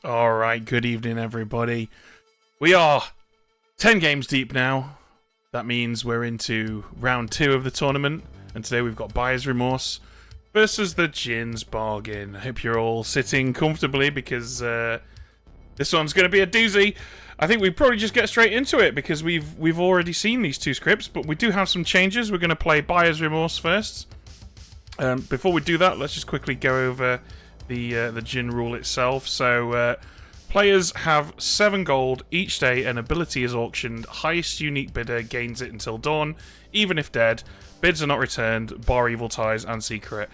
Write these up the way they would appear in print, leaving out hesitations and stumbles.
All right, good evening, everybody. We are 10 games deep now. That means we're into round 2 of the tournament, and today we've got Buyer's Remorse versus the Djinn's Bargain. I hope you're all sitting comfortably because this one's going to be a doozy. I think we probably just get straight into it because we've already seen these two scripts, but we do have some changes. We're going to play Buyer's Remorse first. Before we do that, let's just quickly go over the Djinn rule itself. So players have 7 gold each day. An ability is auctioned. Highest unique bidder gains it until dawn, even if dead. Bids are not returned, bar evil ties and secret.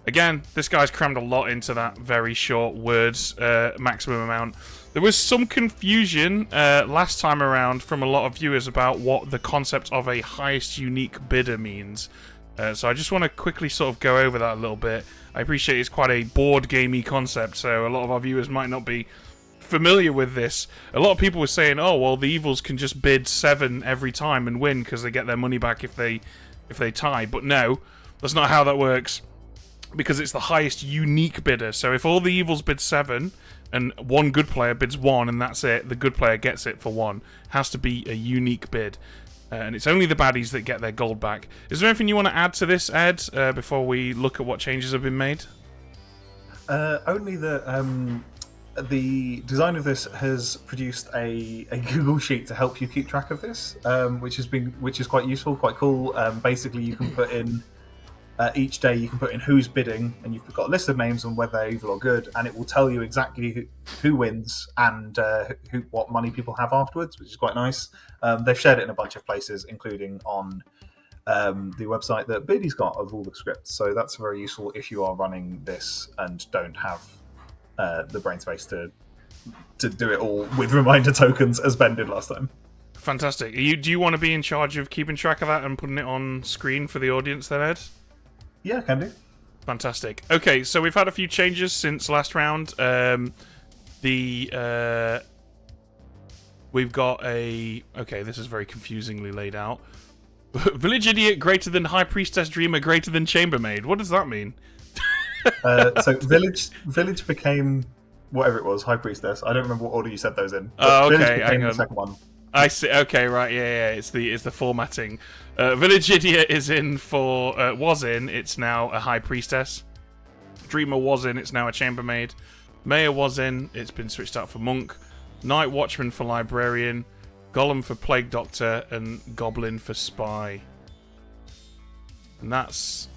Again, this guy's crammed a lot into that very short words maximum amount. There was some confusion last time around from a lot of viewers about what the concept of a highest unique bidder means. So I just want to quickly sort of go over that a little bit. I appreciate it's quite a board gamey concept, so a lot of our viewers might not be familiar with this. A lot of people were saying, oh, well, the evils can just bid 7 every time and win because they get their money back if they tie. But no, that's not how that works, because it's the highest unique bidder. So if all the evils bid 7 and one good player bids 1 and that's it, the good player gets it for 1. It has to be a unique bid. And it's only the baddies that get their gold back. Is there anything you want to add to this, Ed, before we look at what changes have been made? Only that the design of this has produced a Google sheet to help you keep track of this, which is quite useful, quite cool. Basically, you can put in each day you can put in who's bidding, and you've got a list of names on whether they're evil or good, and it will tell you exactly who wins and what money people have afterwards, which is quite nice. They've shared it in a bunch of places, including on the website that Beardy's got of all the scripts. So that's very useful if you are running this and don't have the brain space to do it all with reminder tokens as Ben did last time. Fantastic. Do you want to be in charge of keeping track of that and putting it on screen for the audience then, Ed? Yeah, I can do. Fantastic. Okay, so we've had a few changes since last round. We've got a... Okay, this is very confusingly laid out. Village Idiot greater than High Priestess Dreamer greater than Chambermaid. What does that mean? So Village became whatever it was, High Priestess. I don't remember what order you said those in. Oh, okay, Village became the second one. I see. Okay, right. Yeah. It's the formatting. Village Idiot is in for was in. It's now a High Priestess. Dreamer was in. It's now a Chambermaid. Mayor was in. It's been switched out for Monk. Night Watchman for Librarian. Golem for Plague Doctor, and Goblin for Spy. And that's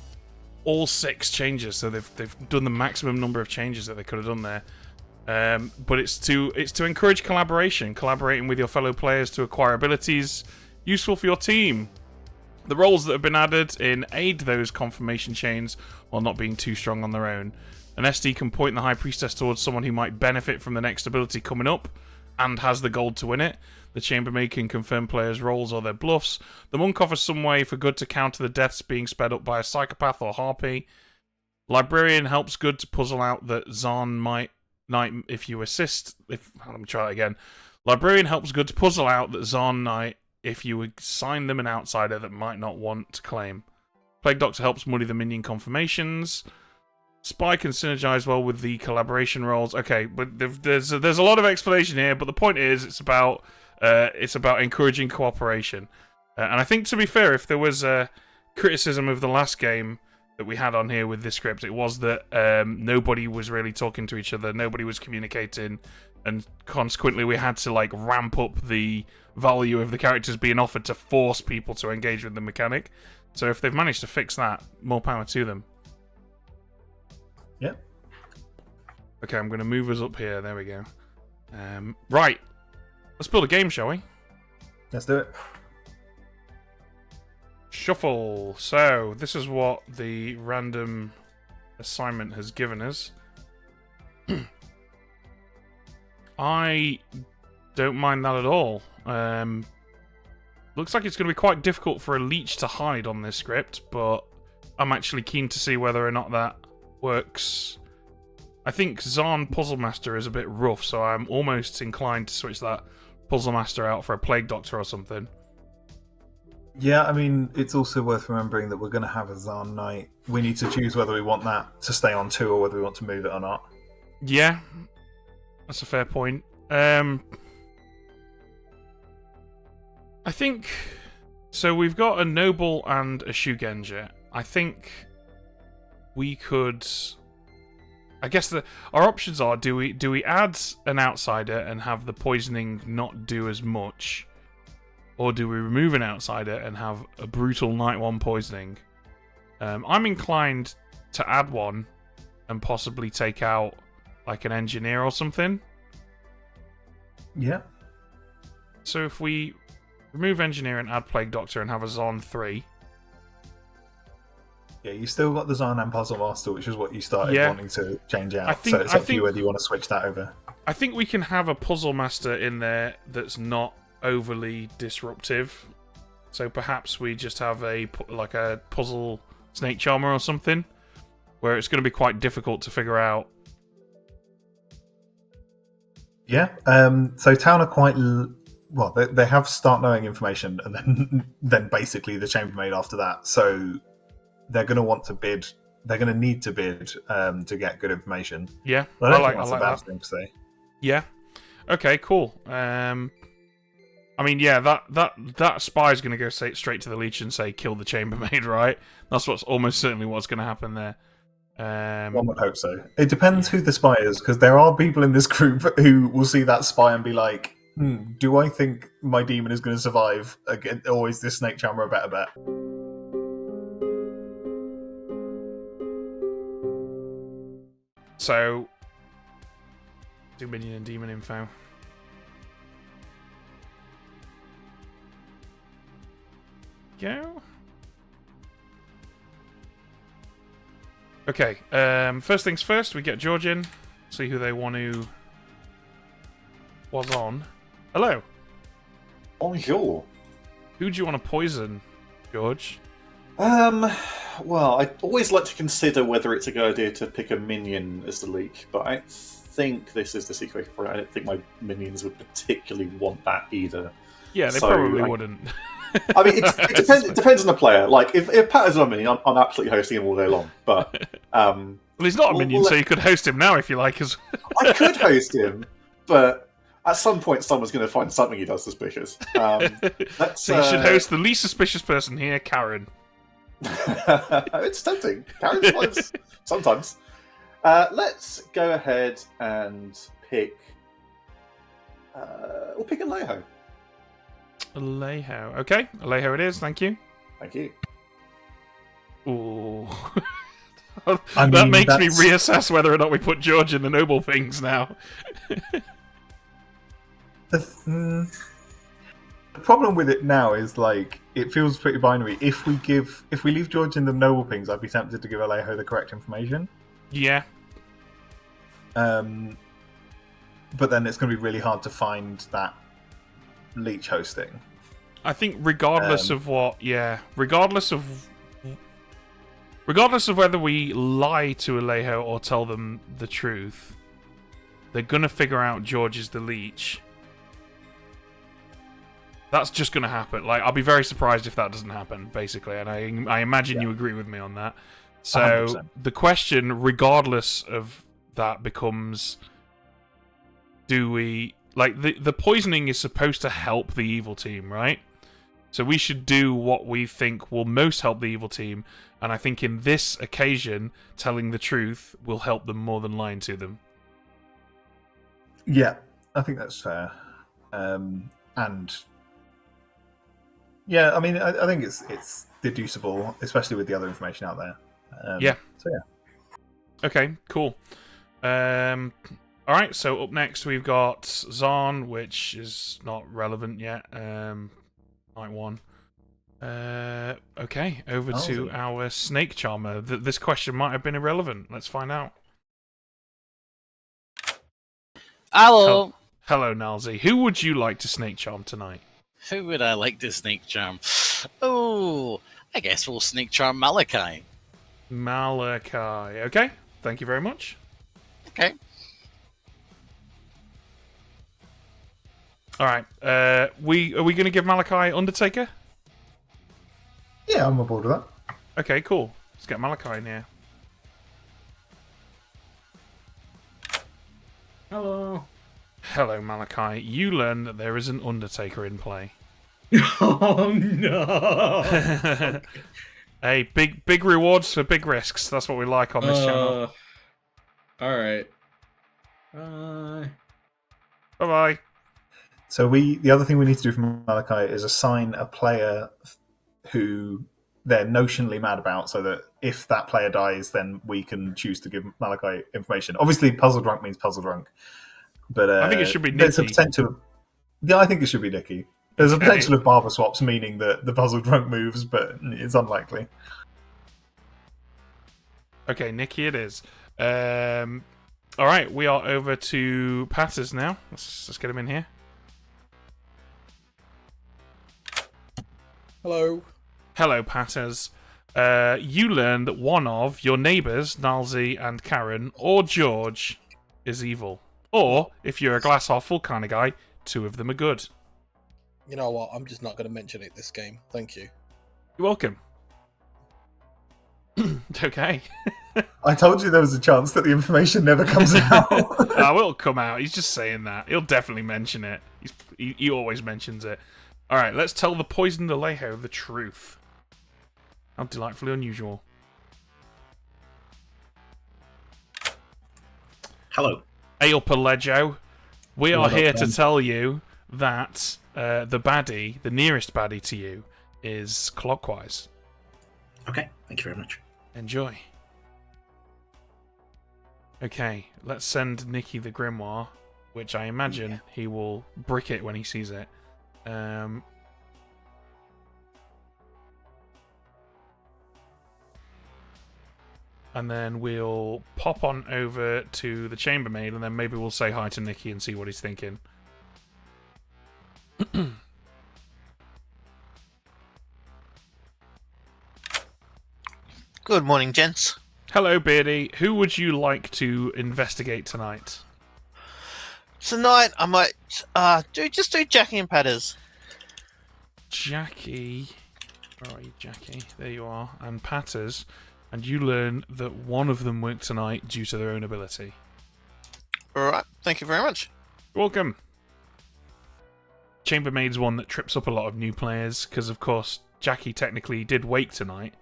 all 6 changes. So they've done the maximum number of changes that they could have done there. But it's to encourage collaborating with your fellow players to acquire abilities useful for your team. The roles that have been added in aid those confirmation chains while not being too strong on their own. An SD can point the High Priestess towards someone who might benefit from the next ability coming up and has the gold to win it. The Chambermaid can confirm players' roles or their bluffs. The Monk offers some way for good to counter the deaths being sped up by a psychopath or harpy. Librarian helps good to puzzle out that Zahn might Knight if you assist. Let me try that again. Librarian helps good to puzzle out that Zahn Knight if you assign them an outsider that might not want to claim. Plague Doctor helps muddy the minion confirmations. Spy can synergize well with the collaboration roles. Okay, but there's a lot of explanation here, but the point is it's about encouraging cooperation. And I think, to be fair, if there was a criticism of the last game that we had on here with this script, it was that nobody was really talking to each other, nobody was communicating, and consequently we had to ramp up the value of the characters being offered to force people to engage with the mechanic. So if they've managed to fix that, more power to them. Yep. Okay, I'm going to move us up here. There we go. Right. Let's build a game, shall we? Let's do it. Shuffle. So, this is what the random assignment has given us. I don't mind that at all. Looks like it's going to be quite difficult for a leech to hide on this script, but I'm actually keen to see whether or not that works. I think Zahn Puzzle Master is a bit rough, so I'm almost inclined to switch that Puzzle Master out for a Plague Doctor or something. Yeah, I mean, it's also worth remembering that we're going to have a Zahn Knight. We need to choose whether we want that to stay on 2 or whether we want to move it or not. Yeah. That's a fair point. I think so. We've got a noble and a Shugenja. I think we could. I guess our options are: do we add an outsider and have the poisoning not do as much, or do we remove an outsider and have a brutal night 1 poisoning? I'm inclined to add one and possibly take out like an engineer or something. Yeah. So if we remove engineer and add plague doctor and have a Zon 3. Yeah, you still got the Zon and Puzzle Master, which is what you started wanting to change out. So it's up to you whether you want to switch that over. I think we can have a Puzzle Master in there that's not overly disruptive. So perhaps we just have a puzzle snake charmer or something, where it's going to be quite difficult to figure out. Yeah. So town are quite well. They have start knowing information, and then basically the chambermaid after that. So they're going to want to bid. They're going to need to bid to get good information. Yeah, but I like that thing to say. Yeah. Okay. Cool. I mean, yeah, that spy is going to go straight to the leech and say, "Kill the chambermaid," right? That's what's almost certainly what's going to happen there. One would hope so. It depends who the spy is, because there are people in this group who will see that spy and be like, do I think my demon is going to survive? Again, or is this snake charmer a better bet? So, do minion and demon info. Go. Okay, first things first, we get George in, see who they want to... was on. Hello. Bonjour. Who do you want to poison, George? Well, I always like to consider whether it's a good idea to pick a minion as the leak, but I think this is the secret for it. I don't think my minions would particularly want that either. Yeah, they probably wouldn't. I mean, it depends on the player. Like, if Pat is on a minion, I'm absolutely hosting him all day long. But well, he's not a minion, so you could host him now if you like. I could host him, but at some point, someone's going to find something he does suspicious. So you should host the least suspicious person here, Karen. It's tempting. Karen's fun sometimes. Let's go ahead and pick. We'll pick Alejo. Alejo. Okay, Alejo it is. Thank you. Thank you. Ooh. That makes me reassess whether or not we put George in the noble things now. The problem with it now is, like, it feels pretty binary. If we leave George in the noble things, I'd be tempted to give Alejo the correct information. Yeah. But then it's going to be really hard to find that leech hosting. I think regardless of what, regardless of whether we lie to Alejo or tell them the truth, they're gonna figure out George is the leech. That's just gonna happen. Like, I'll be very surprised if that doesn't happen, basically, and I imagine you agree with me on that. So 100%. The question, regardless of that, becomes: do we... Like, the poisoning is supposed to help the evil team, right? So we should do what we think will most help the evil team, and I think in this occasion, telling the truth will help them more than lying to them. Yeah, I think that's fair. And yeah, I mean, I think it's deducible, especially with the other information out there. Yeah. So yeah. Okay, cool. Alright, so up next we've got Zon, which is not relevant yet. Night 1. Okay, over to our Snake Charmer. This question might have been irrelevant. Let's find out. Hello. Hello, Nalzi. Who would you like to Snake Charm tonight? Who would I like to Snake Charm? Oh, I guess we'll Snake Charm Malachi. Malachi. Okay, thank you very much. Okay. Alright, are we going to give Malachi Undertaker? Yeah, I'm on board with that. Okay, cool. Let's get Malachi in here. Hello. Hello, Malachi. You learn that there is an Undertaker in play. Oh no! Hey, big rewards for big risks. That's what we like on this channel. All right. Bye bye. So the other thing we need to do for Malachi is assign a player who they're notionally mad about, so that if that player dies, then we can choose to give Malachi information. Obviously, puzzle drunk means puzzle drunk, but I think it should be there's a Nikki. potential. Yeah, I think it should be Nikki. There's a potential of barber swaps, meaning that the puzzle drunk moves, but it's unlikely. Okay, Nikki it is. All right, we are over to Patters now. Let's get him in here. Hello. Hello, Patters. You learn that one of your neighbours, Nalzi and Karen, or George, is evil. Or, if you're a glass half full kind of guy, two of them are good. You know what? I'm just not going to mention it this game. Thank you. You're welcome. Okay. I told you there was a chance that the information never comes out. Oh, it'll come out. He's just saying that. He'll definitely mention it. He always mentions it. Alright, let's tell the poisoned Alejo the truth. How delightfully unusual. Hello. Hey up, Alejo. We are What up, here to then? tell you that the baddie, the nearest baddie to you, is clockwise. Okay, thank you very much. Enjoy. Okay, let's send Nikki the Grimoire, which I imagine he will brick it when he sees it. And then we'll pop on over to the chambermaid, and then maybe we'll say hi to Nikki and see what he's thinking. Good morning, gents. Hello, Beardy. Who would you like to investigate tonight? Tonight I might do Jackie and Patters. Jackie. Where are you, Jackie? There you are. And Patters. And you learn that one of them worked tonight due to their own ability. Alright, thank you very much. You're welcome. Chambermaid's one that trips up a lot of new players, because of course Jackie technically did wake tonight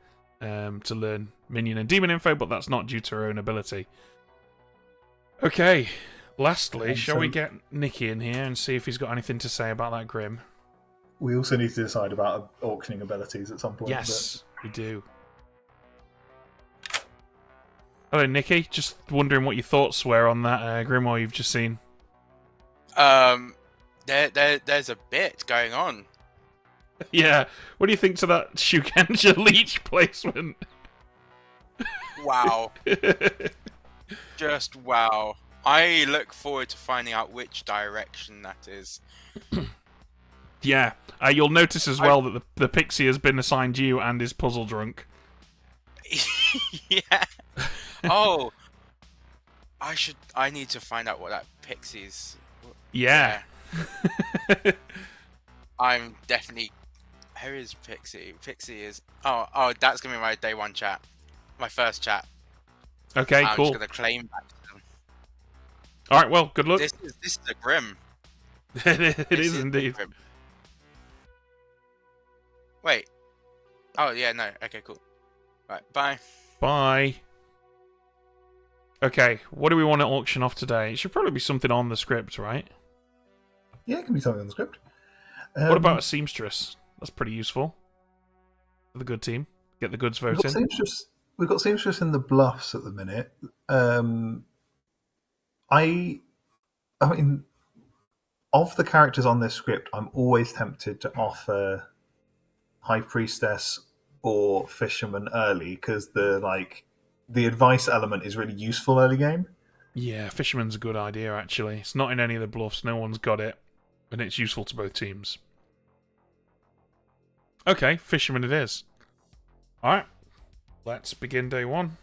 to learn minion and demon info, but that's not due to her own ability. Okay, lastly, shall we get Nikki in here and see if he's got anything to say about that Grim? We also need to decide about auctioning abilities at some point. Yes, we do. Hello, Nikki. Just wondering what your thoughts were on that Grimoire you've just seen. There's a bit going on. Yeah. What do you think to that Shukenja Leech placement? Wow. Just wow. I look forward to finding out which direction that is. Yeah. You'll notice as well that the pixie has been assigned you and is puzzle drunk. Yeah. Oh. I need to find out what that pixie's. Yeah. I'm definitely. Who is Pixie? Pixie is. Oh, that's gonna be my day one chat. My first chat. Okay, I'm cool. just gonna claim back to them. Alright, well, good luck. This is a Grim. It This is a indeed. Grim. Wait. Oh yeah, no. Okay, cool. Right, bye. Bye. Okay, what do we want to auction off today? It should probably be something on the script, right? Yeah, it can be something on the script. What about a seamstress? That's pretty useful. For the good team. Get the goods We've voting. got seamstress in the bluffs at the minute. I mean, of the characters on this script, I'm always tempted to offer High Priestess or Fisherman early, because the advice element is really useful early game. Yeah, Fisherman's a good idea, actually. It's not in any of the bluffs. No one's got it. And it's useful to both teams. Okay, Fisherman it is. Alright. Let's begin day one.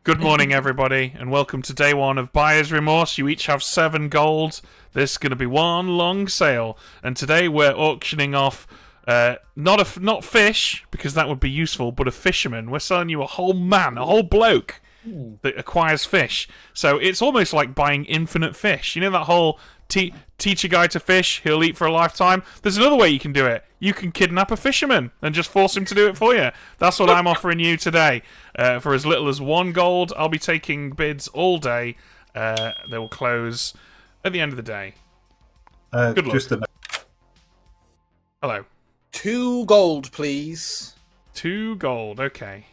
Good morning, everybody, and welcome to day one of Buyer's Remorse. You each have 7 gold. This is going to be one long sale. And today we're auctioning off not fish, because that would be useful, but a fisherman. We're selling you a whole man, a whole bloke. that acquires fish. So it's almost like buying infinite fish. You know that whole teach a guy to fish, he'll eat for a lifetime? There's another way you can do it. You can kidnap a fisherman and just force him to do it for you. That's what I'm offering you today. For as little as 1 gold, I'll be taking bids all day. They will close at the end of the day. Good luck. Just Hello. 2 gold, please. 2 gold, okay.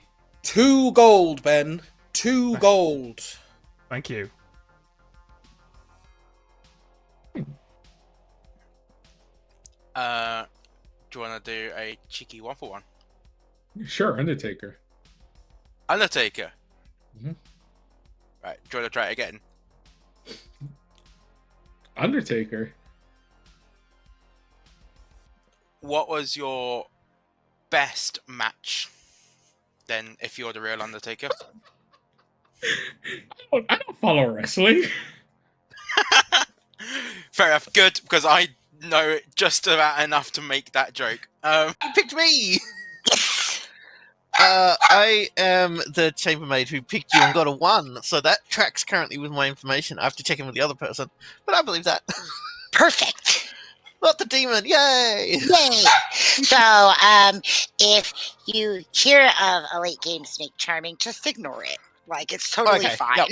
2 gold, Ben. 2 gold. Thank you. Do you want to do a cheeky 1-for-1? Sure, Undertaker. Undertaker. Mhm. Right. Do you want to try it again? Undertaker. What was your best match? Then, if you're the real Undertaker. I don't follow wrestling. Fair enough. Good, because I know it just about enough to make that joke. You picked me! I am the chambermaid who picked you and got a 1, so that tracks currently with my information. I have to check in with the other person, but I believe that. Perfect. Not the demon, yay! Yay! So, if you hear of a late game snake charming, just ignore it. Like, it's totally Okay, fine. yep.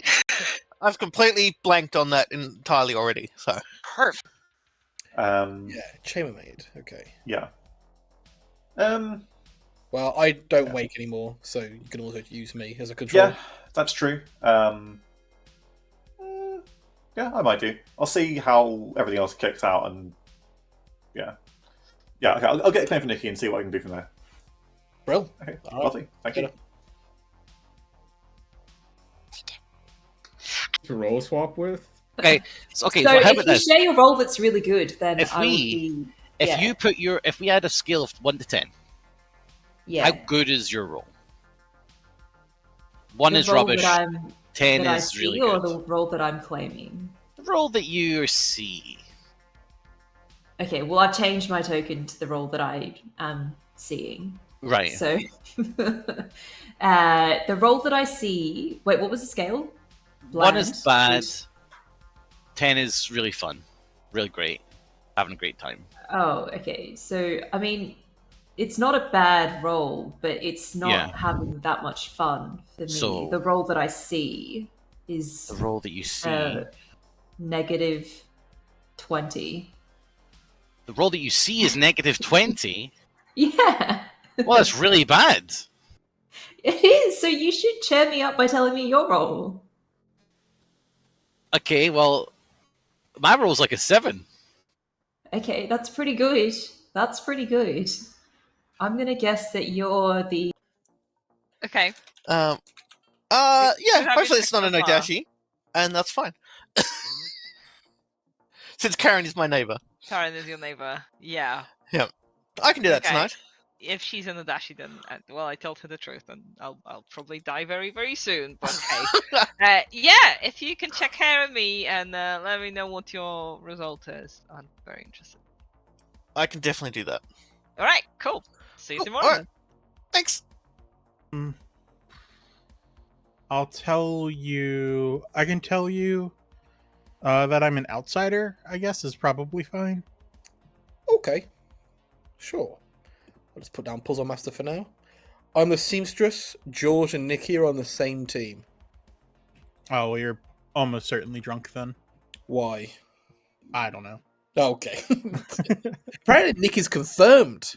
I've completely blanked on that entirely already, so. Perfect. Yeah, chambermaid. Okay. Yeah. Well, I don't wake anymore, so you can also use me as a control. Yeah, that's true. Yeah, I might do. I'll see how everything else kicks out, and yeah, okay, I'll get a claim for Nikki and see what I can do from there. Bro. Okay, All right. lovely. Thank you. To roll swap with. Okay, so So how if about you this? share your roll that's really good, then If I would we- be... If yeah. you put if we add a scale of 1 to 10, Yeah. how good is your roll? 1 The is roll rubbish. that I'm- 10 that I is see, really or good. the roll that I'm claiming? The roll that you see. Okay, well, I've changed my token to the roll that I am seeing. Right. So, the roll that I see... Wait, what was the scale? 1 is Bland. bad. 10 is really fun. Really great. Having a great time. Oh, okay. So, I mean, it's not a bad roll, but it's not Yeah. having that much fun for me. So- The roll that I see is The roll that you see. negative 20. The roll that you see is negative 20. Yeah, Well, that's really bad. it is. So you should cheer me up by telling me your roll. Okay, well, my roll's like a 7. Okay, that's pretty good. That's pretty good. I'm gonna guess that you're the... Okay. Yeah, have your hopefully it's not a check so far. Nodashi, and that's fine. Since Karen is my neighbour. Karen is your neighbor. Yeah. Yeah. I can do that Okay. tonight. If she's in the dashi, then well, I told her the truth, and I'll probably die very very soon. But hey, yeah, if you can check her and me and let me know what your result is, I'm very interested. I can definitely do that. All right, cool. See you Cool, tomorrow. alright. Thanks. I'll tell you. I can tell you that I'm an outsider. I guess is probably fine. Okay. Sure. I'll just put down Puzzle Master for now. I'm the seamstress. George and Nikki are on the same team. Oh, well, you're almost certainly drunk then. Why? I don't know. Okay. Apparently Nikki's confirmed.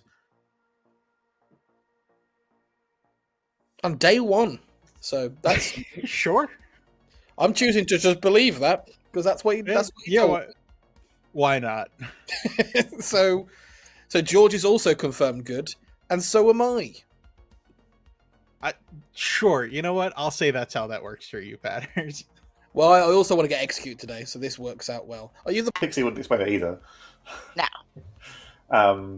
On day 1. So that's Sure. I'm choosing to just believe that because that's what that's what you told. Why not? So George is also confirmed good, and so am I. Sure. You know what? I'll say that's how that works for you, Patters. Well, I also want to get executed today, so this works out well. Are you the Pixie wouldn't explain it either. No.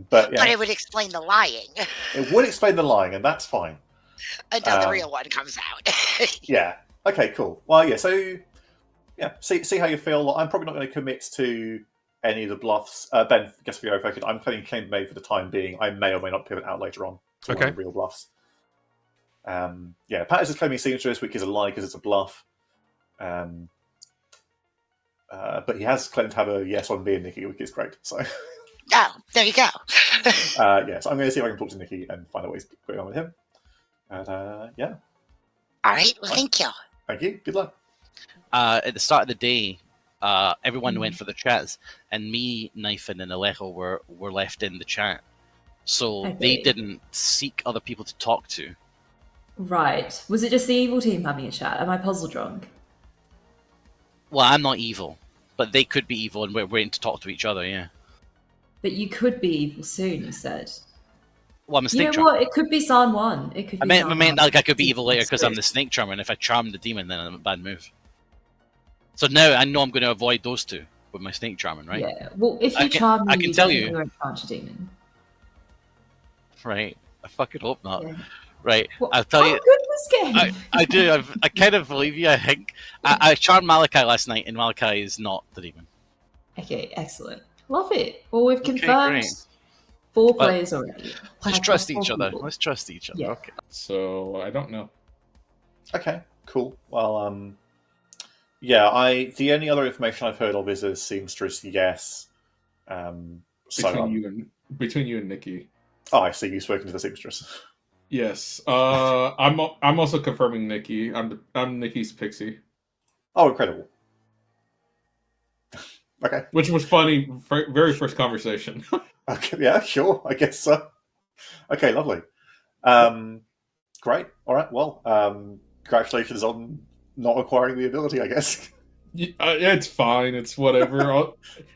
But yeah, But it would explain the lying it would explain the lying, and that's fine. until the real one comes out. Yeah. Okay. Cool. Well, yeah. So, yeah. See how you feel. I'm probably not going to commit to any of the bluffs. Ben, guess for your focus. I'm playing claim made for the time being. I may or may not pivot out later on to one of the real bluffs. Patters is claiming seamstress, which is a lie because it's a bluff. But he has claimed to have a yes on me and Nikki, which is great. So, Oh, there you go. so I'm going to see if I can talk to Nikki and find out what's going on with him. And All right. Well, thank you. Thank you. Good luck. At the start of the day, everyone went for the chats, and me, Nathan, and Alejo were left in the chat. So they didn't seek other people to talk to. Right. Was it just the evil team having a chat? Am I puzzle drunk? Well, I'm not evil, but they could be evil, and we're waiting to talk to each other, yeah. But you could be evil soon, you said. Well, I'm a snake You know charmer. what? It could be San 1. It could be I San meant 1. like I could be evil later because I'm the snake charmer, and if I charm the demon, then I'm a bad move. So now I know I'm going to avoid those two with my snake charming, right? Yeah. Well, if you I can- charm me, I can you tell definitely you. won't charge a demon. Right. I fucking hope not. Yeah. Right. Well, I'll tell you. goodness game. I do. I kind of believe you. I think I charmed Malachi last night, and Malachi is not the demon. Okay, excellent. Love it. Well, we've Okay, confirmed great. 4 But players already. Let's I've trust got each 4 other. people. Let's trust each other. Yeah. Okay. So I don't know. Okay, cool. Well, the only other information I've heard of is a seamstress. Yes. Between you and Nikki. Oh, I see. You've spoken to the seamstress. Yes. I'm also confirming Nikki. I'm Nikki's pixie. Oh, incredible. Okay. Which was funny. Very first conversation. Okay. Yeah. Sure. I guess so. Okay. Lovely. Great. All right. Well, congratulations on not acquiring the ability, I guess. It's fine. It's whatever.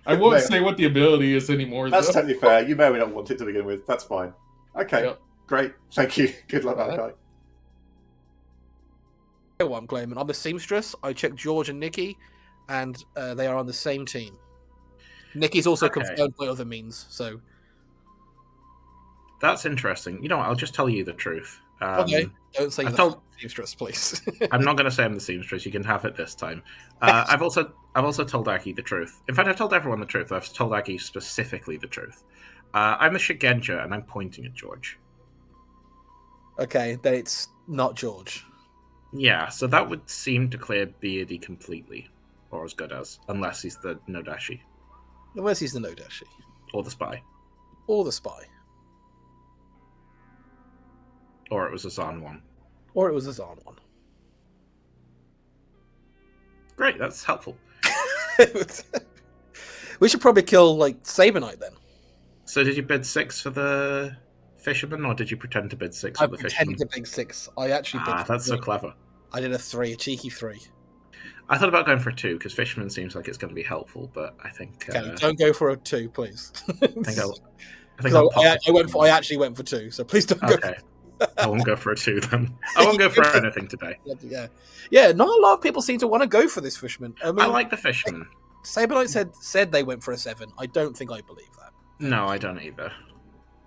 I won't say what the ability is anymore. That's though. totally fair. You may or may not want it to begin with. That's fine. Okay. Yep. Great. Thank you. Good luck, Malachi. What I'm claiming. I'm the seamstress. I checked George and Nikki, and they are on the same team. Nikki's also Okay. confirmed by other means, so... That's interesting. You know what? I'll just tell you the truth. Okay, don't say I that. told- Seamstress, please. I'm not going to say I'm the seamstress. You can have it this time. I've also told Aki the truth. In fact, I've told everyone the truth. I've told Aki specifically the truth. I'm the Shigenja, and I'm pointing at George. Okay, then it's not George. Yeah, so that would seem to clear Beardy completely, or as good as, unless he's the Nodashi Unless he's the Nodashi. or the spy, Or the spy. or it was a Zan one. Or it was a Zan one. Great, that's helpful. We should probably kill, Saber Knight then. So did you bid 6 for the fisherman, or did you pretend to bid 6 I for the fisherman? pretended to bid 6. I actually bid That's so 3. clever. I did a 3, a cheeky 3. I thought about going for 2 because fisherman seems like it's going to be helpful, but I think Okay, don't go for a 2, please. I think I'll pop it. I actually went for 2, so please don't go. Okay, I won't go for a 2 then. I won't go for anything today. Yeah. Not a lot of people seem to want to go for this fisherman. I like the fisherman. Saber Knight said they went for a 7. I don't think I believe that. No, I don't either.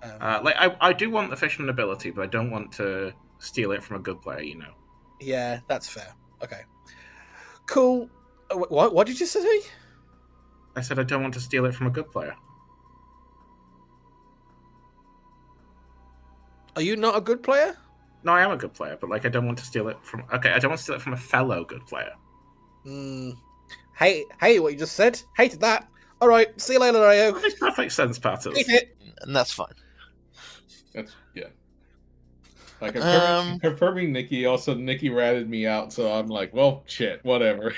I do want the fisherman ability, but I don't want to steal it from a good player, you know. Yeah, that's fair. Okay. Cool. What did you say? I said I don't want to steal it from a good player. Are you not a good player? No, I am a good player, but I don't want to steal it from. Okay, I don't want to steal it from a fellow good player. Hey, what you just said? Hated that. All right, see you later, Io. Makes perfect sense, Patters. And that's fine. Yeah. Confirming Nikki. Also, Nikki ratted me out, so I'm like, well, shit, whatever.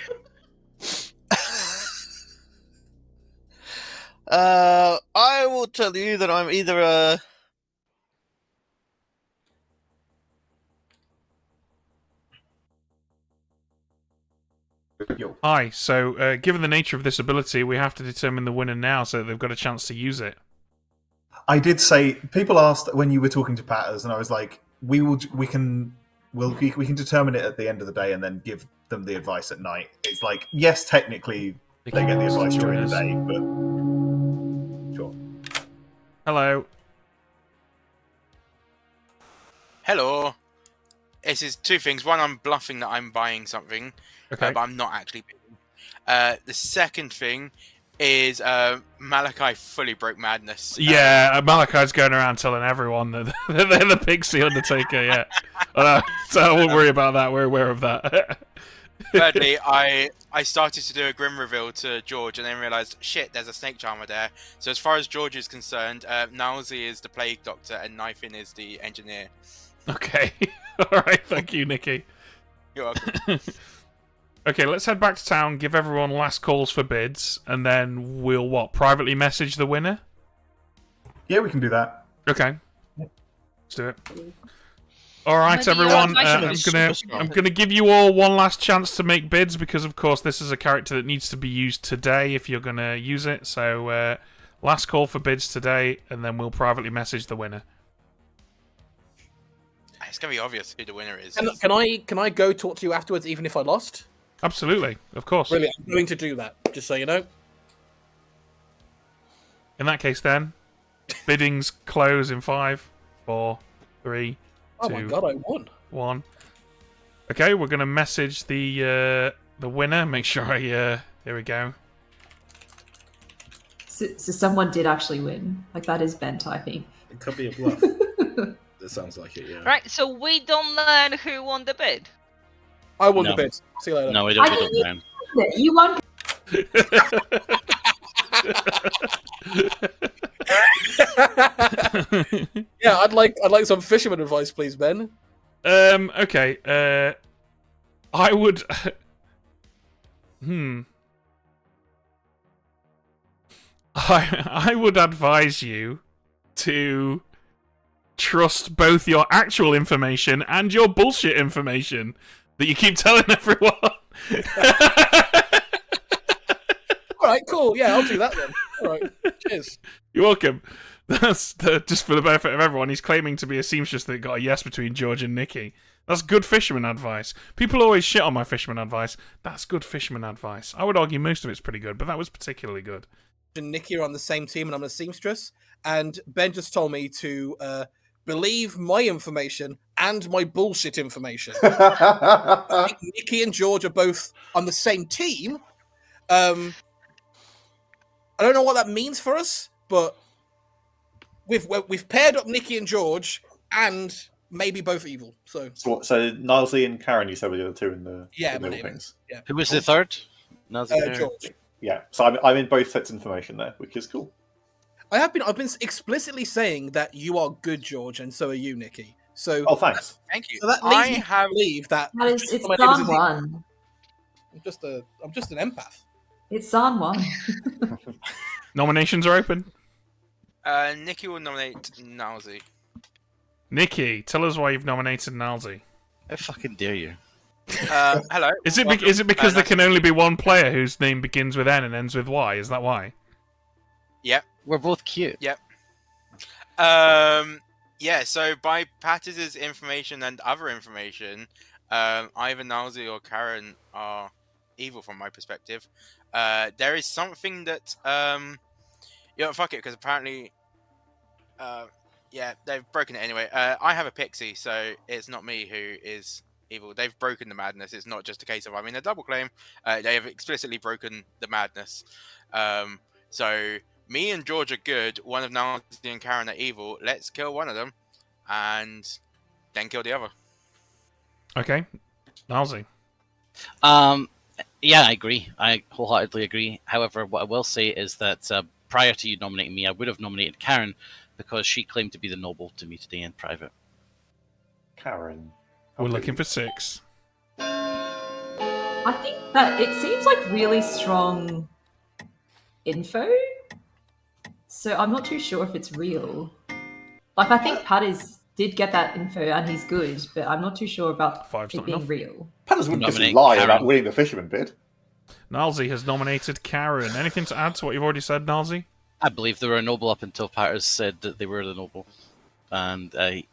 I will tell you that I'm either a... Hi. So, given the nature of this ability, we have to determine the winner now, so that they've got a chance to use it. I did say, people asked when you were talking to Patters, and I was like, we can determine it at the end of the day and then give them the advice at night. It's like, yes, technically they get the advice during the day, but sure. Hello. Hello. This is 2 things. One, I'm bluffing that I'm buying something, Okay. but I'm not actually bidding. The second thing is Malachi fully broke madness. Yeah, Malachi's going around telling everyone that they're the Pixie Undertaker. Yeah, so I won't worry about that. We're aware of that. Thirdly, I started to do a grim reveal to George and then realised, shit, there's a snake charmer there. So as far as George is concerned, Nalzi is the plague doctor and Knifin is the engineer. Okay. All right. Thank you, Nikki. You're welcome. Okay, let's head back to town, give everyone last calls for bids, and then we'll, privately message the winner? Yeah, we can do that. Okay. Let's do it. Alright, everyone, I'm gonna give you all one last chance to make bids, because, of course, this is a character that needs to be used today if you're gonna use it, so, last call for bids today, and then we'll privately message the winner. It's gonna be obvious who the winner is. Can I go talk to you afterwards, even if I lost? Absolutely, of course. Brilliant. I'm going to do that, just so you know. In that case, then, biddings close in 5, 4, 3, 2, oh my god, I won. 1. Okay, we're gonna message the winner. Make sure here we go. So someone did actually win. Like, that is Ben typing. It could be a bluff. It sounds like it, yeah. Right, so we don't learn who won the bid. I won the bid. See you later. No, we don't learn. You won. Yeah, I'd like some fisherman advice, please, Ben. Okay. I would. I would advise you to trust both your actual information and your bullshit information that you keep telling everyone. Alright, cool. Yeah, I'll do that then. Alright, cheers. You're welcome. That's just for the benefit of everyone. He's claiming to be a seamstress that got a yes between George and Nikki. That's good fisherman advice. People always shit on my fisherman advice. That's good fisherman advice. I would argue most of it's pretty good, but that was particularly good. And Nikki are on the same team and I'm a seamstress, and Ben just told me to believe my information and my bullshit information. Nikki and George are both on the same team. I don't know what that means for us, but we've paired up Nikki and George, and maybe both evil. So Nalzi and Karen, you said were the other two in the things. Yeah. Who was the third? George. Yeah, so I'm in both sets of information there, which is cool. I've been explicitly saying that you are good, George, and so are you, Nikki. So thanks. Thank you. So that leads me to believe that It's Zahn 1. I'm just an empath. It's Zahn 1. Nominations are open. Nikki will nominate Nalzi. Nikki, tell us why you've nominated Nalzi. How fucking dare you? Hello. Is it because there can only be one player whose name begins with N and ends with Y? Is that why? Yep. We're both cute. Yep. Yeah, so by Pattis' information and other information, either Nalzi or Karen are evil from my perspective. There is something that fuck it, because apparently they've broken it anyway. I have a pixie, so it's not me who is evil. They've broken the madness. It's not just a case of I'm in a double claim. They have explicitly broken the madness. So me and George are good. One of Nalzi and Karen are evil. Let's kill one of them, and then kill the other. Okay, Nalzi. Yeah, I agree. I wholeheartedly agree. However, what I will say is that prior to you nominating me, I would have nominated Karen because she claimed to be the noble to me today in private. Karen. We're looking for 6. I think that it seems like really strong info. So I'm not too sure if it's real. Like, I think Pattis did get that info and he's good, but I'm not too sure about it being real. Pattis wouldn't just lie about winning the fisherman bid. Nalzi has nominated Karen. Anything to add to what you've already said, Nalzi? I believe they were a noble up until Pattis said that they were the noble. And I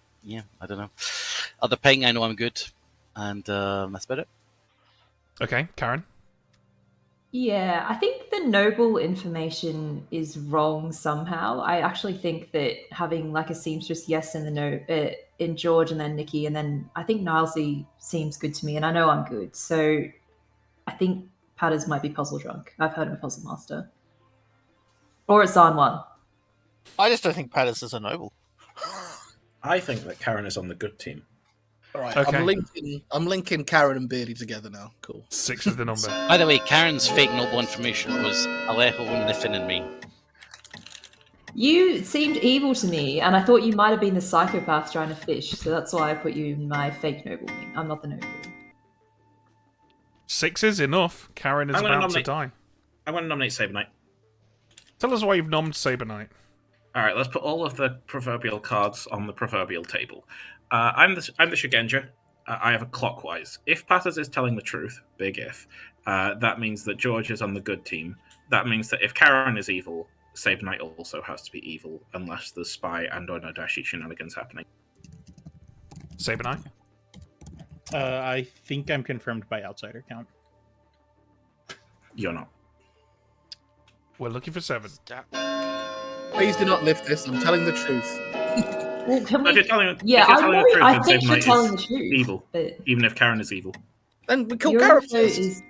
don't know. Other ping, I know I'm good. And that's about it. Okay, Karen? Yeah, I think the noble information is wrong somehow. I actually think that having like a seamstress yes in the no in George and then Nikki and then I think Nilesy seems good to me and I know I'm good. So I think Pattis might be puzzle drunk. I've heard of a puzzle master. Or it's Zahn 1. I just don't think Padders is a noble. I think that Karen is on the good team. All right, Okay. I'm linking Karen and Beardy together now. Cool. 6 is the number. By the way, Karen's fake noble information was Alejo, Niffin, and me. You seemed evil to me, and I thought you might have been the psychopath trying to fish, so that's why I put you in my fake noble wing. I'm not the noble. 6 is enough. Karen is I'm gonna about to nominate- die. I want to nominate Saber Knight. Tell us why you've nommed Saber Knight. All right, let's put all of the proverbial cards on the proverbial table. I'm the Shigenja. I have a clockwise. If Patters is telling the truth, big if, that means that George is on the good team. That means that if Karen is evil, Saber Knight also has to be evil, unless there's spy and or Nodashi shenanigans happening. Saber Knight? I think I'm confirmed by outsider count. You're not. We're looking for 7. Please do not lift this. I'm telling the truth. Well, can If we... you're telling, Yeah, if you're telling the truth, I then think Saber you're Knight telling the is truth. evil, But even if Karen is evil. Then we kill your Karen info first. is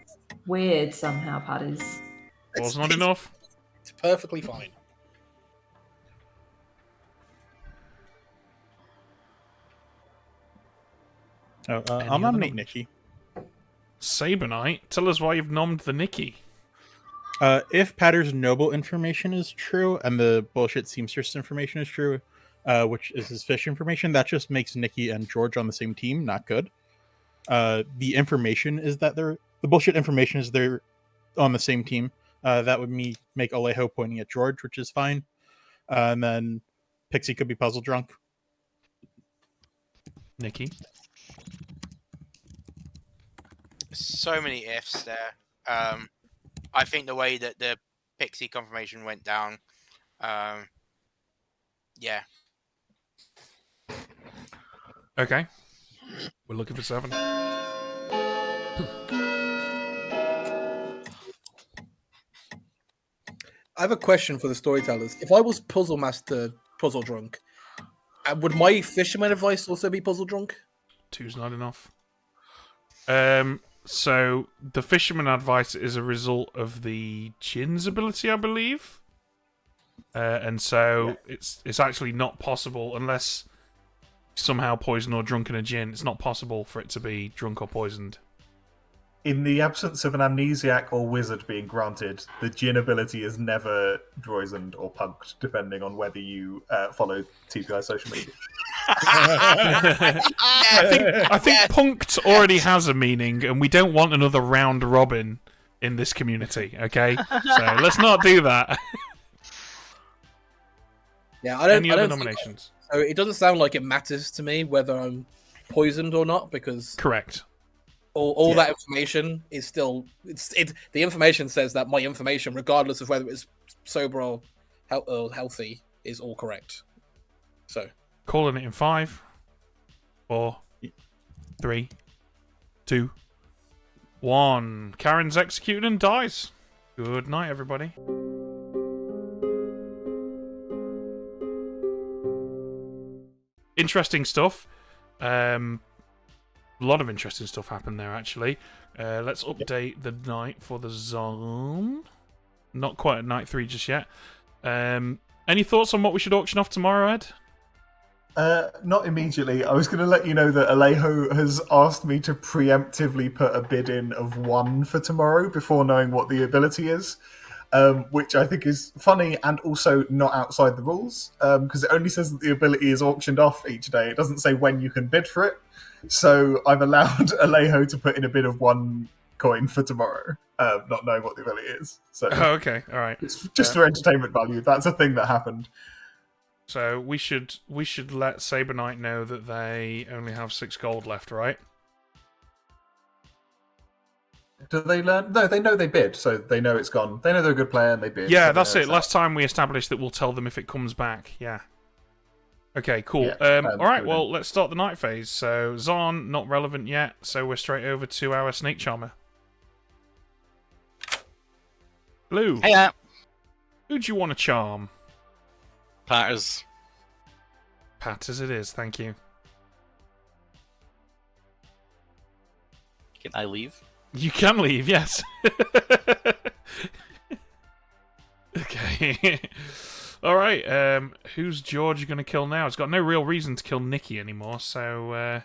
weird somehow, Patters. Was not enough. It's perfectly fine. Oh, Any I'll other nominate nom- Nikki. Saber Knight? Tell us why you've nommed the Nikki. If Patter's noble information is true and the bullshit seamstress information is true, which is his fish information, that just makes Nikki and George on the same team. Not good. The information is that the bullshit information is they're on the same team. That would make Alejo pointing at George, which is fine. And then Pixie could be puzzle drunk. Nikki? So many ifs there. I think the way that the Pixie confirmation went down, yeah. Okay. We're looking for 7. I have a question for the storytellers. If I was puzzle master, puzzle drunk, would my fisherman advice also be puzzle drunk? 2's not enough. So the fisherman advice is a result of the Djinn's ability, I believe. And so it's actually not possible unless somehow poisoned or drunken a Djinn. It's not possible for it to be drunk or poisoned. In the absence of an amnesiac or wizard being granted, the Djinn ability is never droisened or punked, depending on whether you follow TPI social media. I think punked already has a meaning, and we don't want another round robin in this community, okay? So let's not do that. Yeah, I don't. Any I other don't nominations? So it doesn't sound like it matters to me whether I'm poisoned or not, because Correct. all that information is still the information says that my information, regardless of whether it's sober or healthy, is all correct. So Calling it in 5, 4, 3, 2, 1. Karen's executed and dies. Good night, everybody. Interesting stuff. A lot of interesting stuff happened there, actually. Let's update the night for the zone. Not quite at night 3 just yet. Any thoughts on what we should auction off tomorrow, Ed? Not immediately. I was going to let you know that Alejo has asked me to preemptively put a bid in of 1 for tomorrow before knowing what the ability is, which I think is funny and also not outside the rules, because it only says that the ability is auctioned off each day. It doesn't say when you can bid for it. So I've allowed Alejo to put in a bid of 1 coin for tomorrow, not knowing what the ability is. So okay, all right. It's just for entertainment value. That's a thing that happened. So we should let Saber Knight know that they only have 6 gold left, right? Do they learn? No, they know they bid, so they know it's gone. They know they're a good player and they bid. Yeah, so that's they know it. it's Last time we established that we'll tell them if it comes back. Yeah. Okay, cool. Yeah, all right, well, let's start the night phase. So Zahn, not relevant yet, so we're straight over to our Snake Charmer. Blue. Hey, Who do you want to charm? Patters. Patters it is, thank you. Can I leave? You can leave, yes. Okay. All right. Who's George going to kill now? It's got no real reason to kill Nikki anymore, so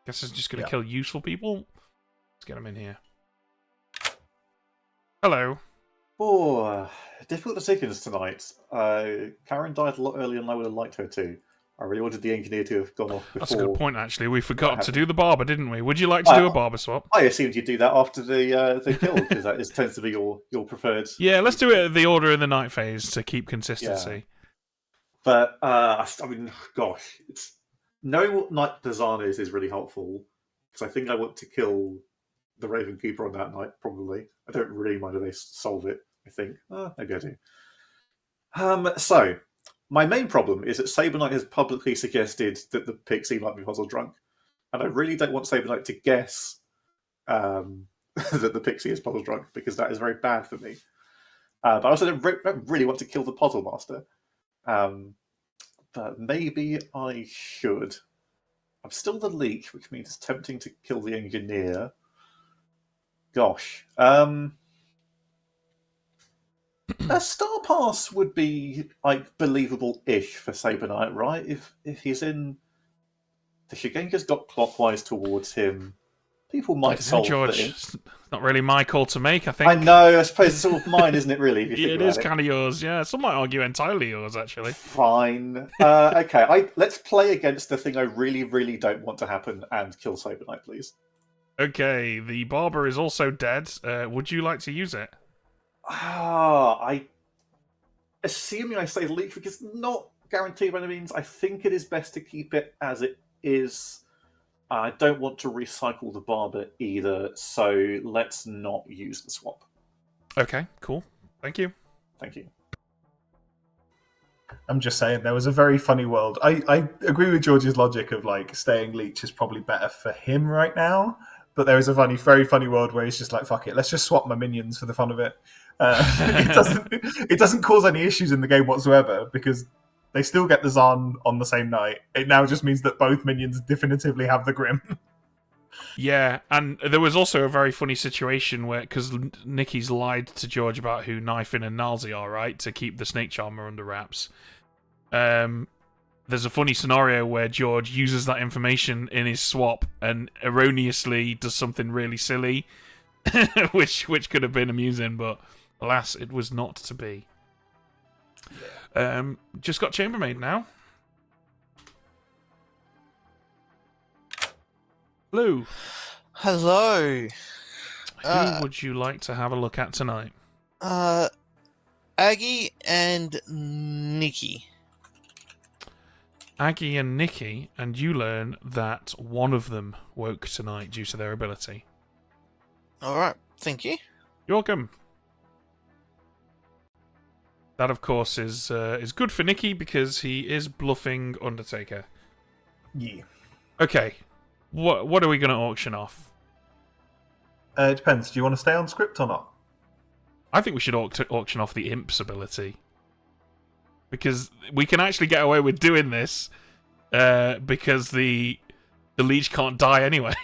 guess it's just going to kill useful people. Let's get him in here. Hello. Oh, difficult decisions tonight. Karen died a lot earlier than I would have liked her to. I really wanted the engineer to have gone off before. That's a good point, actually. We forgot to do the barber, didn't we? Would you like to do a barber swap? I assumed you'd do that after the kill, because that tends to be your preferred. Yeah, let's do it at the order in the night phase to keep consistency. Yeah. But, I mean, gosh, knowing what Night Design is really helpful, because I think I want to kill the Raven Keeper on that night, probably. I don't really mind if they solve it, I think. Maybe I do. So, my main problem is that Saber Knight has publicly suggested that the Pixie might be puzzle drunk. And I really don't want Saber Knight to guess that the Pixie is puzzle drunk, because that is very bad for me. But I also don't really want to kill the Puzzle Master. But maybe I should. I'm still the leak, which means it's tempting to kill the engineer. Gosh. A Star Pass would be like believable-ish for Saber Knight, right? If he's in, the Shigenga's got clockwise towards him. People might solve George. it. It's not really my call to make, I think. I know. I suppose it's all mine, isn't it? Really, Yeah, it is kind of yours. Yeah, some might argue entirely yours, actually. Fine. Okay. Let's play against the thing I really, really don't want to happen and kill Saber Knight, please. Okay, the barber is also dead. Would you like to use it? Assuming I say leak, because not guaranteed by any means, I think it is best to keep it as it is. I don't want to recycle the barber either, so let's not use the swap. Okay, cool. Thank you. Thank you. I'm just saying, there was a very funny world. I agree with George's logic of like staying leech is probably better for him right now, but there is a very funny world where he's just like, fuck it, let's just swap my minions for the fun of it. It doesn't cause any issues in the game whatsoever, because they still get the Zahn on the same night. It now just means that both minions definitively have the Grim. Yeah, and there was also a very funny situation where, because Nikki's lied to George about who Knifin and Nalzi are, right, to keep the Snake Charmer under wraps. There's a funny scenario where George uses that information in his swap and erroneously does something really silly, which could have been amusing, but alas, it was not to be. Just got chambermaid now. Lou. Hello. Who would you like to have a look at tonight? Aggie and Nikki. Aggie and Nikki, and you learn that one of them woke tonight due to their ability. Alright, thank you. You're welcome. That, of course, is good for Nikki because he is bluffing Undertaker. Yeah. Okay. What are we going to auction off? It depends. Do you want to stay on script or not? I think we should auction off the Imp's ability. Because we can actually get away with doing this because the leech can't die anyway.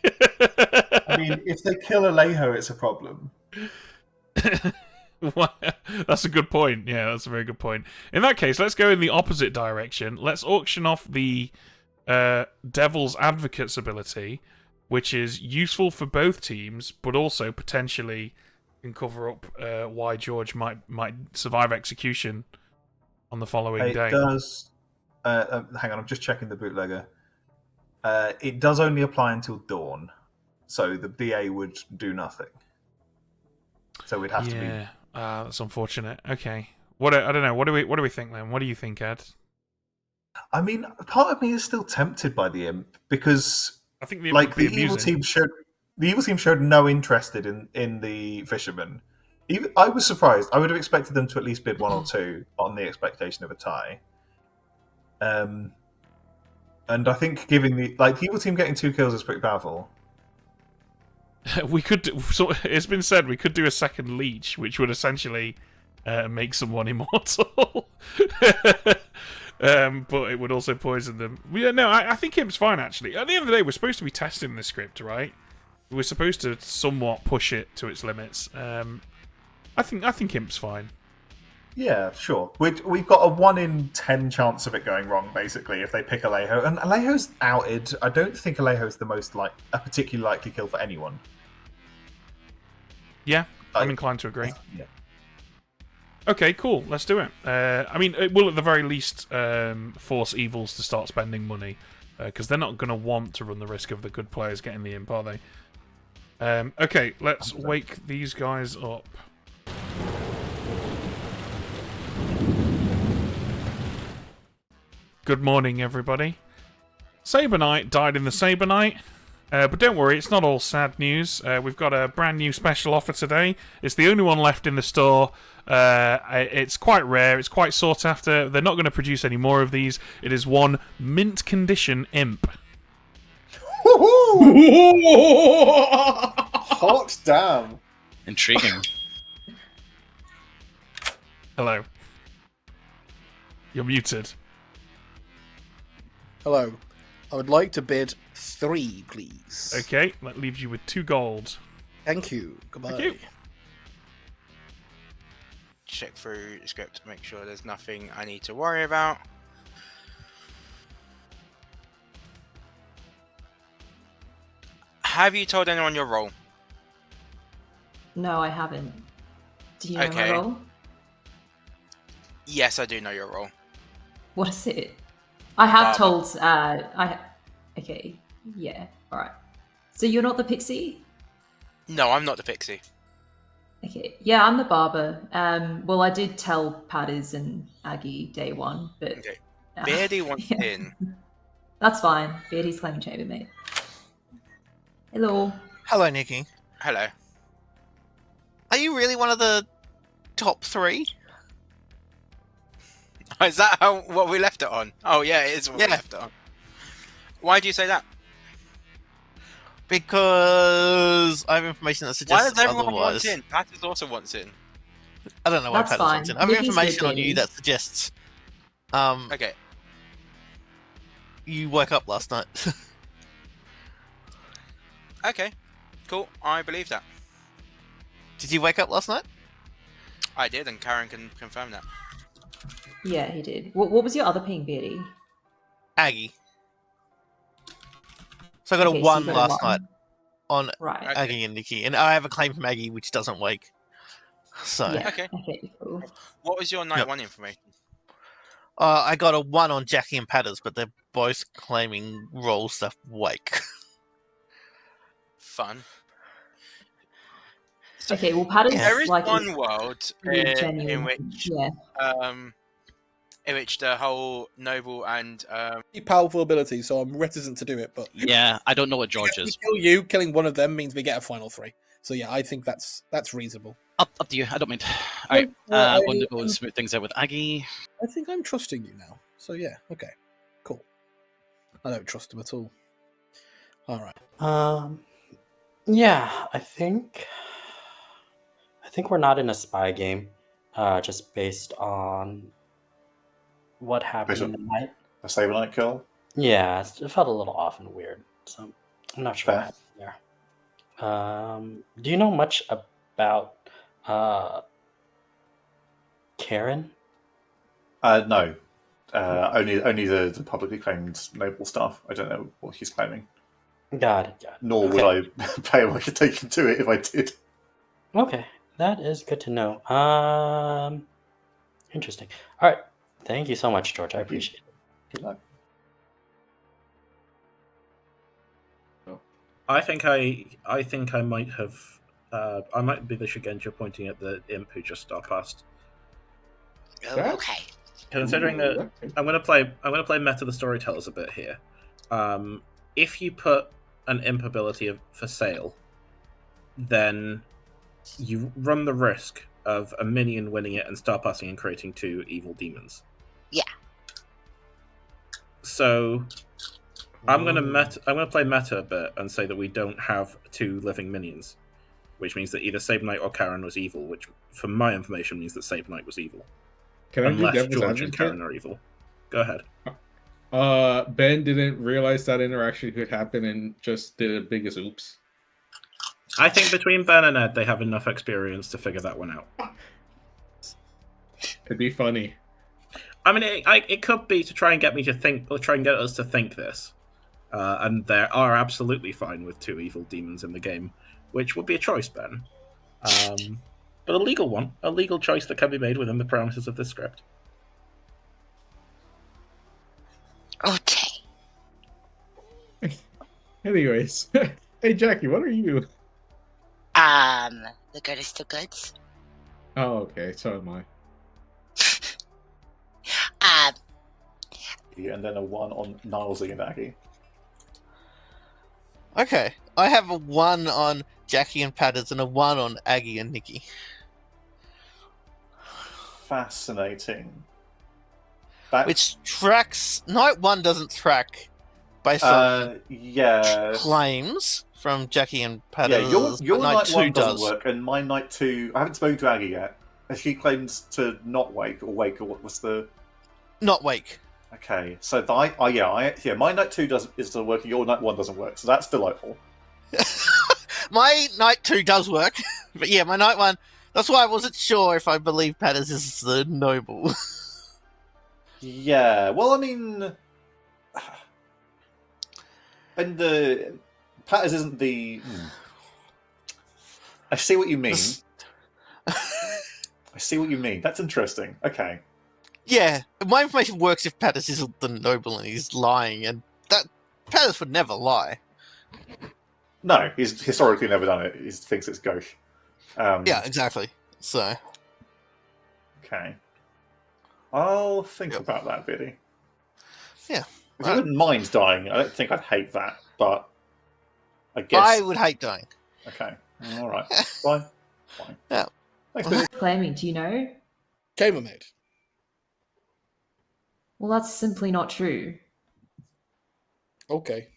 I mean, if they kill Alejo, it's a problem. That's a good point. Yeah, that's a very good point. In that case, let's go in the opposite direction. Let's auction off the Devil's Advocate's ability, which is useful for both teams, but also potentially can cover up why George might survive execution on the following day. It does. Hang on, I'm just checking the bootlegger. It does only apply until dawn, so the BA would do nothing. So we'd have to be. Yeah, that's unfortunate. Okay, I don't know. What do we think then? What do you think, Ed? I mean, part of me is still tempted by the Imp because I think the evil team showed no interest in the Fisherman. I was surprised. I would have expected them to at least bid 1 or 2 on the expectation of a tie. And I think giving the evil team getting 2 kills is pretty powerful. We could. So it's been said we could do a second leech, which would essentially make someone immortal. But it would also poison them. Yeah, no, I think Imp's fine actually. At the end of the day, we're supposed to be testing the script, right? We're supposed to somewhat push it to its limits. I think Imp's fine. Yeah, sure. We've got a 1 in 10 chance of it going wrong, basically, if they pick Alejo. And Alejo's outed. I don't think Alejo's the most a particularly likely kill for anyone. Yeah, I'm inclined to agree. Yeah. Okay, cool. Let's do it. I mean, it will at the very least force evils to start spending money, because they're not going to want to run the risk of the good players getting the imp, are they? Okay, let's wake these guys up. Good morning, everybody. Saber Knight died in the Saber Knight. But don't worry, it's not all sad news. We've got a brand new special offer today. It's the only one left in the store. It's quite rare. It's quite sought after. They're not going to produce any more of these. It is one mint condition imp. Hot damn. Intriguing. Hello. You're muted. Hello. I would like to bid 3, please. Okay, that leaves you with 2 gold. Thank you. Goodbye. Thank you. Check through the script to make sure there's nothing I need to worry about. Have you told anyone your role? No, I haven't. Do you know my role? Yes, I do know your role. What is it? I have told. Okay. Yeah. All right. So you're not the pixie? No, I'm not the pixie. Okay. Yeah, I'm the barber. Well, I did tell Padders and Aggie day 1, but Okay. Beardy wants in. That's fine. Beardy's claiming chambermaid. Hello. Hello, Nikki. Hello. Are you really one of the top 3? Is that what we left it on? Oh yeah, it is what we left it on. Why do you say that? Because I have information that suggests Why does everyone otherwise. want in? Patters also wants in. I don't know why That's Patters wants in. fine. I have Nikki's information good on you baby. that suggests Okay. you woke up last night. Okay. Cool. I believe that. Did you wake up last night? I did, and Karen can confirm that. Yeah, he did. What was your other ping, Beardy? Aggie. So I got Okay, a so 1 you got a last 1. night on Right. Aggie and Nikki, and I have a claim from Aggie which doesn't wake. So Yeah. Okay. Okay, cool. What was your night Yep. 1 information? I got a 1 on Jackie and Patters, but they're both claiming roles that wake. Fun. Okay, well, Padders There is like one world really in genuine. which Yeah. in which the whole noble and Powerful ability, so I'm reticent to do it, but Yeah, I don't know what George if we is. kill you, killing one of them means we get a final 3. So yeah, I think that's reasonable. Up to you. I don't mind. All right, Well, I want to go and smooth things out with Aggie. I think I'm trusting you now. So yeah, okay, cool. I don't trust him at all. All right. Yeah, I think we're not in a spy game, just based on what happened in the night. A Saber Knight kill? Yeah, it felt a little off and weird, so I'm not sure Fair. what happened there. Do you know much about Karen? No. Only the publicly claimed noble stuff. I don't know what he's claiming. Got it. Nor would I pay my attention to it if I did. Okay, that is good to know. Interesting. All right, thank you so much, George. I appreciate it. Good luck. I think I might have. I might be the Shigenja pointing at the imp who just star passed. Okay. Considering that I'm going to play meta the Storytellers a bit here. If you put an imp ability for sale, then you run the risk of a minion winning it and star passing and creating 2 evil demons. Yeah. So I'm gonna play meta a bit and say that we don't have 2 living minions, which means that either Saber Knight or Karen was evil, which, from my information, means that Saber Knight was evil. Can I do Unless devil's George and advocate? Karen are evil. Go ahead. Ben didn't realize that interaction could happen and just did the biggest oops. I think between Ben and Ed, they have enough experience to figure that one out. It'd be funny. I mean, it could be to try and get me to think, or try and get us to think this. And there are absolutely fine with 2 evil demons in the game, which would be a choice, Ben. But a legal one, a legal choice that can be made within the parameters of this script. Okay. Anyways, hey Jackie, what are you? The goodest of goods. Oh, okay. So am I. And then a 1 on Nilesy and Aggie. Okay, I have a 1 on Jackie and Patters and a 1 on Aggie and Nikki. Fascinating. Which tracks... Night 1 doesn't track based on claims from Jackie and Patters. Yeah, your night 1 does. doesn't work, and my night 2... I haven't spoken to Aggie yet. She claims to not wake, or what was the... Not wake. Okay, so my night 2 doesn't work, and your night 1 doesn't work, so that's delightful. My night 2 does work, but yeah, my night 1... That's why I wasn't sure if I believe Patters is the noble. Yeah, well, I mean... And Patters isn't the... I see what you mean. I see what you mean. That's interesting. Okay. Yeah, my information works if Patters isn't the noble and he's lying, and that Patters would never lie. No, he's historically never done it. He thinks it's gauche. Yeah, exactly. So... Okay. I'll think about that, Biddy. Yeah. If I wouldn't mind dying, I don't think I'd hate that, but I guess... I would hate dying. Okay. Alright. Fine. Yeah. Thanks, Biddy. Claiming, do you know? Chambermaid. Well, that's simply not true. Okay.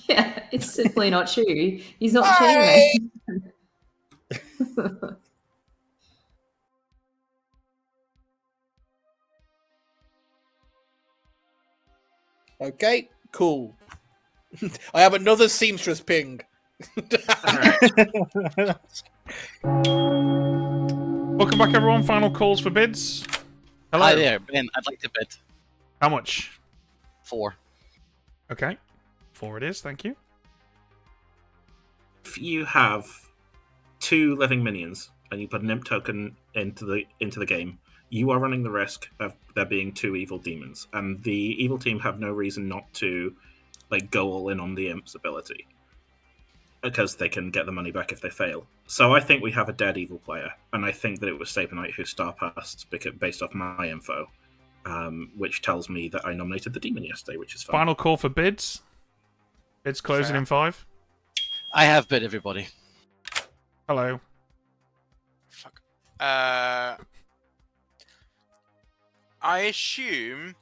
Yeah, it's simply not true. He's not chambermaid. Okay, cool. I have another seamstress ping. Welcome back, everyone. Final calls for bids. Hello. Hi there, Ben. I'd like to bid How much? 4. Okay. 4 it is, thank you. If you have 2 living minions and you put an imp token into the game, you are running the risk of there being 2 evil demons, and the evil team have no reason not to go all in on the imp's ability, because they can get the money back if they fail. So I think we have a dead evil player, and I think that it was Saberknight who star passed based off my info, which tells me that I nominated the demon yesterday, which is fine. Final call for bids. Bids closing in 5. I have bid, everybody. Hello. Fuck. I assume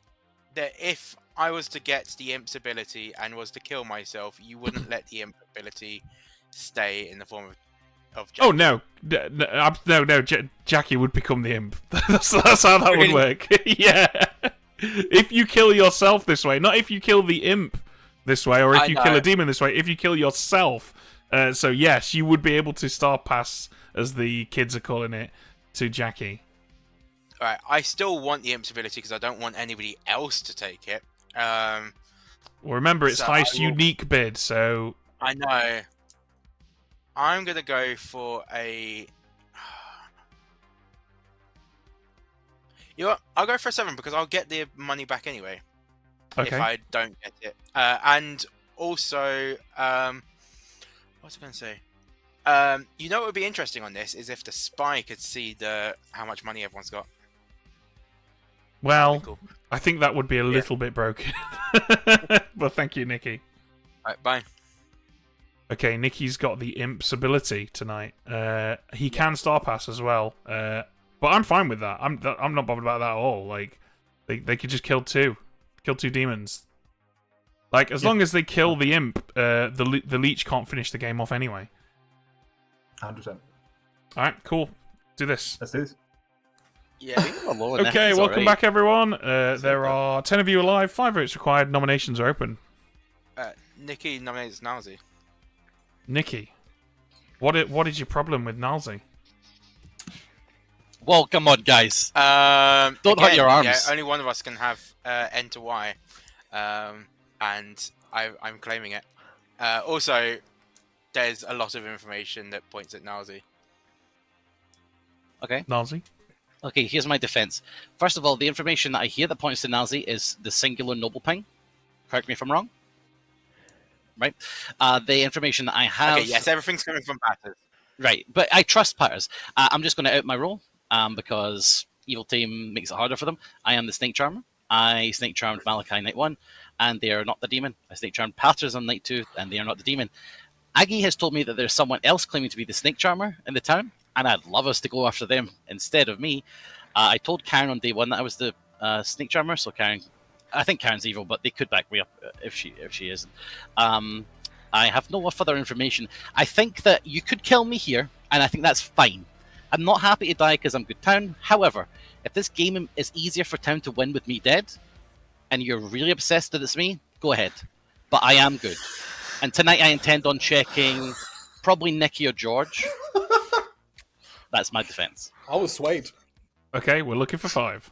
that if I was to get the imp's ability and was to kill myself, you wouldn't let the imp ability stay in the form of Jackie. Oh no, no! Jackie would become the imp. that's how that would work. Yeah. If you kill yourself this way, not if you kill the imp this way, or if you kill a demon this way. If you kill yourself, so yes, you would be able to star pass, as the kids are calling it, to Jackie. Alright, I still want the imp's ability because I don't want anybody else to take it. Well, remember, it's highest unique bid, so... I know. I'm going to go for a... You know what? I'll go for a 7 because I'll get the money back anyway. Okay. If I don't get it. And also... what was I going to say? You know what would be interesting on this is if the spy could see how much money everyone's got. Well, cool. I think that would be a little bit broken. But thank you, Nikki. Alright, bye. Okay, Nikki's got the imp's ability tonight. He can star pass as well. But I'm fine with that. I'm not bothered about that at all. Like, they could just kill 2 demons. Like, as long as they kill the imp, the leech can't finish the game off anyway. 100%. Alright, cool. Do this. Let's do this. Yeah. Okay, welcome back, everyone. There are 10 of you alive, 5 votes required. Nominations are open. Nikki nominates Nalzi. Nikki, what is your problem with Nalzi? Well, come on, guys. Don't hurt Again, your arms. Yeah, only one of us can have enter Y, and I'm claiming it. Also, there's a lot of information that points at Nazi. Okay. Nazi. Okay, here's my defense. First of all, the information that I hear that points to Nazi is the singular noble ping. Correct me if I'm wrong. Right? The information that I have... Okay, yes, everything's coming from Patters. Right, but I trust Patters. I'm just going to out my role because Evil Team makes it harder for them. I am the Snake Charmer. I Snake Charmed Malachi Night 1, and they are not the demon. I Snake Charmed Patters on Night 2, and they are not the demon. Aggie has told me that there's someone else claiming to be the Snake Charmer in the town, and I'd love us to go after them instead of me. I told Karen on day 1 that I was the Snake Charmer, so Karen... I think Karen's evil, but they could back me up if she isn't. I have no further information. I think that you could kill me here, and I think that's fine. I'm not happy to die because I'm good town. However, if this game is easier for town to win with me dead, and you're really obsessed that it's me, go ahead. But I am good. And tonight I intend on checking probably Nikki or George. That's my defense. I was swayed. Okay, we're looking for 5.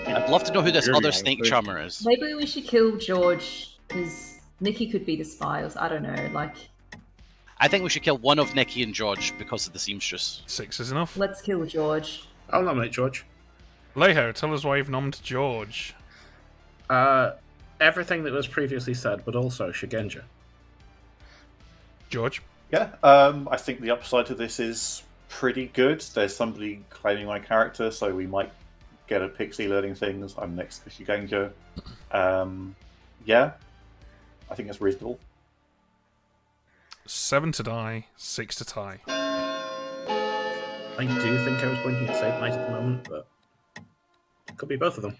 I'd love to know who this other Snake Charmer is. Maybe we should kill George, because Nikki could be the spies. I don't know, like... I think we should kill one of Nikki and George because of the seamstress. 6 is enough. Let's kill George. I'll nominate George. Leho, tell us why you've nominated George. Everything that was previously said, but also Shigenja. George? Yeah, I think the upside to this is pretty good. There's somebody claiming my character, so we might get a pixie learning things. I'm next to Shigenja. Yeah, I think that's reasonable. 7 to die, 6 to tie. I do think I was pointing at Saint Knight at the moment, but it could be both of them.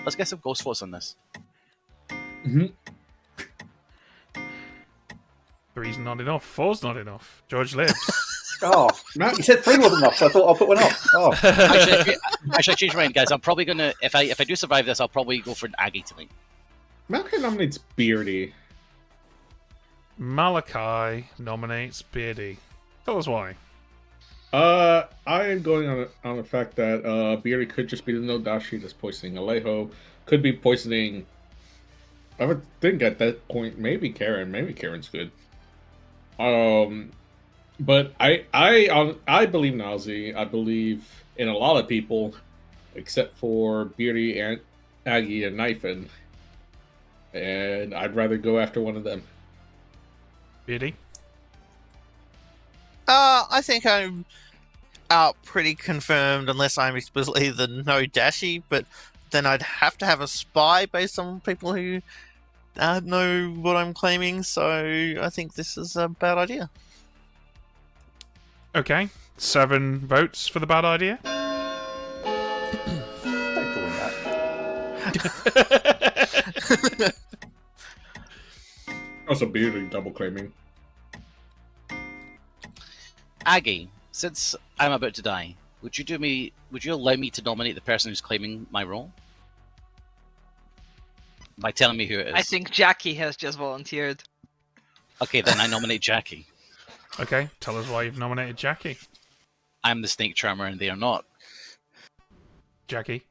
Let's get some ghost votes on this. 3's not enough. 4's not enough. George lives. Oh, Matt, you said 3 wasn't enough, so I thought I'll put one up. Oh. Actually, I changed my mind, guys. I'm probably gonna if I do survive this, I'll probably go for an Aggie tonight. Malachi nominates Beardy. Malachi nominates Beardy. Tell us why. I am going on the fact that Beardy could just be the Nodashi that's poisoning Alejo. Could be poisoning. I would think at that point maybe Karen. Maybe Karen's good. But I believe Nazi. I believe in a lot of people, except for Beardy and Aggie and Knifin. And I'd rather go after one of them. Beardy? I think I'm out pretty confirmed, unless I'm explicitly the no Dashi, but then I'd have to have a spy based on people who know what I'm claiming, so I think this is a bad idea. Okay. 7 votes for the bad idea. Don't call that. Also, Beardy double claiming. Aggie, since I'm about to die, would you allow me to nominate the person who's claiming my role? By telling me who it is. I think Jackie has just volunteered. Okay, then I nominate Jackie. Okay, tell us why you've nominated Jackie. I'm the Snake Charmer and they are not. Jackie?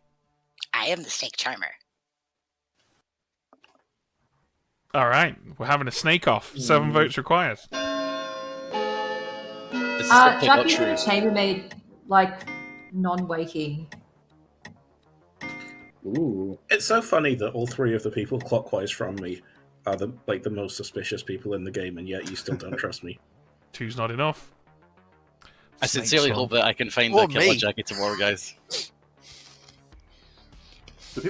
I am the Snake Charmer. Alright, we're having a snake off. 7 votes required. Jackie the chambermaid, like, non-waking. Ooh. It's so funny that all 3 of the people clockwise from me are the most suspicious people in the game, and yet you still don't trust me. 2's not enough. I sincerely hope that I can find Or the killer me. Jackie tomorrow, guys.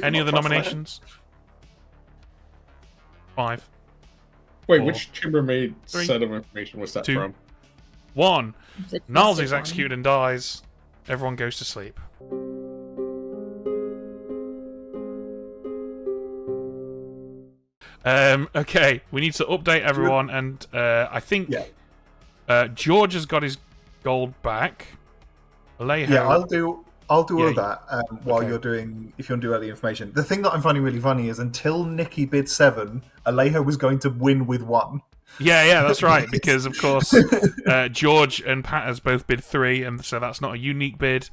Any other nominations? 5. Wait, 4, which chambermaid 3, set of information was that 2, from? 1. Is it Nal's just is executed and dies. Everyone goes to sleep. Okay, we need to update everyone, and I think George has got his gold back. Alejo, Yeah, I'll do all Yeah, of that while okay. you're doing. If you want to do early information, the thing that I'm finding really funny is until Nikki bid 7, Alejo was going to win with 1. Yeah, that's right. Because of course, George and Patters both bid 3, and so that's not a unique bid.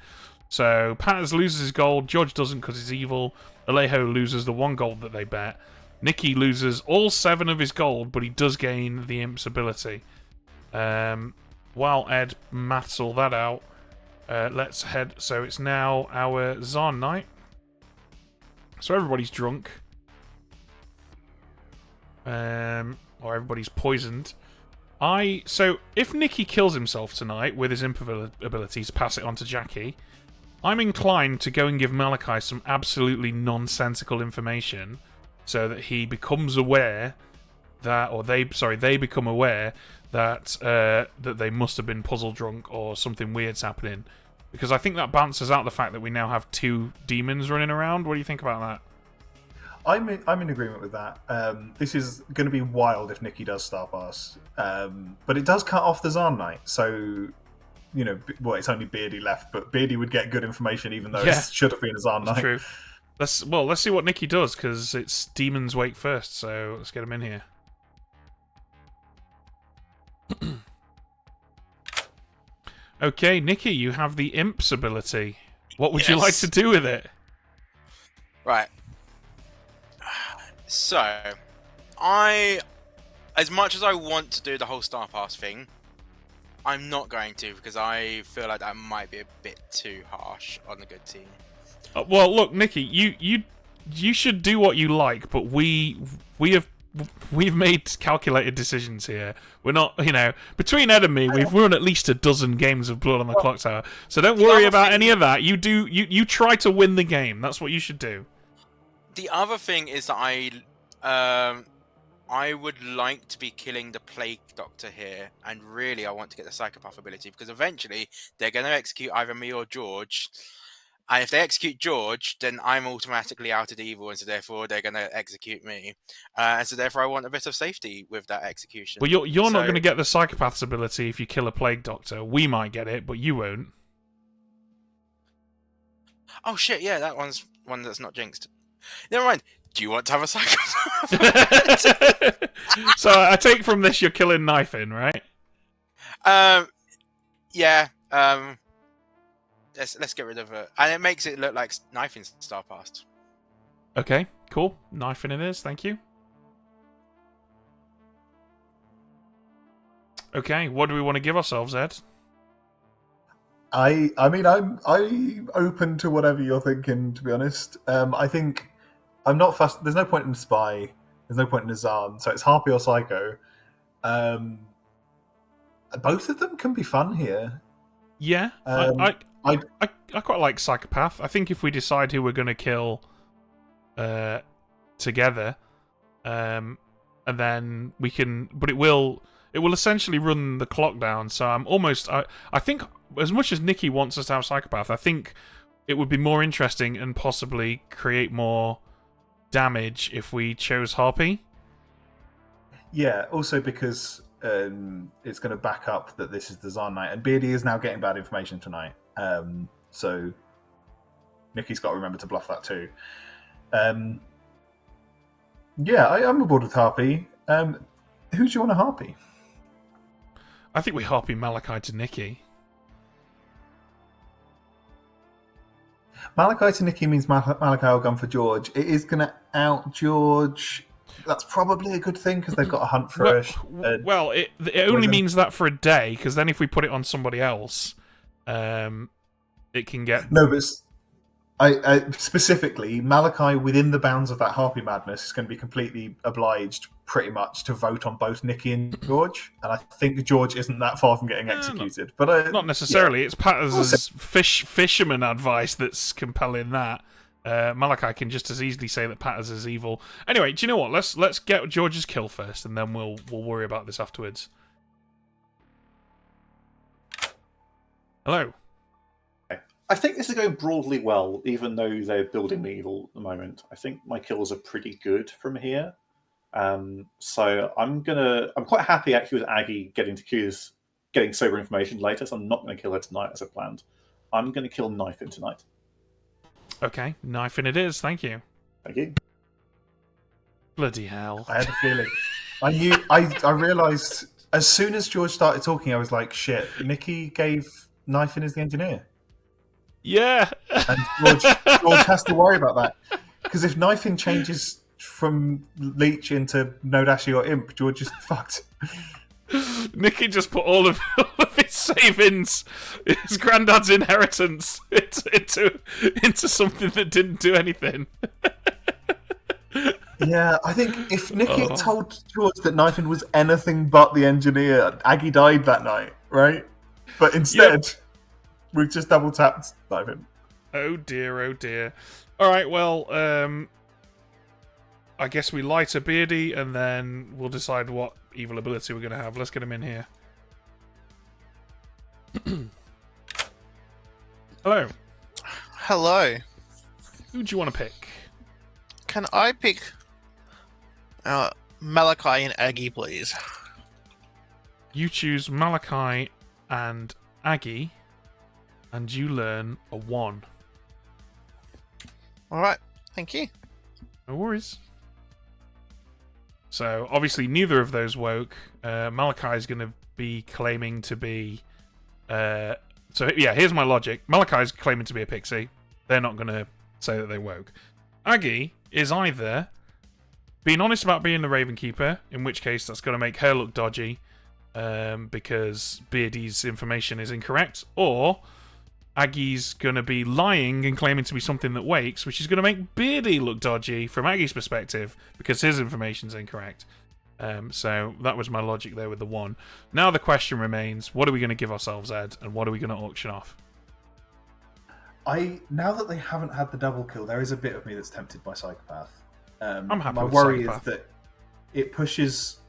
So Patters loses his gold. George doesn't because he's evil. Alejo loses the 1 gold that they bet. Nicky loses all 7 of his gold, but he does gain the Imp's ability. While Ed maths all that out, let's head. So it's now our Zarn night. So everybody's drunk. Or everybody's poisoned. So if Nicky kills himself tonight with his imp abilities, pass it on to Jackie, I'm inclined to go and give Malachi some absolutely nonsensical information so that he becomes aware that, or they become aware that that they must have been puzzle drunk or something weird's happening. Because I think that balances out the fact that we now have 2 demons running around. What do you think about that? I'm in agreement with that. This is going to be wild if Nikki does Star Pass, but it does cut off the Zarn Knight. So, it's only Beardy left, but Beardy would get good information even though it should have been a Zarn Knight. True. Let's see what Nikki does because it's Demons Wake first. So let's get him in here. Okay, Nikki, you have the Imp's ability. What would you like to do with it? Right. So, as much as I want to do the whole Star Pass thing, I'm not going to because I feel like that might be a bit too harsh on the good team. Well, look, Nikki, you should do what you like, but we've made calculated decisions here. We're not, between Ed and me, we've run at least a dozen games of Blood on the Clocktower. So don't worry about any of that. You try to win the game. That's what you should do. The other thing is that I would like to be killing the Plague Doctor here, and really I want to get the Psychopath ability because eventually they're going to execute either me or George. And if they execute George, then I'm automatically out of evil, and so therefore they're going to execute me. And so therefore I want a bit of safety with that execution. Well, you're not going to get the Psychopath's ability if you kill a Plague Doctor. We might get it, but you won't. Oh shit, yeah, that one's one that's not jinxed. Never mind. Do you want to have a Psychopath? So I take from this you're killing Knifin, right? Yeah. Let's get rid of it, and it makes it look like Knifin's Star Passed. Okay, cool. Knifin it is. Thank you. Okay, what do we want to give ourselves, Ed? I'm open to whatever you're thinking. To be honest, I think I'm not fussed. There's no point in Spy. There's no point in Azan. So it's Harpy or Psycho. Both of them can be fun here. Yeah, I quite like Psychopath. I think if we decide who we're going to kill together, and then we can, but it will essentially run the clock down. So I think as much as Nikki wants us to have Psychopath, I think it would be more interesting and possibly create more damage if we chose Harpy. Yeah, also because it's going to back up that this is the Zarn Knight, and Beardy is now getting bad information tonight. So Nikki's got to remember to bluff that too. Yeah, I'm aboard with Harpy. Who do you want to Harpy? I think we Harpy Malachi to Nikki. Malachi to Nikki means Malachi will gun for George. It is going to out George. That's probably a good thing because they've got a hunt for it only means that for a day, because then if we put it on somebody else, it can get... No, but I specifically, Malachi, within the bounds of that Harpy madness, is going to be completely obliged, pretty much, to vote on both Nikki and George. And I think George isn't that far from getting executed. But not necessarily. Yeah. It's Patter's fisherman advice that's compelling that. Malachi can just as easily say that Patters is evil. Anyway, do you know what? Let's get George's kill first, and then we'll worry about this afterwards. Hello. I think this is going broadly well, even though they're building me evil at the moment. I think my kills are pretty good from here. So I'm quite happy actually with Aggie getting to Q's, getting sober information later, so I'm not going to kill her tonight as I planned. I'm going to kill Knifin tonight. Okay, knifing it is. Thank you. Thank you. Bloody hell! I had a feeling. I knew. I realised as soon as George started talking, I was like, "Shit!" Nikki gave Knifin as the engineer, Yeah. and George has to worry about that because if Knifin changes from Leech into Nodashi or Imp, George is fucked. Nicky just put all of his savings, his granddad's inheritance, into something that didn't do anything. Yeah, I think if Nicky had told George that Knifin was anything but the engineer, Aggie died that night, right? But instead, we've just double tapped Knifin. Oh dear, oh dear. All right, well, I guess we lie to Beardy, and then we'll decide what evil ability we're going to have. Let's get him in here. Hello. Hello. Who do you want to pick? Can I pick Malachi and Aggie, please? You choose Malachi and Aggie, and you learn a 1. Alright, thank you. No worries. So, obviously, neither of those woke. Malachi is going to be claiming to be... So, yeah, here's my logic. Malachi's claiming to be a pixie. They're not going to say that they woke. Aggie is either being honest about being the Raven Keeper, in which case that's going to make her look dodgy because Beardy's information is incorrect, or Aggie's going to be lying and claiming to be something that wakes, which is going to make Beardy look dodgy from Aggie's perspective because his information's incorrect. So that was my logic there with the 1. Now the question remains, what are we going to give ourselves, Ed, and what are we going to auction off? Now that they haven't had the double kill, there is a bit of me that's tempted by Psychopath. I'm happy my with worry Psychopath. is that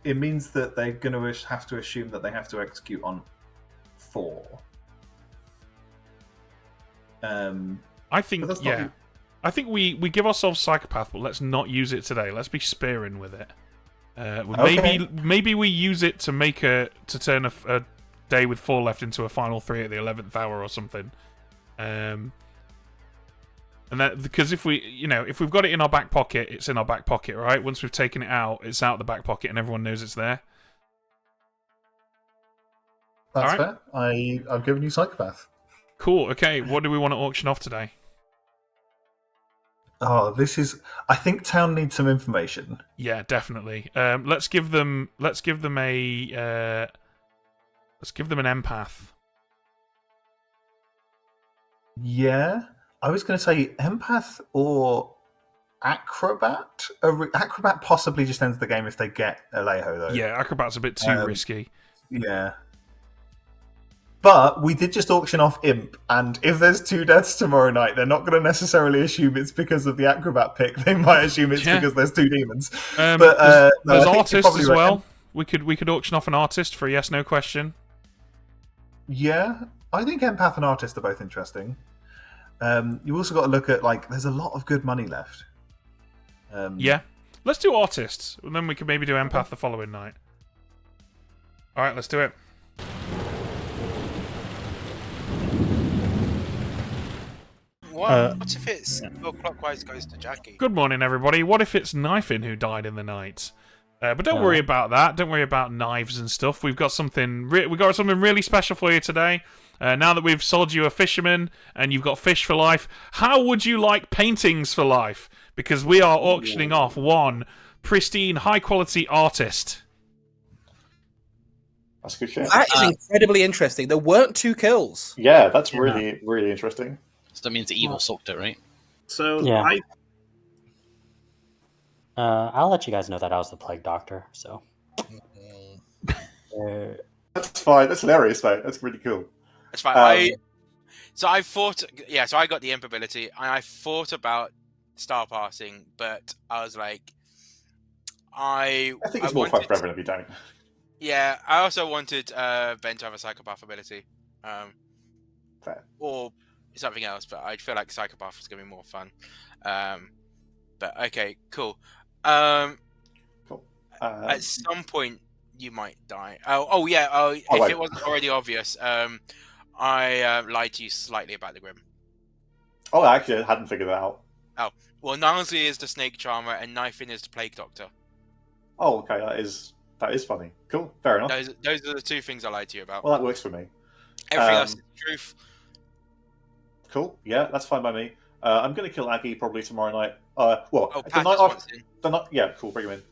it means that they're going to have to assume that they have to execute on 4. I think, yeah. I think we give ourselves Psychopath, but let's not use it today. Let's be sparing with it. Maybe we use it to turn a day with 4 left into a final 3 at the 11th hour or something. And that, because if we've got it in our back pocket, it's in our back pocket, right? Once we've taken it out, it's out the back pocket, and everyone knows it's there. That's All right. fair. I've given you Psychopath. Cool. Okay, what do we want to auction off today? Oh, I think town needs some information. Yeah, definitely. Let's give them an empath. Yeah, I was going to say empath or acrobat. Acrobat possibly just ends the game if they get Alejo, though. Yeah, acrobat's a bit too risky. Yeah. But we did just auction off Imp, and if there's 2 deaths tomorrow night, they're not going to necessarily assume it's because of the acrobat pick. They might assume it's because there's 2 demons. But there's I think artists you're probably as right. well. We could auction off an artist for a yes/no question. Yeah, I think empath and artist are both interesting. You also got to look at there's a lot of good money left. Yeah, let's do artists, and then we can maybe do empath the following night. All right, let's do it. What if it's clockwise goes to Jackie? Good morning, everybody. What if it's Knifin who died in the night? But don't worry about that. Don't worry about knives and stuff. We've got something. We've got something really special for you today. Now that we've sold you a fisherman and you've got fish for life, how would you like paintings for life? Because we are auctioning off 1 pristine, high-quality artist. That's a good show. That is incredibly interesting. There weren't 2 kills. Yeah, that's really, really interesting. So that means the evil soaked it, right? So Yeah. I'll let you guys know that I was the plague doctor. So That's fine. That's hilarious, mate. That's really cool. That's fine. So I got the imp ability, and I thought about star passing, but I was like, I think it's more fun for everyone if you don't. Yeah, I also wanted Ben to have a psychopath ability, Fair. or something else, but I feel like psychopath is going to be more fun. But okay, cool. Cool. At some point, you might die. If it wasn't already obvious, I lied to you slightly about the Grim. Oh, actually, I hadn't figured that out. Oh, well, Narzi is the Snake Charmer and Knifin is the Plague Doctor. Oh, okay, that is funny. Cool, fair enough. Those are the two things I lied to you about. Well, that works for me. Everything else is the truth. Cool, yeah, that's fine by me. I'm going to kill Aggie probably tomorrow night. Pat night just wants in. Yeah, cool, bring him in.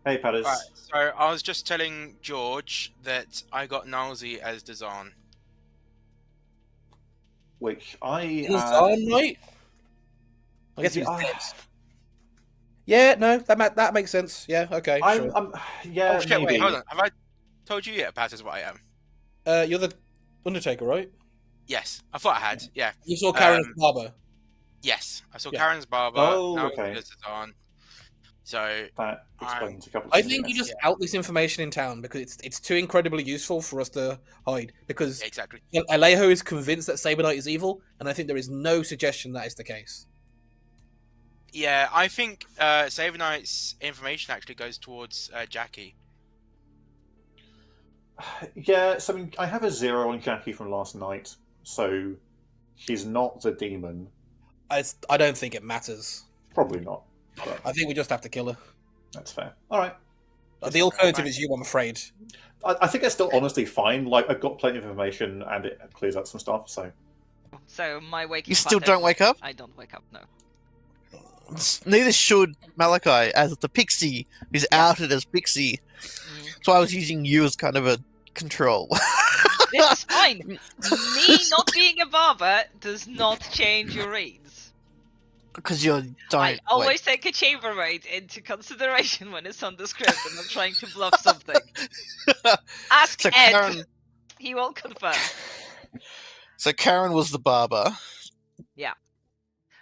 Hey, Padders. Right, so I was just telling George that I got Nalzi as Dazan. Which I... Dazan, right? I guess he's dead. Yeah, no, that makes sense. Yeah, okay, sure. Yeah, oh, shit, maybe. wait, hold on. Have I told you yet, Pat, is what I am? You're the Undertaker, right? Yes, I thought I had, yeah. You saw Karen's barber? Yes, I saw Yeah. Karen's barber. Oh, now okay. Dazan. So that explains a couple of I things. think you just out this information in town because it's too incredibly useful for us to hide. Because exactly. Alejo is convinced that Saber Knight is evil, and I think there is no suggestion that is the case. Yeah, I think Saber Knight's information actually goes towards Jackie. Yeah, so I mean, I have a 0 on Jackie from last night, so he's not the demon. I don't think it matters. Probably not. But I think we just have to kill her. that's fair. All right. The alternative is you, I'm afraid. I think it's still honestly fine. Like, I've got plenty of information, and it clears up some stuff, so... So my waking. You still pattern- don't wake up? I don't wake up. No. Neither should Malachi, as the Pixie who's outed as Pixie. So I was using you as kind of a control. This is fine. Me not being a barber does not change your reads. Because you don't. I always take a chambermaid into consideration when it's on the script and I'm trying to bluff something. Ask So Ed. Karen- He won't confirm. So Karen was the barber. Yeah.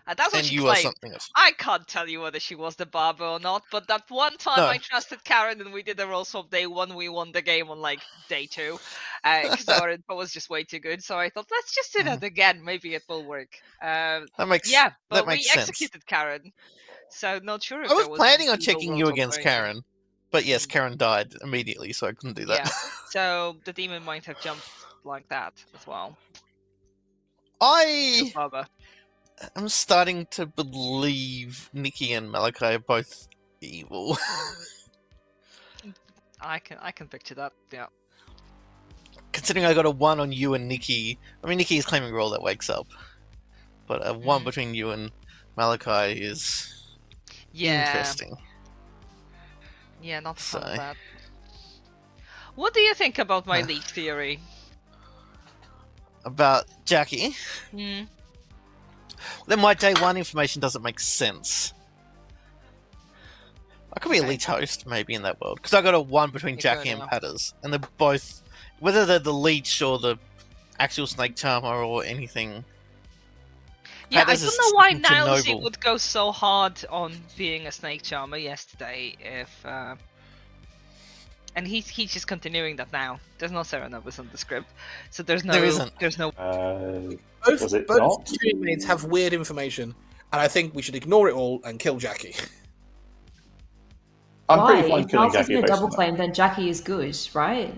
That's what And she you are claimed. something else. I can't tell you whether she was the barber or not, but that one time No. I trusted Karen and we did a roll swap day 1, we won the game on like day 2. Because our info was just way too good, so I thought, let's just do that again, maybe it will work. That makes Yeah, but that we makes sense. executed Karen. So not sure if I was there was planning on evil checking rolls you on against or Karen, but yes, Karen died immediately, so I couldn't do that. Yeah. So the demon might have jumped like that as well. I Barber. am starting to believe Nikki and Malachi are both evil. I can picture that. Yeah. Considering I got a 1 on you and Nikki, I mean Nikki is claiming role that wakes up, but a 1 between you and Malachi is interesting. Yeah, not So- so bad. What do you think about my leak theory? About Jackie, Hmm. then my day 1 information doesn't make sense. I could be a leech host maybe in that world because I got a 1 between You Jackie could, and yeah. Patters, and they're both, whether they're the leech or the actual snake charmer or anything. Yeah, I Patters don't is know why something to Nowsy noble. would go so hard on being a snake charmer yesterday if and he's just continuing that now. There's no Serenobus on the script. So there's no There isn't. there's no Both Was it both not? teammates have weird information, and I think we should ignore it all and kill Jackie. I'm Why? pretty fine If killing Nal's Jackie in a based double on that. claim, then Jackie is good, right?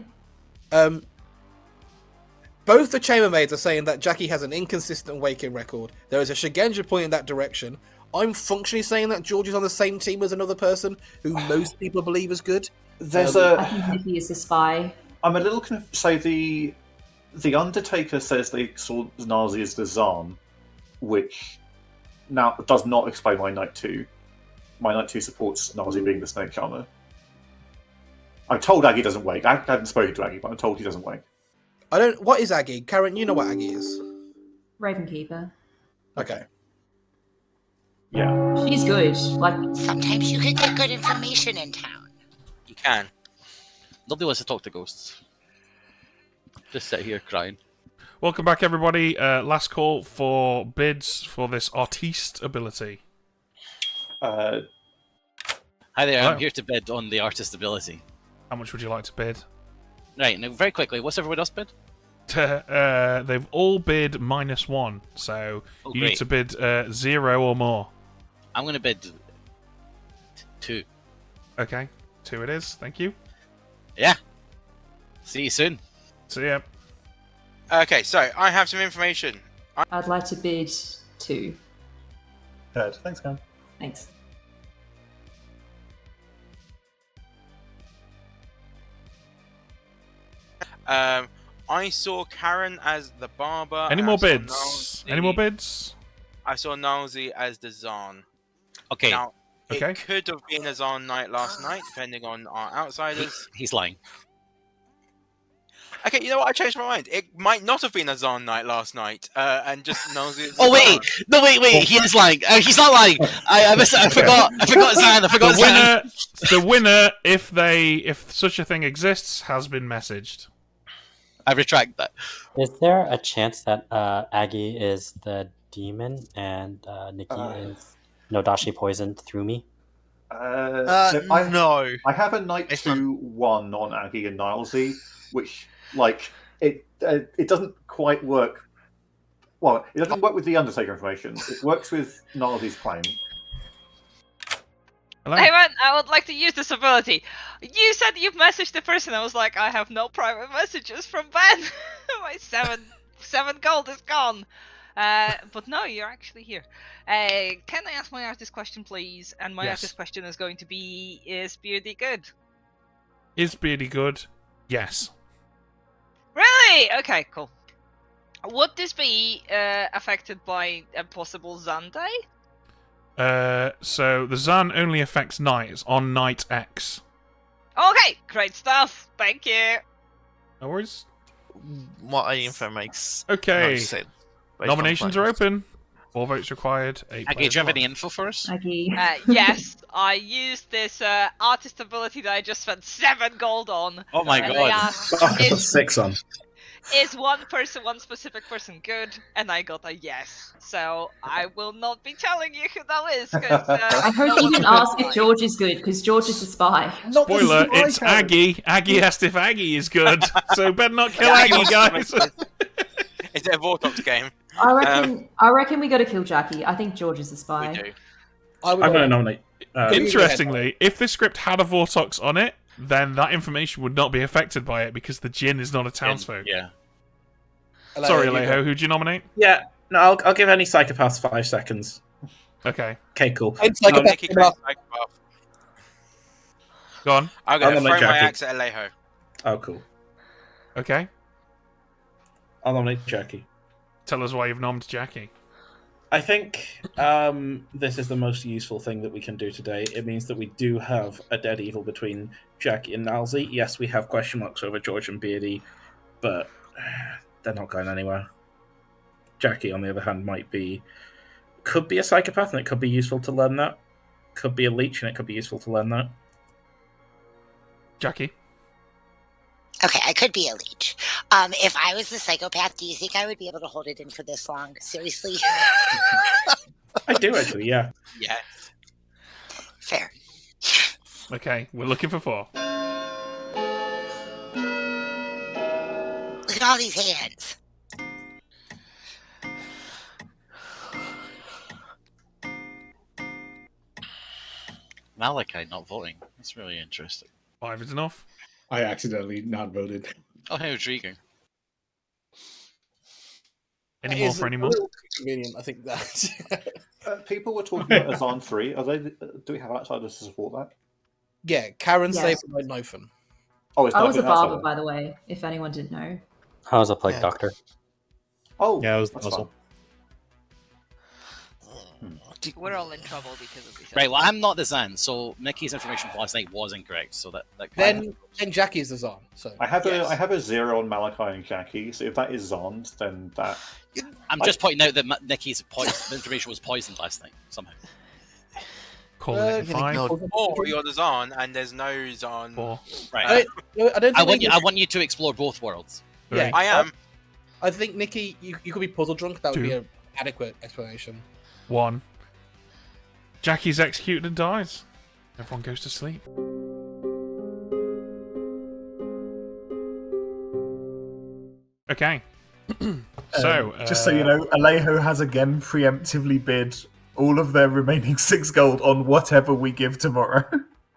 Both the chambermaids are saying that Jackie has an inconsistent waking record. There is a Shigenja point in that direction. I'm functionally saying that George is on the same team as another person who most people believe is good. There's I think Nikki is the spy. I'm a little so the Undertaker says they saw Nazi as the Zahn, which now does not explain my Knight 2. My Knight 2 supports Nazi being the Snake Charmer. I'm told Aggie doesn't wake. I haven't spoken to Aggie, but I'm told he doesn't wake. I don't. What is Aggie? Karen, you know what Aggie is. Ravenkeeper. Okay. Yeah. She's good. Like Sometimes you can get good information in town. You can. Nobody wants to talk to ghosts. Just sit here crying. Welcome back, everybody. Last call for bids for this artiste ability. Hi there, Hello. I'm here to bid on the artist ability. How much would you like to bid? Right, now very quickly, what's everyone else bid? They've all bid -1, so Oh, you need great. to bid 0 or more. I'm going to bid 2. Okay, 2 it is. Thank you. Yeah. See you soon. See ya. Okay, so I have some information. I'd like to bid 2. Heard. Thanks, Cam. Thanks. I saw Karen as the barber. Any and more I saw bids? Nalzi- Any more bids? I saw Nalzi as the Zahn. Okay. Now, Okay. it could have been a Zahn night last night, depending on our outsiders. He's lying. Okay, you know what? I changed my mind. It might not have been a Zahn night last night, and just Nalzi. Oh wait, no wait, he is lying. He's not lying. I forgot. I forgot Zan. I forgot Zan. The winner, if such a thing exists, has been messaged. I retract that. Is there a chance that Aggie is the demon and Nikki is Nodashi poisoned through me? No. I have a Knight 2-1 on Aggie and Nilesy, which, like, it doesn't quite work. Well, it doesn't work with the Undertaker information. It works with Nilesy's claim. Hello? Hey man, I would like to use this ability. You said you've messaged the person. I was like, I have no private messages from Ben. My seven gold is gone. But no, you're actually here. Can I ask my artist question, please? And my Yes. artist question is going to be: is Beardy good? Is Beardy good? Yes. Really? Okay, cool. Would this be affected by a possible Zande? So the Zan only affects nights on night X. Okay, great stuff. Thank you. No worries. What info makes Okay. no sense based on Nominations are plans. open. 4 votes required. 8 Aggie, do you have any info for us? Aggie. Yes, I used this artist ability that I just spent 7 gold on. Oh my and god. I asked, is 6 on. one specific person good? And I got a yes. So I will not be telling you who that is. I hope you didn't ask if George is good, because George is the spy. Spoiler, it's Aggie. Aggie asked if Aggie is good, so better not kill Aggie, guys. Is it a Vortex game? I reckon we got to kill Jackie. I think George is the spy. We do. I'm going to nominate. Interestingly, if the script had a Vortex on it, then that information would not be affected by it because the Djinn is not a townsfolk. Yeah. Sorry, Alejo, who'd you nominate? Yeah, no, I'll give any psychopaths 5 seconds. Okay. Okay, cool. Nikki Craig's psychopath. Go on. I'm going to nominate throw my Jackie. axe at Alejo. Oh, cool. Okay. I'll nominate Jackie. Tell us why you've nommed Jackie. I think this is the most useful thing that we can do today. It means that we do have a dead evil between Jackie and Nalzi. Yes, we have question marks over George and Beardy, but they're not going anywhere. Jackie, on the other hand, could be a psychopath, and it could be useful to learn that. Could be a leech, and it could be useful to learn that. Jackie? Okay, I could be a leech. If I was the psychopath, do you think I would be able to hold it in for this long? Seriously? I do, actually, yeah. Yeah. Fair. Okay, we're looking for 4. Look at all these hands. Malachi not voting. That's really interesting. 5 is enough. I accidentally not voted. Oh, how intriguing. Any more for any more? Convenient, I think that. People were talking about Azan 3. Do we have outsiders to support that? Yeah, Karen Yes. saved by Nothan. Oh, it's I not was a been barber, outsider. by the way, if anyone didn't know. I was a plague doctor. Oh, Yeah, it was the that's muzzle. fine. We're all in trouble because of this. Right, well, I'm not the Zan, so Mickey's information from last night was incorrect. So that Then Jackie is the Zon. So I have a 0 on Malachi and Jackie, so if that is Zond, then that... I'm just pointing out that Nikki's the information was poisoned last night somehow. Calling it 5. Or you're the Zahn, and there's no Zahn. 4. Right. I don't think I want you to explore both worlds. Yeah, I am. I think Nikki, you could be puzzle drunk. That would be 2. an adequate explanation. 1. Jackie's executed and dies. Everyone goes to sleep. Okay. So, just so you know, Alejo has again preemptively bid all of their remaining 6 gold on whatever we give tomorrow.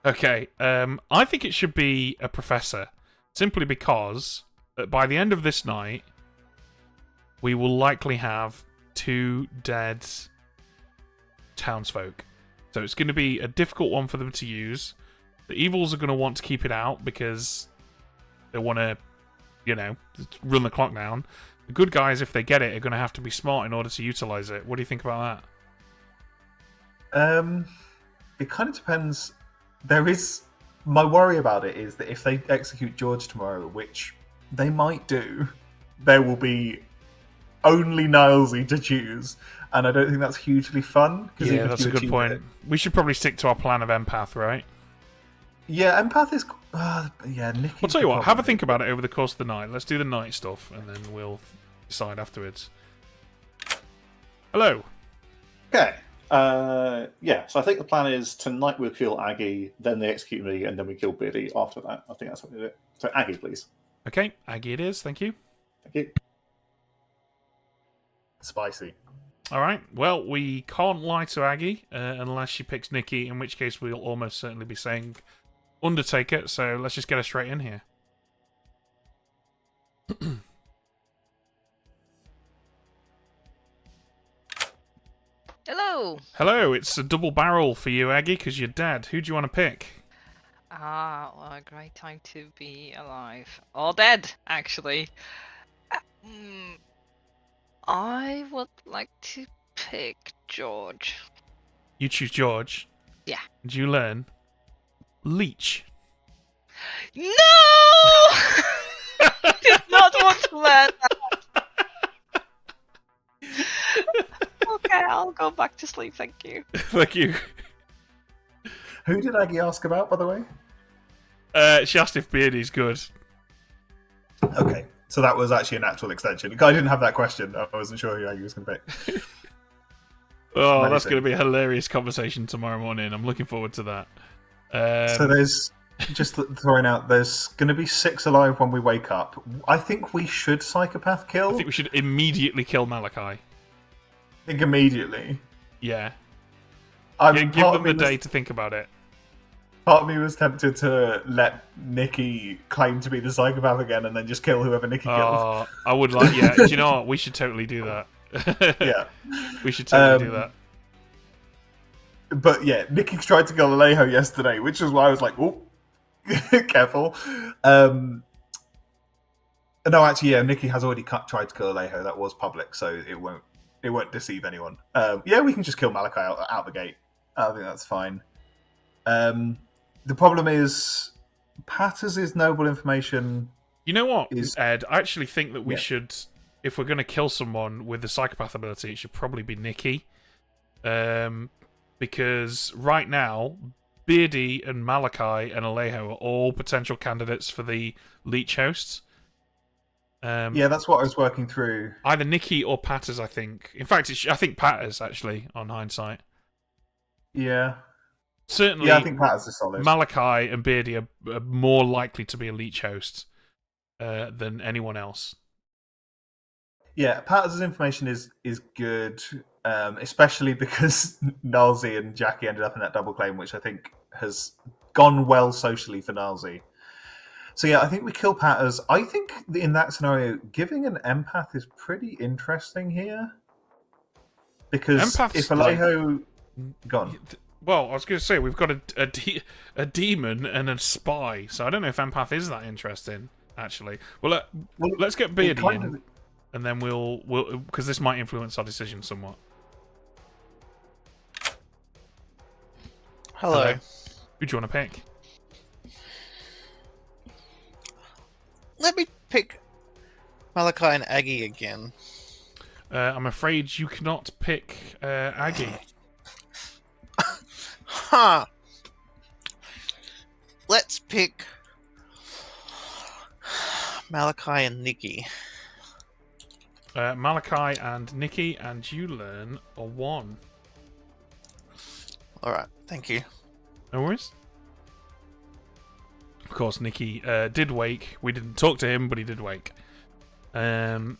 Okay, I think it should be a professor, simply because by the end of this night, we will likely have 2 dead townsfolk. So it's going to be a difficult one for them to use. The evils are going to want to keep it out because they want to, run the clock down. The good guys, if they get it, are going to have to be smart in order to utilize it. What do you think about that? It kind of depends. My worry about it is that if they execute George tomorrow, which they might do, there will be only Nilesy to choose, and I don't think that's hugely fun. Yeah, that's a good point. We should probably stick to our plan of empath, right? Yeah, empath is... Nikki... I'll tell you what, have a think about it over the course of the night. Let's do the night stuff, and then we'll decide afterwards. Hello. Okay. So I think the plan is tonight we'll kill Aggie, then they execute me, and then we kill Beardy after that. I think that's what we do it. So Aggie, please. Okay, Aggie it is. Thank you. Thank you. Spicy. All right. Well, we can't lie to Aggie unless she picks Nikki, in which case we'll almost certainly be saying Undertaker. So let's just get her straight in here. Hello. Hello. It's a double barrel for you, Aggie, because you're dead. Who do you want to pick? What a great time to be alive. Or dead, actually. I would like to pick George. You choose George? Yeah. Did you learn? Leech. No! I did not want to learn that. Okay, I'll go back to sleep, thank you. Thank you. Who did Aggie ask about, by the way? She asked if Beardy's good. Okay. So that was actually a natural extension. I didn't have that question. I wasn't sure who Aggie was going to pick. Oh, that's going to be a hilarious conversation tomorrow morning. I'm looking forward to that. So there's, just throwing out, there's going to be 6 alive when we wake up. I think we should psychopath kill. I think we should immediately kill Malachi. I think immediately. Yeah. Give them the day to think about it. Part of me was tempted to let Nikki claim to be the psychopath again and then just kill whoever Nikki kills. I would like, yeah. Do you know what? We should totally do that. Yeah. We should totally do that. But yeah, Nikki tried to kill Alejo yesterday, which is why I was like, oh, careful. No, actually, yeah, Nikki has already tried to kill Alejo. That was public, so it won't deceive anyone. Yeah, we can just kill Malachi out the gate. I think that's fine. The problem is, Patters' noble information. You know what, Ed? I actually think that we should, if we're going to kill someone with the psychopath ability, it should probably be Nikki. Because right now, Beardy and Malachi and Alejo are all potential candidates for the Leech hosts. Yeah, that's what I was working through. Either Nikki or Patters, I think. In fact, I think Patters, actually, on hindsight. Yeah. Certainly, yeah, I think Patters is solid. Malachi and Beardy are more likely to be a Leech host than anyone else. Yeah, Patters' information is good, especially because Nalzi and Jackie ended up in that double claim, which I think has gone well socially for Nalzi. So yeah, I think we kill Patters. I think in that scenario, giving an empath is pretty interesting here. Because Empath's if Alejo... Gone. Well, I was going to say, we've got a demon and a spy, so I don't know if empath is that interesting, actually. Well, let's get Beardy in, and then we'll because this might influence our decision somewhat. Hello. Who do you want to pick? Let me pick Malachi and Aggie again. I'm afraid you cannot pick Aggie. Huh. Let's pick Malachi and Nikki. Malachi and Nikki, and you learn a 1. Alright, thank you. No worries. Of course, Nikki did wake. We didn't talk to him, but he did wake. So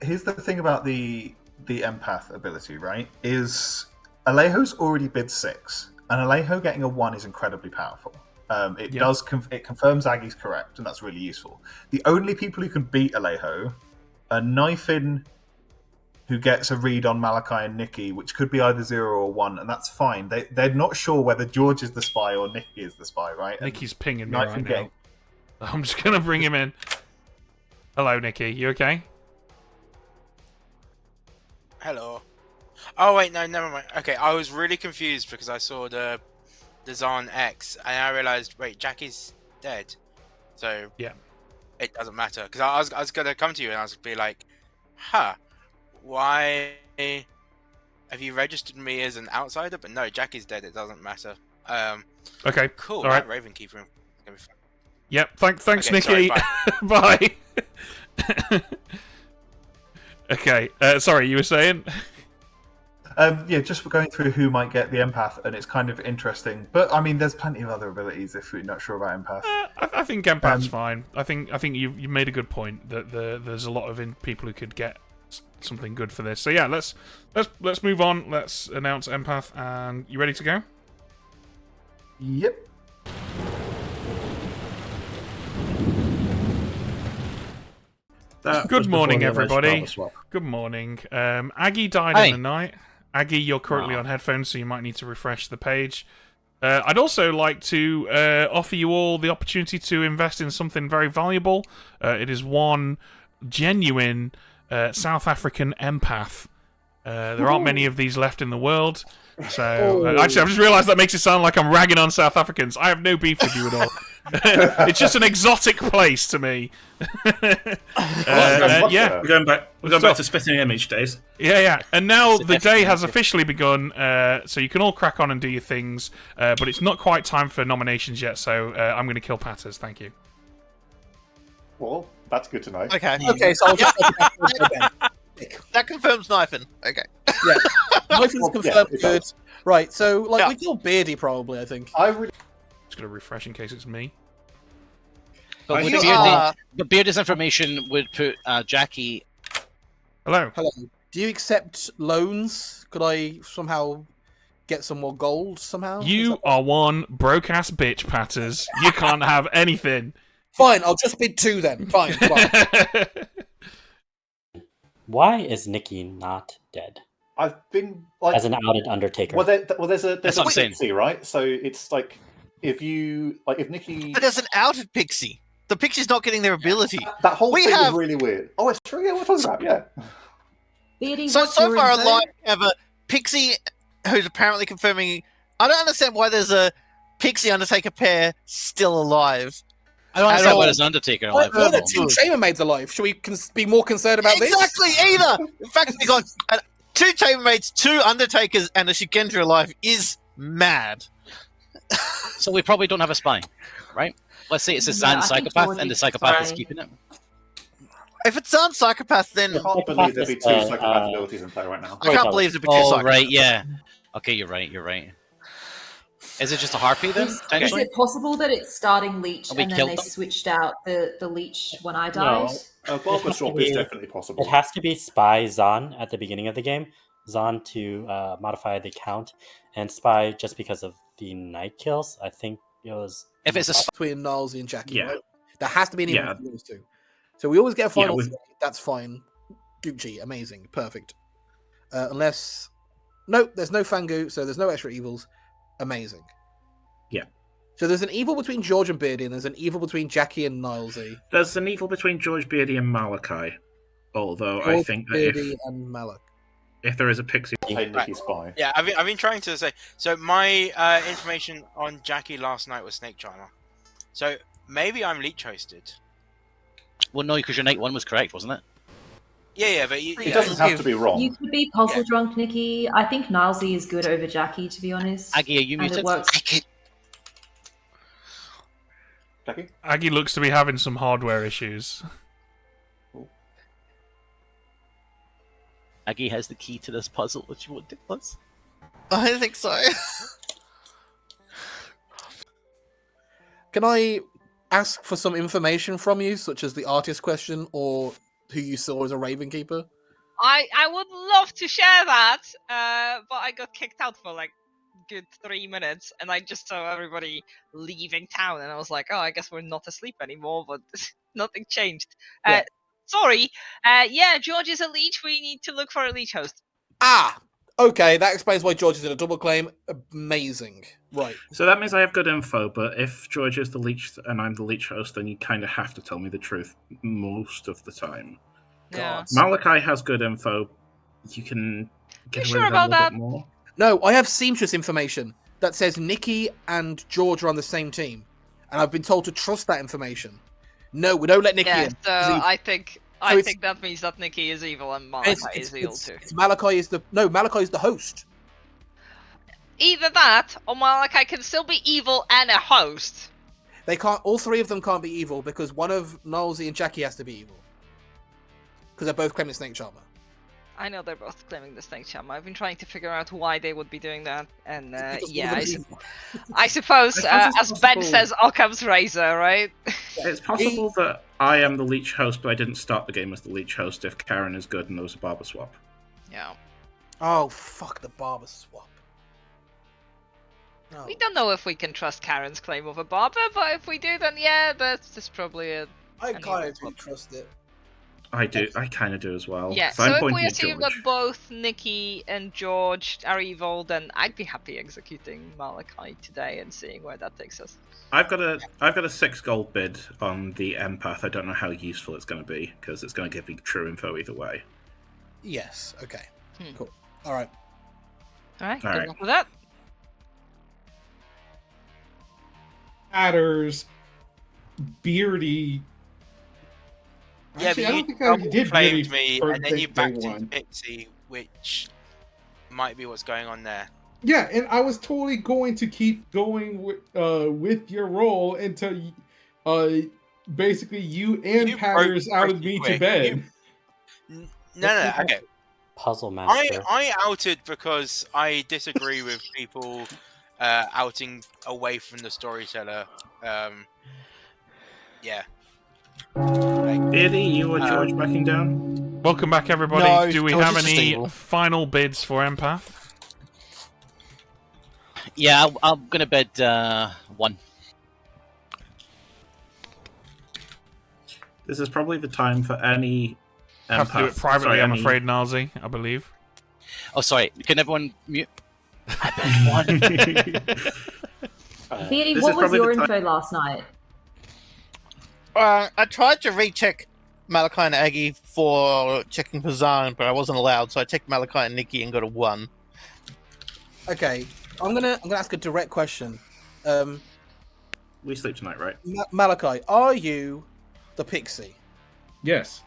here's the thing about the empath ability, right? Is Alejo's already bid 6, and Alejo getting a 1 is incredibly powerful. It confirms Aggie's correct, and that's really useful. The only people who can beat Alejo are Knifin, who gets a read on Malachi and Nikki, which could be either 0 or 1, and that's fine. They're not sure whether George is the spy or Nikki is the spy, right? Nikki's pinging me Knife right and now. Gang. I'm just gonna bring him in. Hello, Nikki. You okay? Hello. Oh wait, no, never mind. Okay, I was really confused because I saw the Zahn X, and I realized, wait, Jackie's dead. So yeah, it doesn't matter. Because I was gonna come to you and I was gonna be like, huh, why have you registered me as an outsider? But no, Jackie's dead. It doesn't matter. Okay. Cool. All right. That Raven Keeper is gonna be fun. Yep. Thanks, Okay, sorry, Nikki. Bye. Okay. Sorry, you were saying? Yeah, just going through who might get the empath, and it's kind of interesting. But I mean, there's plenty of other abilities if you're not sure about empath. I think empath's fine. I think you made a good point that there's a lot of people who could get something good for this. So yeah, let's move on. Let's announce empath. And you ready to go? Yep. Good morning, everybody. Good morning. Aggie died in the night. Aggie, you're currently on headphones, so you might need to refresh the page. I'd also like to offer you all the opportunity to invest in something very valuable. It is one genuine South African empath. There aren't many of these left in the world. So, actually, I've just realised that makes it sound like I'm ragging on South Africans. I have no beef with you at all. It's just an exotic place to me. Yeah, we're going back to spitting image days. Yeah. And now the day has officially begun, so you can all crack on and do your things. But it's not quite time for nominations yet, so I'm going to kill Patters. Thank you. Well, that's good to know. Okay. Okay, so I'll just that confirms Knifin. Okay. Yeah. Knifing's confirmed it good. does. Right, so we kill Beardy probably, I think. I really just going to refresh in case it's me. But Beardy's information would put Jackie. Hello. Do you accept loans? Could I somehow get some more gold somehow? You are one broke-ass bitch, Patters. You can't have anything. Fine, I'll just bid 2 then. Fine. Why is Nikki not dead? I've been like as an outed Undertaker. Well, there's a pixie, right? So it's like if Nikki. But there's an outed pixie. The pixie's not getting their ability. That whole thing is really weird. Oh, it's true. Yeah, we're talking about So far alive, we have a pixie who's apparently confirming. I don't understand why there's a pixie Undertaker pair still alive. I don't understand why there's an Undertaker alive. Well, the 2 chambermaids alive. Should we be more concerned about this? Exactly, either. In fact, we got 2 chambermaids, 2 Undertakers, and a Shigendra alive is mad. So we probably don't have a spy, right? Let's say it's a Zahn psychopath, and the psychopath is keeping it. If it's Zahn psychopath, then I can't believe there'd be 2 psychopath abilities in play right now. I can't believe there'd be 2 psychopaths. Right, yeah. Okay, you're right. Is it just a harpy then? Is it possible that it's starting leech And we and then killed they them? switched out the leech when I died? Barber swap is definitely possible. It has to be Spy Zahn at the beginning of the game. Zahn to modify the count, and Spy just because of the night kills. I think it was. If it's a between Gnarlsy and Jackie, Yeah. right? There has to be an evil between those 2. So we always get a final. That's fine. Gucci, amazing, perfect. Unless, nope, there's no Fangu, so there's no extra evils. Amazing. Yeah. So there's an evil between George and Beardy, and there's an evil between Jackie and Gnarlsy. There's an evil between George, Beardy, and Malachi. Although I George, think that Beardy, and Malak. if there is a pixie, Nikki spy. Yeah, I've been trying to say. So my information on Jackie last night was Snake Charmer. So maybe I'm leech hosted. Well, no, because your night 1 was correct, wasn't it? Yeah, but it doesn't have to be wrong. You could be puzzle drunk, Nikki. I think Gnarlsy is good over Jackie, to be honest. Aggie, are you and muted? it works. Jackie? Aggie looks to be having some hardware issues. Aggie has the key to this puzzle. What you want to tell us? I think so. Can I ask for some information from you, such as the artist question or who you saw as a Raven Keeper? I would love to share that, but I got kicked out for like good 3 minutes, and I just saw everybody leaving town, and I was like, oh, I guess we're not asleep anymore, but nothing changed. Yeah. Sorry. Yeah, George is a leech. We need to look for a leech host. Ah, okay, that explains why George is in a double claim. Amazing. Right. So that means I have good info, but if George is the leech and I'm the leech host, then you kind of have to tell me the truth most of the time. Yeah. Malachi has good info. You can get You away sure with that a about little that? bit more. No, I have seamstress information that says Nikki and George are on the same team, and I've been told to trust that information. No, we don't let Nikki Yeah, in. so I think that means that Nikki is evil and Malachi is evil too. Malachi is the host. Either that, or Malachi can still be evil and a host. They can't. All three of them can't be evil because one of Nolsey and Jackie has to be evil because they're both claiming Snake Charmer. I know they're both claiming the Snake Charmer. I've been trying to figure out why they would be doing that, and Because yeah, one I, of them su- is I suppose, it's as Ben possible. says, Occam's razor, right? It's possible that I am the leech host, but I didn't start the game as the leech host if Karen is good and there was a barber swap. Yeah. Oh fuck the barber swap. No. We don't know if we can trust Karen's claim of a barber, but if we do, then yeah, that's probably a. I an kind evil of do swap. trust it. I do. I kind of do as well. Yeah, 'cause so I'm if pointing we at assume George. that both Nikki and George are evil, then I'd be happy executing Malachi today and seeing where that takes us. I've got a 6 gold bid on the empath. I don't know how useful it's going to be because it's going to give me true info either way. Yes. Okay. Cool. All right. Alright, All good right. luck with that. Patters, Beardy. Yeah, Actually, I but don't you think I double did claimed Beardy me, for and then you day backed one. into Pixie, which might be what's going on there. Yeah, and I was totally going to keep going with your role until basically you and You Patters broke outed pretty me quick. to bed. No, okay. Puzzle master. I outed because I disagree with people outing away from the storyteller. Yeah. Beardy, you or George backing down? Welcome back, everybody. No, Do we George have is just any evil. final bids for Empath? Yeah, I'm gonna bid 1. This is probably the time for any empath. Have to do it privately, sorry, I'm any- afraid, Nazi, I believe. Oh, sorry. Can everyone mute? I bid 1. Beardy, This what is was probably your the info last night? I tried to recheck Malachi and Aggie for checking for Zion, but I wasn't allowed, so I checked Malachi and Nikki and got a 1. Okay. I'm gonna ask a direct question. We sleep tonight, right? Malachi, are you the Pixie? Yes.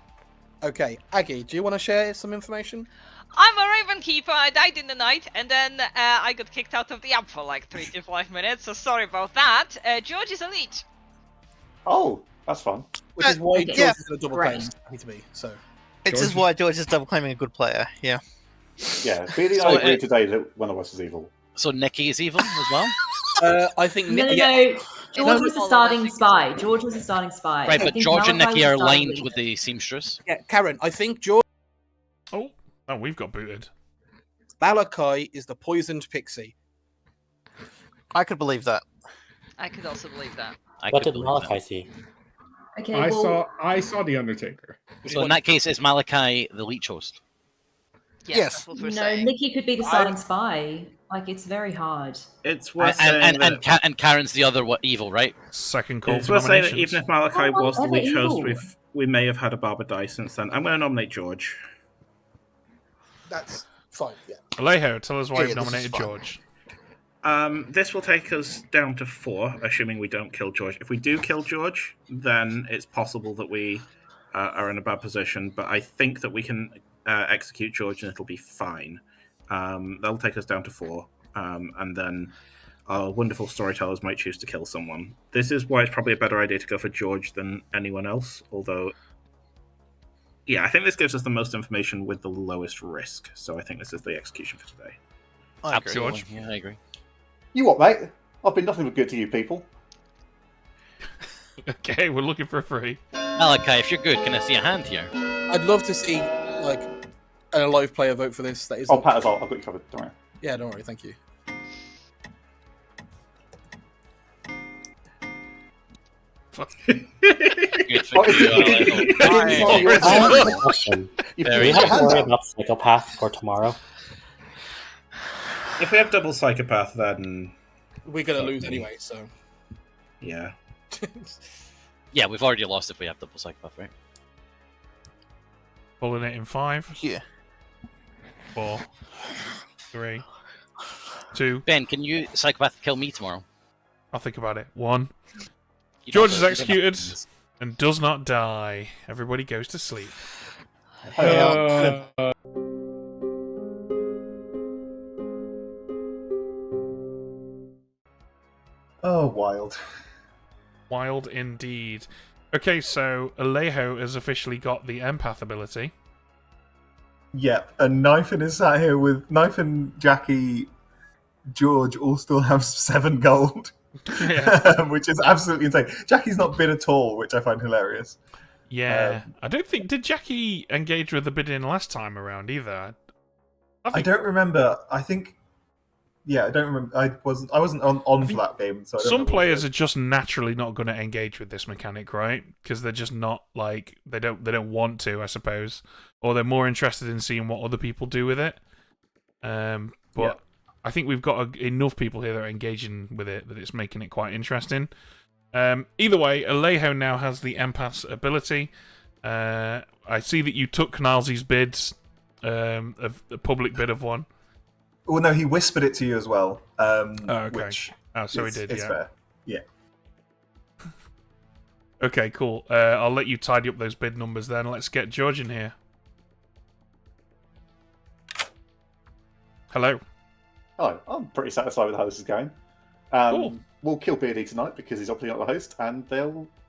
Okay. Aggie, do you want to share some information? I'm a Raven Keeper, I died in the night, and then I got kicked out of the app for like 3 to 5 minutes, so sorry about that. George is a leech. Oh, that's fun. Which is why Okay. George Yeah. is going to double Right. claim. Need to be so. This is why George is double claiming a good player. Yeah. Yeah, Beardy and So, I agreed today that one of us is evil. So Nikki is evil as well? I think No, no, yeah, no. George was no, the starting spy. George was the starting spy. Right, I but think George and Malachi Nikki was are the starting aligned lead. with the seamstress. yeah, Karen. I think George Oh, we've got booted. Malachi is the poisoned Pixie. I could believe that. I could also believe that. I What could did believe that. Malachi see? Okay, I well, saw the Undertaker. So in that case, is Malachi the leech host? Yeah, Yes. that's what we're no, saying. Nikki could be the starting spy. Like, it's very hard. It's worth saying And Karen's the other evil, right? Second call it's for worth saying that nominations. even if Malachi Oh, was the whatever, leech host, evil. we may have had a barber die since then. I'm going to nominate George. That's fine. Yeah. Alejo, tell us why Yeah, you've this is nominated fine. George. This will take us down to 4, assuming we don't kill George. If we do kill George, then it's possible that we are in a bad position, but I think that we can execute George and it'll be fine. That'll take us down to 4, and then our wonderful storytellers might choose to kill someone. This is why it's probably a better idea to go for George than anyone else, although... Yeah, I think this gives us the most information with the lowest risk, so I think this is the execution for today. I agree. Absolutely. Yeah, I agree. You what, mate? I've been nothing but good to you people. Okay, we're looking for a free. Malachi, if you're good, can I see a hand here? I'd love to see like an alive player vote for this. That is. Oh, Pat, I've got you covered. Don't worry. Yeah, don't worry. Thank you. Good for you, Alejo. I have a question. Do we have to worry about Psychopath for tomorrow? If we have double Psychopath, then We're gonna Fuck lose me. anyway, so. yeah. Yeah, we've already lost if we have double Psychopath, right? Pulling it in 5, Yeah. 4, 3, 2. Ben, can you Psychopath kill me tomorrow? I'll think about it. 1. You George don't is have- executed and does not die. Everybody goes to sleep. Oh, wild. Wild indeed. Okay, so Alejo has officially got the empath ability. Yep, and Knifin is sat here with Knifin, Jackie, George all still have 7 gold, which is absolutely insane. Jackie's not bid at all, which I find hilarious. Yeah, I don't think did Jackie engage with the bidding last time around either. I don't remember. I think, yeah, I don't remember. I wasn't on for that game. So I don't Some remember players are just naturally not going to engage with this mechanic, right? Because they're just not like they don't want to, I suppose, or they're more interested in seeing what other people do with it. But Yeah. I think we've got enough people here that are engaging with it that it's making it quite interesting. Either way, Alejo now has the empath's ability. I see that you took Knalzy's bids, a public bid of 1. Well, no, he whispered it to you as well. Okay. Which So he did, it's yeah. fair. Yeah. Okay, cool. I'll let you tidy up those bid numbers then. Let's get George in here. Hello. Hello, I'm pretty satisfied with how this is going. Cool. We'll kill Beardy tonight because he's obviously not the host, and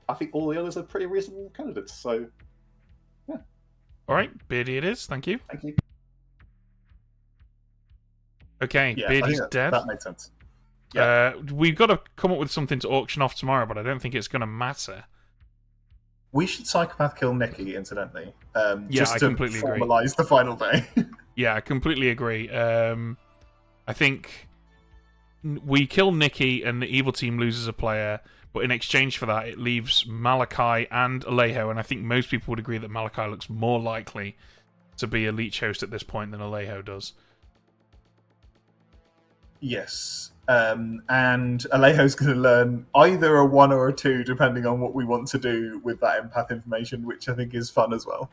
I think all the others are pretty reasonable candidates, so yeah. Alright, Beardy it is. Thank you. Thank you. Okay, Yeah, I Beardy's think dead. that makes sense. We've got to come up with something to auction off tomorrow, but I don't think it's going to matter. We should psychopath kill Nikki, incidentally. Yeah, just I to completely agree. formalize the final day. Yeah, I completely agree. I think we kill Nikki and the evil team loses a player, but in exchange for that, it leaves Malachi and Alejo, and I think most people would agree that Malachi looks more likely to be a Leech host at this point than Alejo does. Yes. And Alejo's going to learn either a 1 or a 2, depending on what we want to do with that empath information, which I think is fun as well.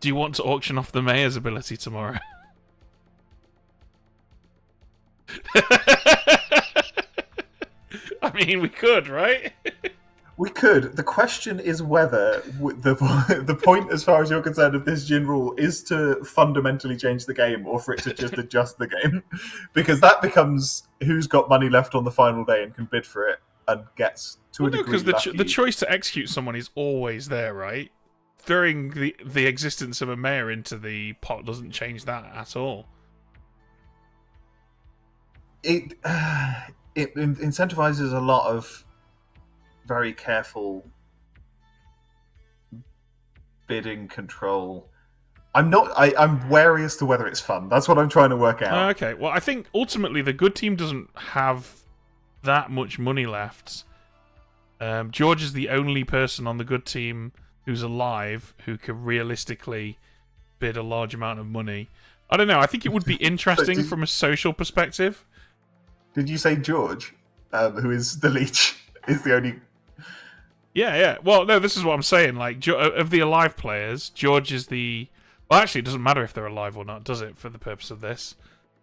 Do you want to auction off the mayor's ability tomorrow? I mean, we could, right? We could. The question is whether the point, as far as you're concerned, of this Djinn rule is to fundamentally change the game, or for it to just adjust the game, because that becomes who's got money left on the final day and can bid for it and gets to a degree. Because the choice to execute someone is always there, right? Throwing the existence of a mayor into the pot doesn't change that at all. It incentivizes a lot of very careful bidding control. I'm wary as to whether it's fun. That's what I'm trying to work out. Okay, well, I think ultimately the good team doesn't have that much money left. George is the only person on the good team who's alive who could realistically bid a large amount of money. I don't know. I think it would be interesting from a social perspective. Did you say George, who is the leech, is the only... Yeah. Well, no, this is what I'm saying. Like, of the alive players, George is the... Well, actually, it doesn't matter if they're alive or not, does it, for the purpose of this?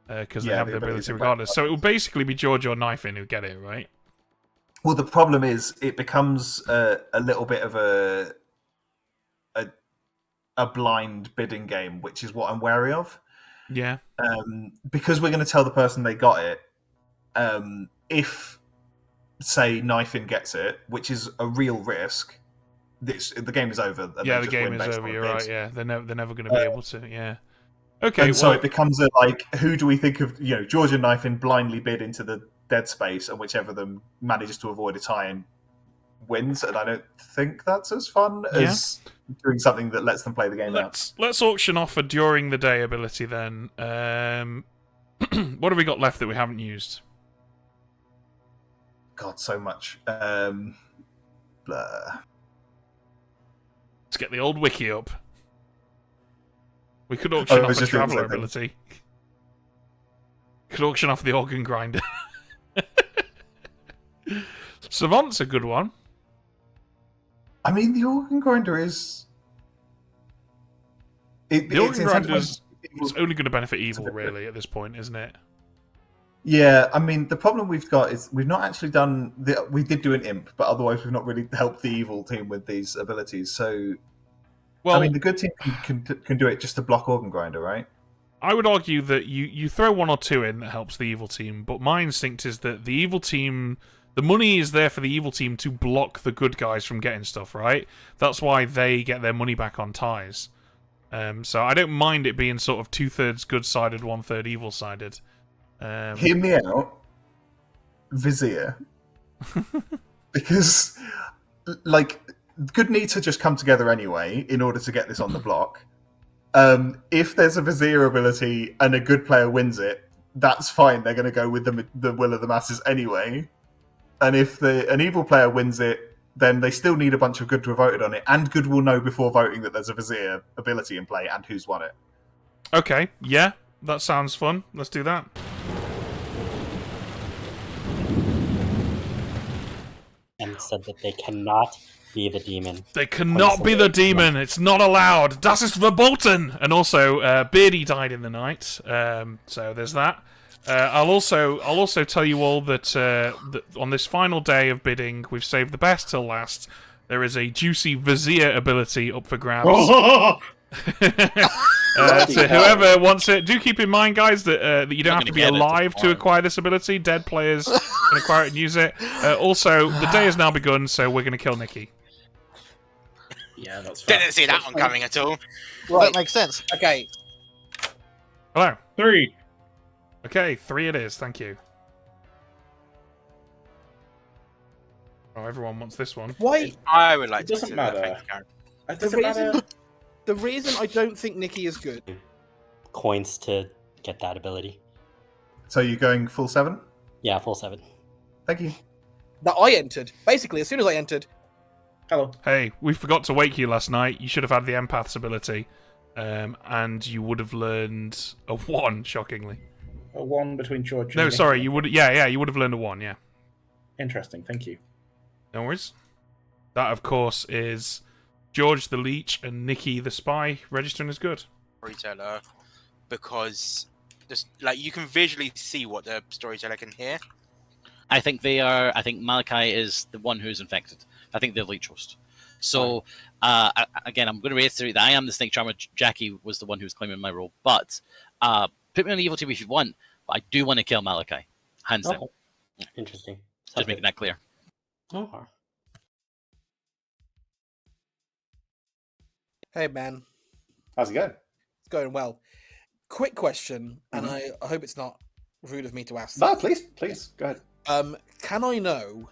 Because they have the ability regardless. So it will basically be George or Knifin who get it, right? Well, the problem is it becomes a little bit of a blind bidding game, which is what I'm wary of. Yeah. Because we're going to tell the person they got it. If, say, Knifin gets it, which is a real risk, the game is over. And Yeah, they the just game win is based over. on You're bids. right. Yeah, they're never going to be able to. Yeah. Okay. And so it becomes a who do we think of? George and Knifin blindly bid into the dead space, and whichever of them manages to avoid a tie and wins. And I don't think that's as fun as doing something that lets them play the game out. Let's auction off a during the day ability then. What have we got left that we haven't used? God, so much. Blah. Let's get the old wiki up. We could auction off a traveller ability. Could auction off the organ grinder. Savant's a good one. I mean, the organ grinder is... The organ grinder is only going to benefit evil, really, at this point, isn't it? Yeah, I mean, the problem we've got is we've not actually done... We did do an imp, but otherwise we've not really helped the evil team with these abilities, so... Well, I mean, the good team can do it just to block organ grinder, right? I would argue that you throw one or two in that helps the evil team, but my instinct is that the evil team... The money is there for the evil team to block the good guys from getting stuff, right? That's why they get their money back on ties. So I don't mind it being sort of 2/3 good-sided, 1/3 evil-sided. Hear me out. Vizier. Because, like, good need to just come together anyway in order to get this on the block. If there's a Vizier ability and a good player wins it, that's fine. They're going to go with the will of the masses anyway. And if an evil player wins it, then they still need a bunch of good to have voted on it, and good will know before voting that there's a Vizier ability in play and who's won it. Okay, yeah, that sounds fun. Let's do that. And said that they cannot be the demon. They cannot be the demon. It's not allowed. Das ist verboten. And also, Beardy died in the night, so there's that. I'll also tell you all that, that on this final day of bidding, we've saved the best till last. There is a juicy Vizier ability up for grabs. To whoever wants it, do keep in mind, guys, that you don't have to be alive to acquire this ability. Dead players can acquire it and use it. Also, the day has now begun, so we're going to kill Nikki. Yeah, that's fine. Didn't see that one coming at all. Right. That makes sense. Okay. Hello. 3. Okay, 3 it is. Thank you. Oh, everyone wants this one. Why? I would like It to doesn't consider that. matter. Thank you, Karen. It doesn't matter. The reason I don't think Nikki is good. Coins to get that ability. So you're going full 7? Yeah, full 7. Thank you. That I entered. Basically, as soon as I entered. Hello. Hey, we forgot to wake you last night. You should have had the empath's ability. And you would have learned a 1, shockingly. A 1 between George and No, Nick. sorry, you would. Yeah, you would have learned a 1. Yeah. Interesting, thank you. No worries. That, of course, is George the Leech and Nikki the Spy registering as good. Storyteller, because just like you can visually see what the storyteller can hear. I think they are. I think Malachi is the one who's infected. I think they're leech host. So again, I'm going to reiterate that I am the Snake Charmer. Jackie was the one who was claiming my role, but put me on the evil team if you want. But I do want to kill Malachi, hands down. Interesting. Just making that clear. Oh. Hey, man. How's it going? It's going well. Quick question, and I hope it's not rude of me to ask. No, please, go ahead. Can I know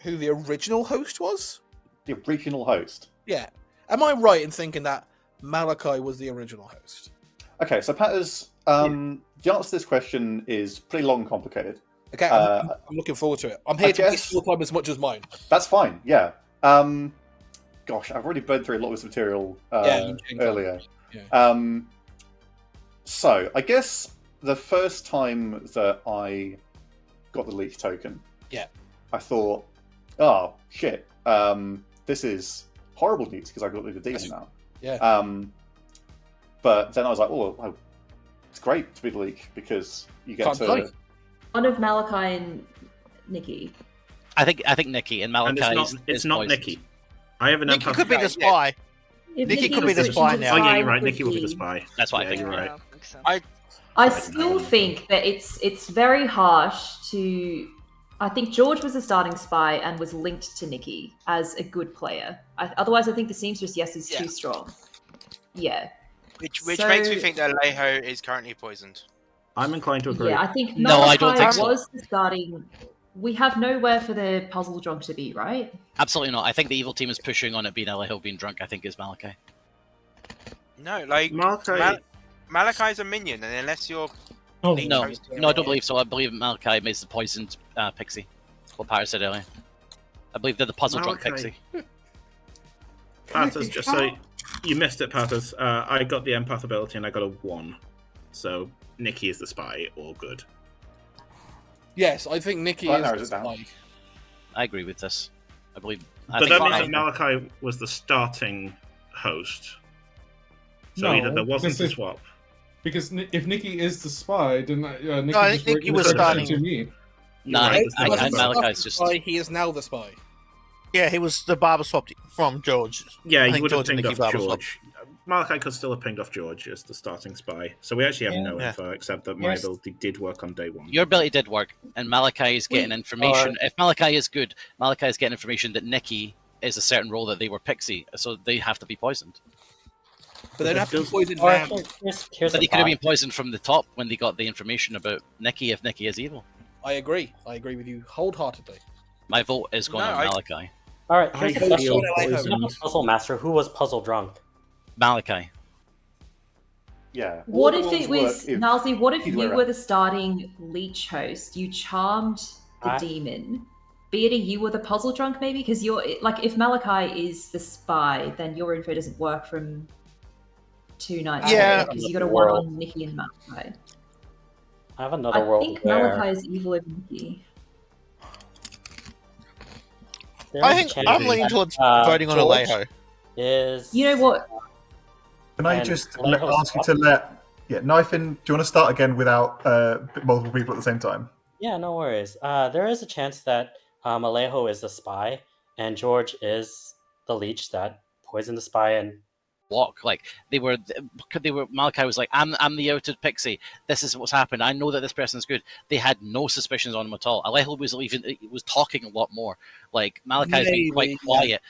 who the original host was? The original host? Yeah. Am I right in thinking that Malachi was the original host? Okay, so Patters, the answer to this question is pretty long and complicated. Okay, I'm looking forward to it. I'm here to waste your time as much as mine. That's fine, yeah. Gosh, I've already burned through a lot of this material earlier. Yeah. So, I guess the first time that I got the leech token, I thought, oh, shit, this is horrible news because I've got the demon now. Yeah. But then I was like, oh, it's great to be the leech because you get to... One of Malachi and Nikki. I think Nikki and Malachi. And it's not Nikki. I have an Nikki could be the spy. Nikki could be the spy now. Oh yeah, you're right. Nikki will be the spy. That's what I think. You're right. I still think that it's very harsh to. I think George was a starting spy and was linked to Nikki as a good player. Otherwise, I think the Seamstress yes is too strong. Yeah. Which makes me think that Alejo is currently poisoned. I'm inclined to agree. Yeah, I think Malachi No, I don't think so. was the starting. We have nowhere for the puzzle drunk to be, right? Absolutely not. I think the evil team is pushing on it being Alejo being drunk. I think is Malachi. No, like Malachi's a minion, and unless you're no, I don't believe so. I believe Malachi is the poisoned pixie. What Pyre said earlier. I believe they're the puzzle drunk Malachi. pixie. Patters, just so you missed it, Patters. I got the empath ability and I got a 1. So Nikki is the spy, all good. Yes, I think Nikki That is narrows the it down. spy. I agree with this. I believe. But that means that Malachi was the starting host. So either there wasn't a swap. Because if Nikki is the spy, then Nikki, I think Nikki was starting. To me. No, Right. Malachi's just. Spy, he is now the spy. Yeah, he was the barber swapped from George. Yeah, I he think would have George and pinged Nikki off barber swapped. George. Malachi could still have pinged off George as the starting spy. So we actually have no Yeah. info, except that my ability did work on day 1. Your ability did work, and Malachi is getting information. If Malachi is good, Malachi is getting information that Nikki is a certain role that they were Pixie, so they have to be poisoned. But they don't have to be poisoned Or now. here's But a they could have been thought. poisoned from the top when they got the information about Nikki, if Nikki is evil. I agree. I agree with you wholeheartedly. My vote is going on Malachi. All right, here's I a feel question. poisoned. Puzzle Master, who was puzzle drunk? Malachi. Yeah. What all if the it ones was work if- Nalzi? What if either you way were around. the starting leech host? You charmed the I- demon. Beardy, you were the puzzle drunk, maybe because you're like if Malachi is the spy, then your info doesn't work from 2 nights. Yeah. because you got a 1 on Nikki and Malachi. I have another I world think where Malachi is evil over Nikki. there I is a think chance I'm leaning that, towards voting on George Alejo. Is You know what? Can I And just Alejo's ask you to knife in? Do you want to start again without multiple people at the same time? Yeah, no worries. There is a chance that Alejo is the spy, and George is the leech that poisoned the spy. And Walk like they were. Malachi was like, "I'm the outed Pixie. This is what's happened. I know that this person's good." They had no suspicions on him at all. Alejo was talking a lot more. Like Malachi's being quite Maybe, quiet.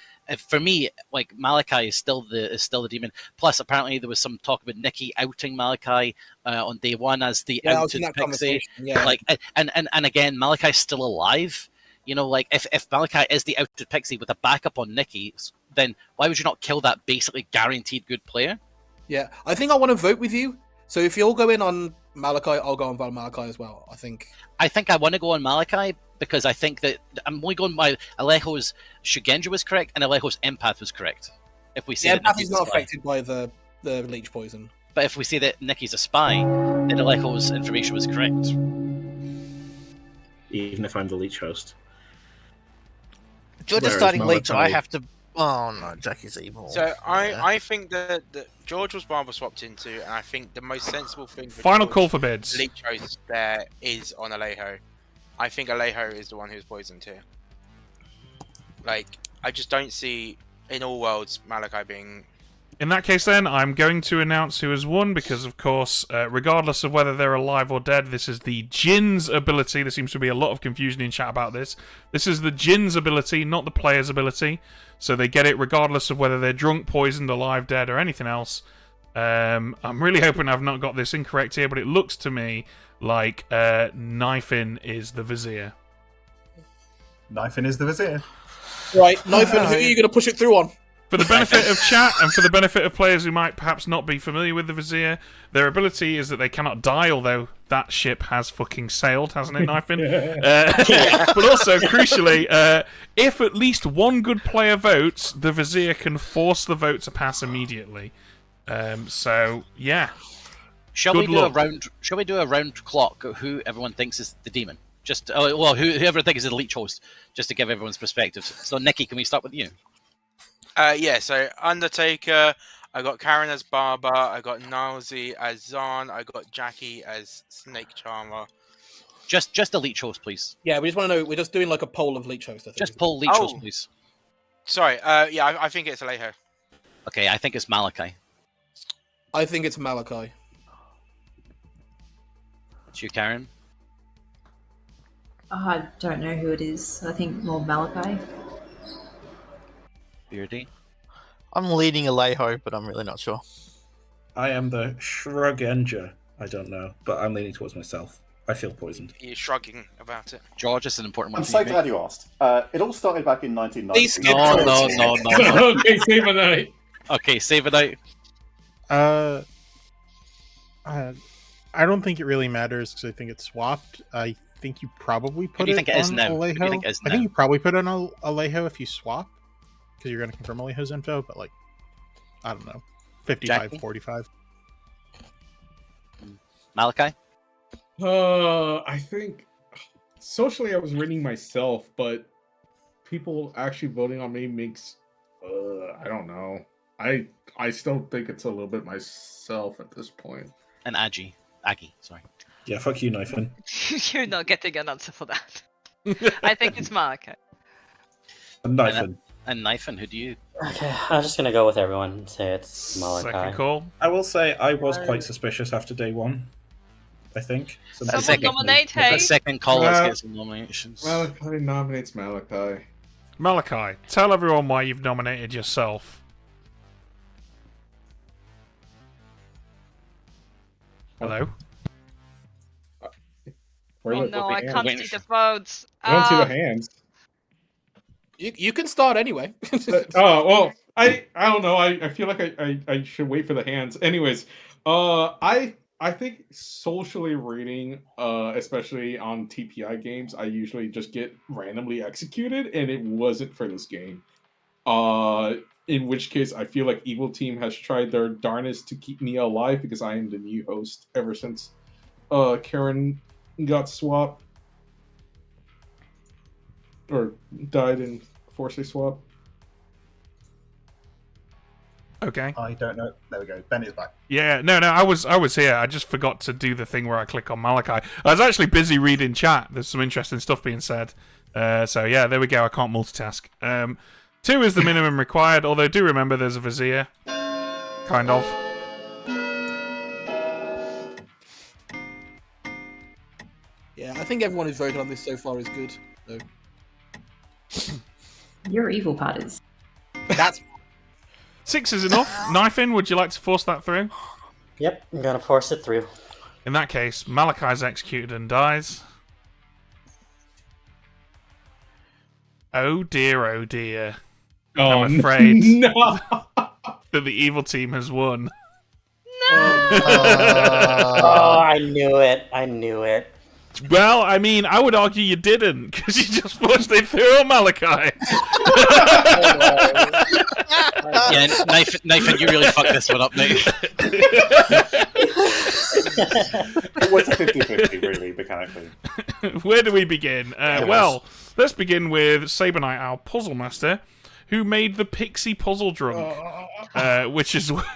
For me, like Malachi is still the demon. Plus, apparently there was some talk about Nikki outing Malachi on day 1 as the Yeah, I was in outed that Pixie. conversation. Yeah. Like, and again, Malachi's still alive. You know, like if Malachi is the outed Pixie with a backup on Nikki, then why would you not kill that basically guaranteed good player? Yeah, I think I want to vote with you. So if you'll go in on Malachi, I'll go on Malachi as well. I think I want to go on Malachi because I think that I'm only going by Alejo's Shugenja was correct and Alejo's empath was correct. If we say yeah, that Matthew's Nikki's not a spy. affected by the leech poison. But if we say that Nikki's a spy, then Alejo's information was correct. Even if I'm the leech host. George is Whereas starting leech. I Malachi- have to. Oh no, Jackie's evil. So I think that George was barber swapped into, and I think the most sensible thing. For Final George call for bids. Leech host there is on Alejo. I think Alejo is the one who's poisoned here. Like I just don't see in all worlds Malachi being. In that case, then, I'm going to announce who has won because, of course, regardless of whether they're alive or dead, this is the Djinn's ability. There seems to be a lot of confusion in chat about this. This is the Djinn's ability, not the player's ability. So they get it regardless of whether they're drunk, poisoned, alive, dead, or anything else. I'm really hoping I've not got this incorrect here, but it looks to me like Knifin is the Vizier. Knifin is the Vizier. Right, Knifin, who are you going to push it through on? For the benefit of chat and for the benefit of players who might perhaps not be familiar with the Vizier, their ability is that they cannot die, although that ship has fucking sailed, hasn't it, Knifin? But also, crucially, if at least one good player votes, the Vizier can force the vote to pass immediately. So, yeah. Shall Good we do luck. a round? Shall we do a round clock of who everyone thinks is the demon? Just whoever thinks is the leech host, just to give everyone's perspective. So, Nikki, can we start with you? Yeah, so Undertaker, I got Karen as Barber, I got Nilesy as Zahn, I got Jackie as Snake Charmer. Just the leech host, please. Yeah, we just want to know. We're just doing like a poll of leech hosts. I think. Just pull leech host, please. Sorry, yeah, I think it's Alejo. Okay, I think it's Malachi. I think it's Malachi. It's you, Karen. I don't know who it is. I think more Malachi. Beardy. I'm leading Alejo, but I'm really not sure. I am the Shrugenger. I don't know, but I'm leaning towards myself. I feel poisoned. You're shrugging about it. George, it's an important one. I'm for so you, glad mate. you asked. It all started back in 1990. Please skip No. Okay, save a night. Okay, save it out. I don't think it really matters because I think it's swapped. I think you probably put do you it think it is on now? Who do Alejo. you think it is I think now? you probably put it on Alejo if you swap, because you're going to confirm Alejo's info, but like, I don't know, 55, Jackie? 45. Malachi? I think socially I was reading myself, but people actually voting on me makes I don't know. I still think it's a little bit myself at this point. And Aggie, sorry. Yeah, fuck you, Nathan. You're not getting an answer for that. I think it's Malachi. And Nathan. And Nathan, who do you? Okay, I'm just gonna go with everyone and say it's Malachi. Second call. I will say I was quite suspicious after day one. I think. Someone nominate, hey? The second call, let's get some nominations. Malachi nominates Malachi. Malachi, tell everyone why you've nominated yourself. Hello? Oh no, I can't see the votes. I don't see the hands. You can start anyway. Oh well, I don't know. I feel like I should wait for the hands. Anyways, I think socially rating, especially on TPI games, I usually just get randomly executed, and it wasn't for this game. In which case, I feel like Evil Team has tried their darnest to keep me alive because I am the new host ever since Karen got swapped or died in forced swap. Okay. I don't know. There we go. Ben is back. Yeah, no, I was here. I just forgot to do the thing where I click on Malachi. I was actually busy reading chat. There's some interesting stuff being said. So yeah, there we go. I can't multitask. 2 is the minimum required, although do remember there's a vizier. Kind of. Yeah, I think everyone who's voted on this so far is good. So. You're evil, Patters. That's 6 is enough. Knife in, would you like to force that through? Yep, I'm gonna force it through. In that case, Malachi's executed and dies. Oh dear, oh dear. Oh, I'm afraid no. that the evil team has won. Oh, I knew it. I knew it. Well, I mean, I would argue you didn't, because you just forced it through on Malachi. Yeah, Nathan, you really fucked this one up, mate. It was a 50-50, really, mechanically. Where do we begin? Well, let's begin with Saberknight, our puzzle master, who made the Pixie Puzzle Drunk, which is why.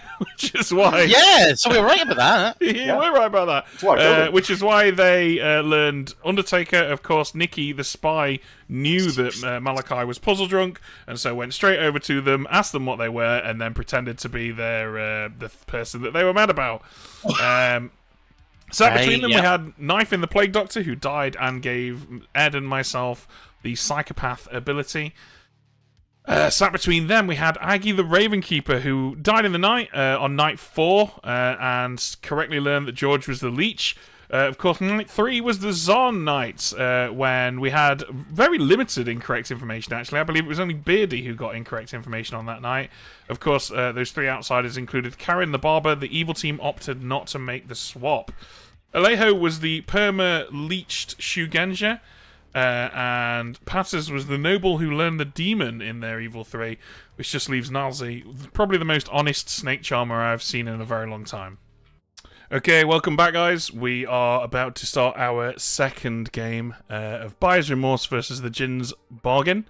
Yeah, so we were right about that. Yeah, we're right about that. Which is why they learned Undertaker. Of course, Nikki, the spy, knew that Malachi was puzzle drunk, and so went straight over to them, asked them what they were, and then pretended to be their the person that they were mad about. So between them, we had Knife in the Plague Doctor, who died and gave Ed and myself the psychopath ability. Sat between them, we had Aggie the Ravenkeeper, who died in the night on night 4 and correctly learned that George was the Leech. Of course, night 3 was the Zon night, when we had very limited incorrect information, actually. I believe it was only Beardy who got incorrect information on that night. Of course, those 3 outsiders included Karen the Barber. The evil team opted not to make the swap. Alejo was the perma-leeched Shugenja. And Patters was the noble who learned the demon in their Evil 3, which just leaves Nalzi probably the most honest snake charmer I've seen in a very long time. Okay, welcome back, guys. We are about to start our second game of Buyer's Remorse versus the Djinn's Bargain.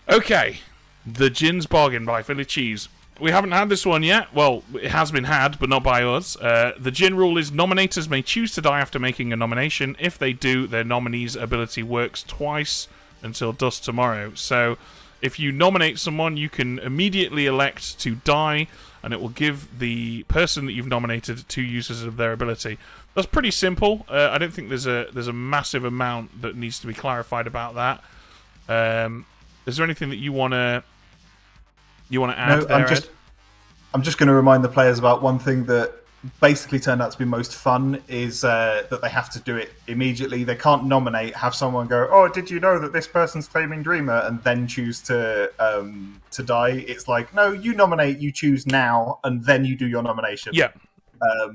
Okay, the Djinn's Bargain by Philly Cheese. We haven't had this one yet. Well, it has been had, but not by us. The Djinn rule is nominators may choose to die after making a nomination. If they do, their nominee's ability works twice until dusk tomorrow. So, if you nominate someone, you can immediately elect to die, and it will give the person that you've nominated 2 uses of their ability. That's pretty simple. I don't think there's a massive amount that needs to be clarified about that. Is there anything that you want to add there, I'm just going to remind the players about one thing that basically turned out to be most fun is that they have to do it immediately. They can't nominate, have someone go, "Oh, did you know that this person's claiming Dreamer?" and then choose to die. It's like, no, you nominate, you choose now, and then you do your nomination. Yeah.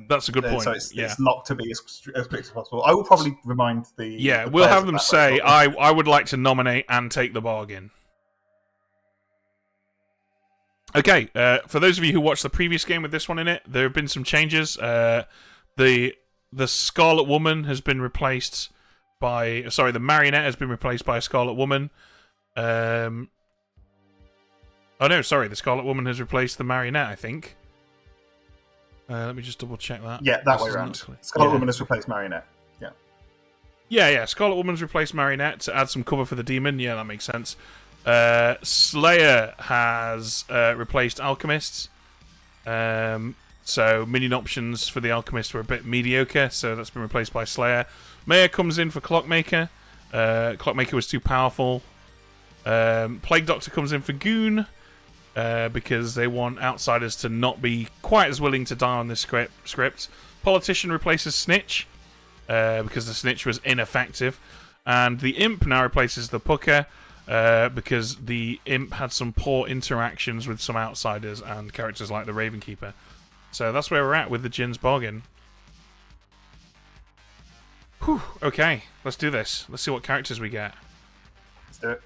That's a good point. So it's Yeah. locked to be as quick as possible. I will probably remind the. Yeah, the we'll players have of them that say, very I would like to nominate and take the bargain. Okay, for those of you who watched the previous game with this one in it, there have been some changes. The Scarlet Woman has been replaced by... Sorry, the Marionette has been replaced by a Scarlet Woman. Oh no, sorry, the Scarlet Woman has replaced the Marionette, I think. Let me just double check that. Yeah, that way around. Scarlet Woman has replaced Marionette. Yeah. Yeah. Scarlet Woman's replaced Marionette to add some cover for the demon. Yeah, that makes sense. Slayer has replaced Alchemists. So minion options for the Alchemist were a bit mediocre, so that's been replaced by Slayer. Maya comes in for Clockmaker. Clockmaker was too powerful. Plague Doctor comes in for Goon, because they want outsiders to not be quite as willing to die on this script. Politician replaces Snitch, because the Snitch was ineffective. And the Imp now replaces the Pucker, because the Imp had some poor interactions with some outsiders and characters like the Ravenkeeper. So that's where we're at with the Djinn's bargain. Whew, okay, let's do this. Let's see what characters we get. Let's do it.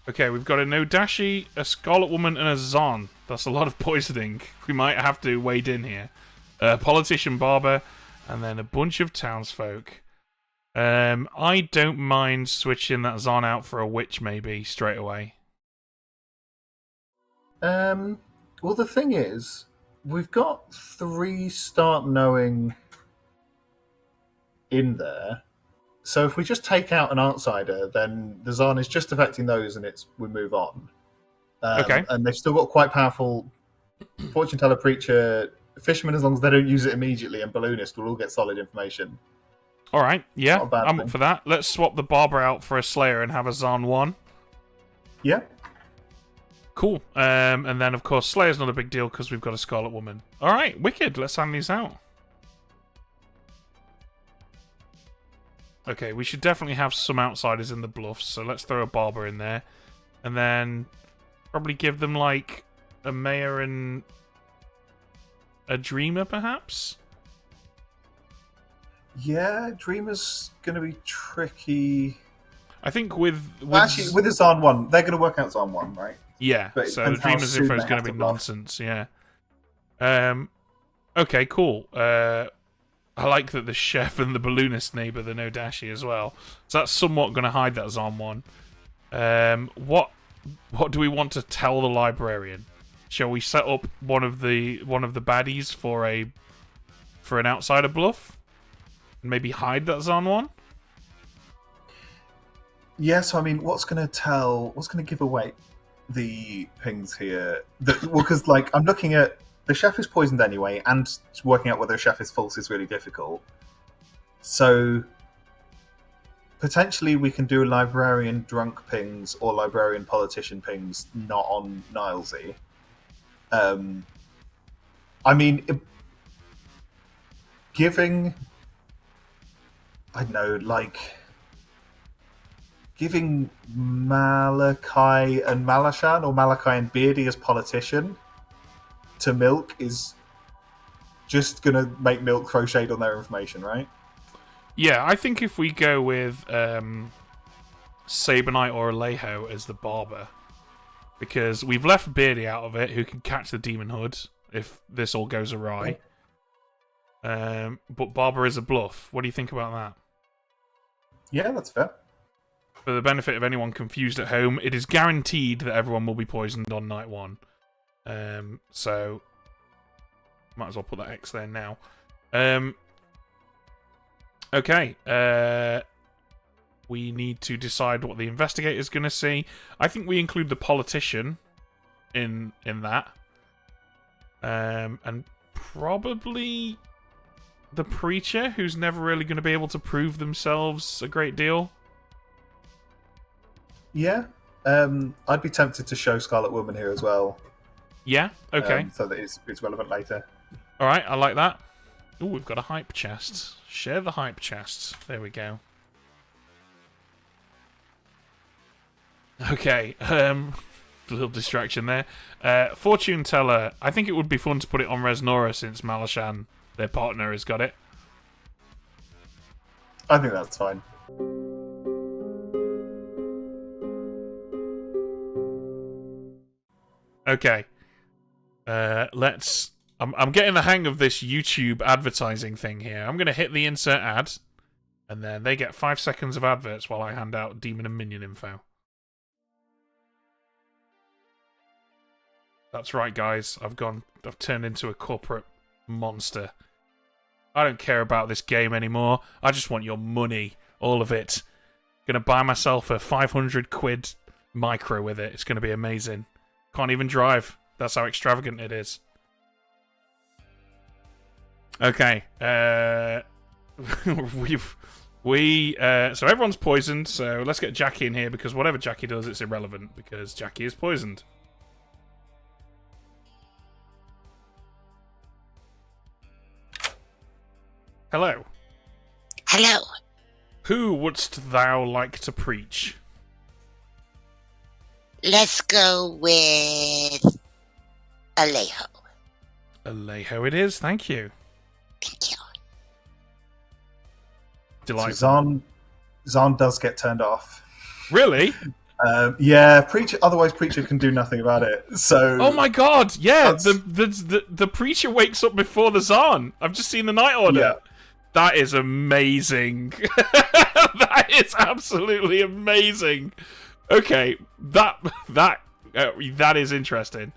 Okay, we've got a Nodashi, a Scarlet Woman, and a Zon. That's a lot of poisoning. We might have to wade in here. A Politician Barber, and then a bunch of townsfolk. I don't mind switching that Zon out for a witch, maybe, straight away. Well, the thing is, we've got 3 start knowing in there. So if we just take out an outsider, then the Zon is just affecting those, and we move on. Okay. And they've still got quite powerful fortune teller, preacher, fisherman, as long as they don't use it immediately, and balloonist will all get solid information. All right, yeah, Not a bad I'm thing. up for that. Let's swap the Barber out for a Slayer and have a Zon 1. Yeah. Cool. And then, of course, Slayer's not a big deal because we've got a Scarlet Woman. All right, wicked. Let's hand these out. Okay, we should definitely have some outsiders in the bluffs, so let's throw a Barber in there. And then probably give them, like, a Mayor and a Dreamer, perhaps? Yeah, Dreamer's going to be tricky. I think with Actually, with the Zon 1, they're going to work out Zon 1, right? Yeah, But it so the depends how Dreamer's soon info is they going have to be to bluff. nonsense, yeah. Okay, cool. I like that the Chef and the Balloonist neighbour the Nodashi as well. So that's somewhat going to hide that Zon 1. What do we want to tell the Librarian? Shall we set up one of the baddies for an outsider bluff? And maybe hide that Zon 1? Yeah, so I mean, what's going to give away the pings here? Because, like, I'm looking at the Chef is poisoned anyway, and working out whether a Chef is false is really difficult. So, potentially we can do Librarian drunk pings or Librarian politician pings, not on Nilesy. I mean, giving... I don't know, like... Giving Malachi and Malashan, or Malachi and Beardy as politician to Milk is just going to make Milk throw shade on their information, right? Yeah, I think if we go with Sabanite or Alejo as the Barber, because we've left Beardy out of it, who can catch the Demon Hood if this all goes awry. But Barber is a bluff. What do you think about that? Yeah, that's fair. For the benefit of anyone confused at home, it is guaranteed that everyone will be poisoned on night 1. So, might as well put that X there now. Okay. We need to decide what the investigator's going to see. I think we include the politician in that. And probably the preacher, who's never really going to be able to prove themselves a great deal. Yeah. I'd be tempted to show Scarlet Woman here as well. Yeah, okay. So that it's relevant later. Alright, I like that. Ooh, we've got a hype chest. Share the hype chest. There we go. Okay, little distraction there. Fortune Teller. I think it would be fun to put it on Resnora since Malashan, their partner, has got it. I think that's fine. Okay. Let's. I'm getting the hang of this YouTube advertising thing here. I'm going to hit the insert ad, and then they get 5 seconds of adverts while I hand out demon and minion info. That's right, guys. I've turned into a corporate monster. I don't care about this game anymore. I just want your money, all of it. Gonna buy myself a 500 quid micro with it. It's gonna be amazing. Can't even drive. That's how extravagant it is. Okay. So everyone's poisoned. So let's get Jackie in here because whatever Jackie does, it's irrelevant because Jackie is poisoned. Hello. Hello. Who wouldst thou like to preach? Let's go with Alejo. Alejo it is, thank you. Thank you. Delightful. So Zahn does get turned off. Really? Yeah, Preacher. Otherwise, Preacher can do nothing about it. So. Oh my god! Yeah, the Preacher wakes up before the Zahn. I've just seen the Night Order. Yeah. That is amazing. That is absolutely amazing. Okay, that is interesting.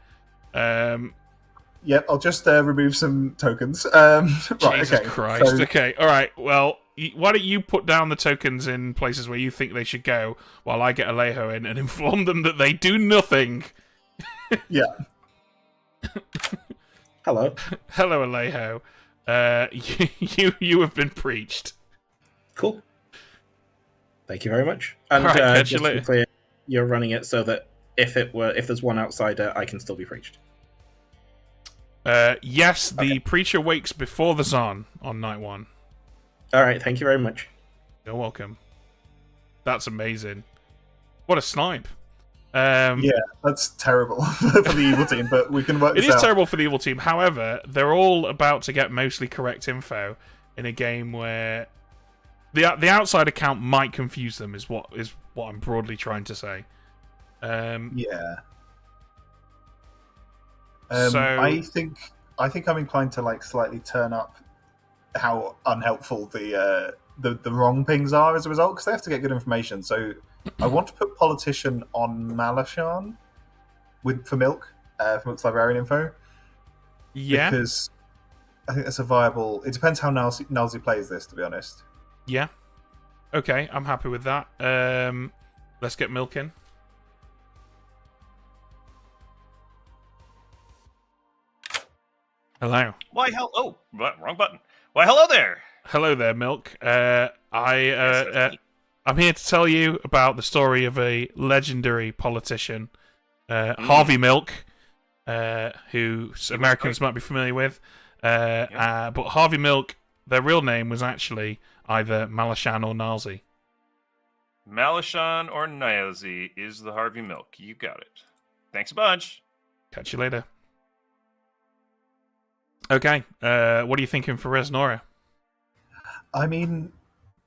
Yep, I'll just remove some tokens. Right, Jesus okay. Christ. So, Okay, all right. Well, why don't you put down the tokens in places where you think they should go, while I get Alejo in and inform them that they do nothing. Yeah. Hello. Hello, Alejo. You have been preached. Cool. Thank you very much. And All right, catch you just to be later. clear, you're running it so that if there's one outsider, I can still be preached. Yes, the Preacher wakes before the Zahn on night 1. All right, thank you very much. You're welcome. That's amazing. What a snipe. yeah, that's terrible for the evil team, but we can work It this is out. terrible for the evil team. However, they're all about to get mostly correct info in a game where the outside account might confuse them. Is what I'm broadly trying to say. Yeah. So I think I'm inclined to like slightly turn up how unhelpful the wrong pings are as a result because they have to get good information. So I want to put politician on Malashan for Milk, for Milk's librarian info. Yeah. Because I think that's a viable. It depends how Nalzi plays this, to be honest. Yeah. Okay, I'm happy with that. Let's get Milk in. Hello. Why, oh, wrong button. Why, hello there. Hello there, Milk. I'm here to tell you about the story of a legendary politician, Harvey Milk, who Americans might be familiar with. But Harvey Milk, their real name was actually either Malashan or Nalzi. Malashan or Nalzi is the Harvey Milk. You got it. Thanks a bunch. Catch you later. Okay, what are you thinking for Resnora? I mean,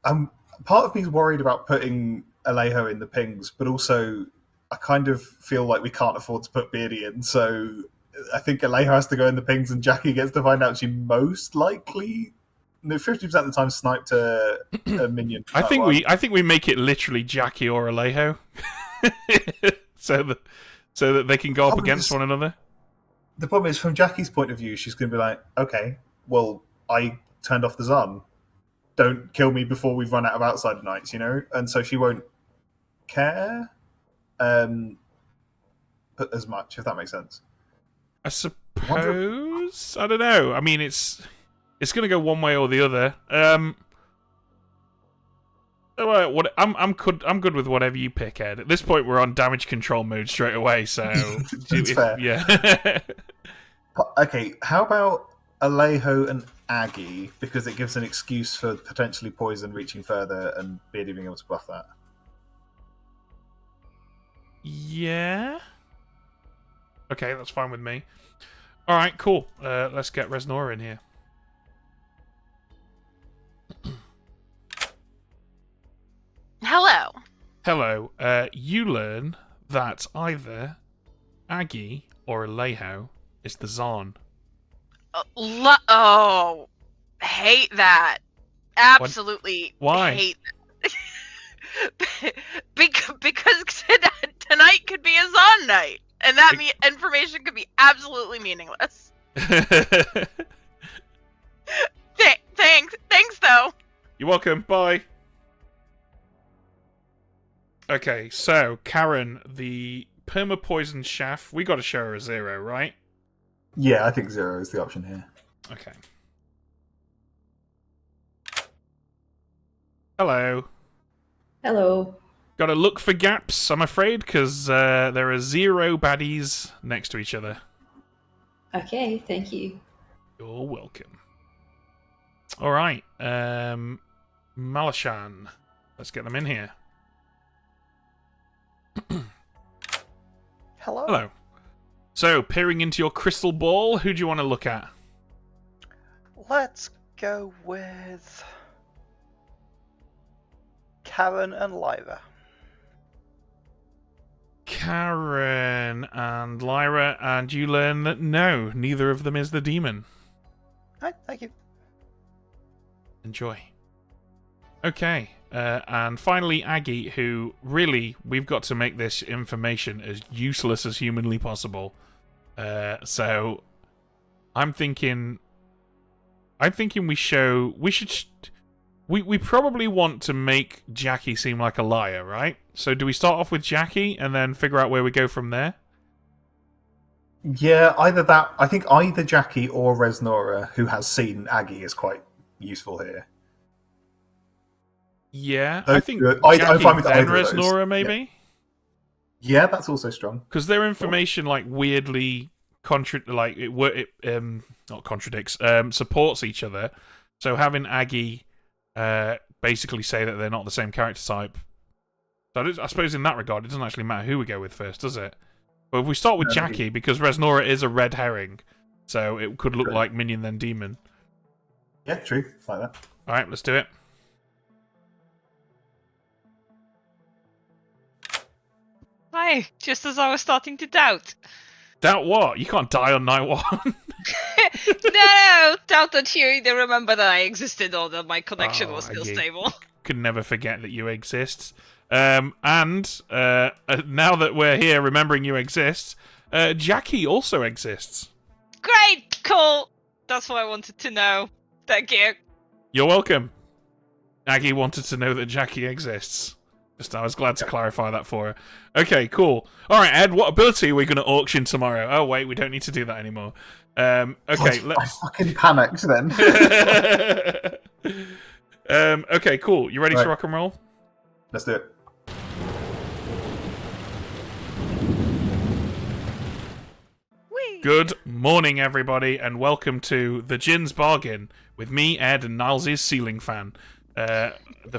part of me is worried about putting Alejo in the pings, but also I kind of feel like we can't afford to put Beardy in, so I think Alejo has to go in the pings and Jackie gets to find out she most likely, 50% of the time, sniped a minion. I think we make it literally Jackie or Alejo, so that they can go up against one another. The problem is, from Jackie's point of view, she's going to be like, okay, well, I turned off the Zahn. Don't kill me before we've run out of outside knights, you know? And so she won't care as much, if that makes sense. I suppose. I don't know. I mean, it's going to go one way or the other. I'm good with whatever you pick, Ed. At this point, we're on damage control mode straight away, so That's fair. Yeah. Okay, how about Alejo and Aggie, because it gives an excuse for potentially poison reaching further and Beardy being able to buff that. Yeah. Okay, that's fine with me. All right, cool. Let's get Resnora in here. Hello. Hello. You learn that either Aggie or Alejo is the Zon. Oh, hate that. Absolutely Why? hate that. because tonight could be a Zon night, and that information could be absolutely meaningless. Thanks though. You're welcome. Bye. Okay, so Karen, the perma-poison shaft, we got to show her a 0, right? Yeah, I think 0 is the option here. Okay. Hello. Hello. Got to look for gaps, I'm afraid, because there are 0 baddies next to each other. Okay, thank you. You're welcome. All right, Malashan, let's get them in here. Hello. Hello. So, peering into your crystal ball, who do you want to look at? Let's go with Karen and Lyra. Karen and Lyra, and you learn that no, neither of them is the demon. Right, thank you. Enjoy. Okay, and finally Aggie, who really, we've got to make this information as useless as humanly possible. So, I'm thinking we probably want to make Jackie seem like a liar, right? So do we start off with Jackie and then figure out where we go from there? Yeah, either that. I think either Jackie or Resnora, who has seen Aggie, is quite useful here. Yeah, Those I think two- Jackie I'm fine with then either of those. Resnora, maybe? Yeah, that's also strong. Because their information, like, weirdly not contradicts, supports each other. So having Aggie basically say that they're not the same character type. So I suppose in that regard, it doesn't actually matter who we go with first, does it? But if we start with No, Jackie, because Resnora is a red herring, so it could look like Minion then Demon. Yeah, true. It's like that. Alright, let's do it. Hi, just as I was starting to doubt. Doubt what? You can't die on night 1. No, doubt that you either remember that I existed or that my connection was still Aggie. stable. Could never forget that you exist. And now that we're here remembering you exist, Jackie also exists. Great, cool. That's what I wanted to know. Thank you. You're welcome. Aggie wanted to know that Jackie exists. I was glad to clarify that for her. Okay, cool. All right, Ed, what ability are we going to auction tomorrow? Oh, wait, we don't need to do that anymore. Okay, I fucking panicked then. Okay, cool. You ready Right. to rock and roll? Let's do it. Good morning, everybody, and welcome to the Djinn's Bargain with me, Ed, and Niles' ceiling fan.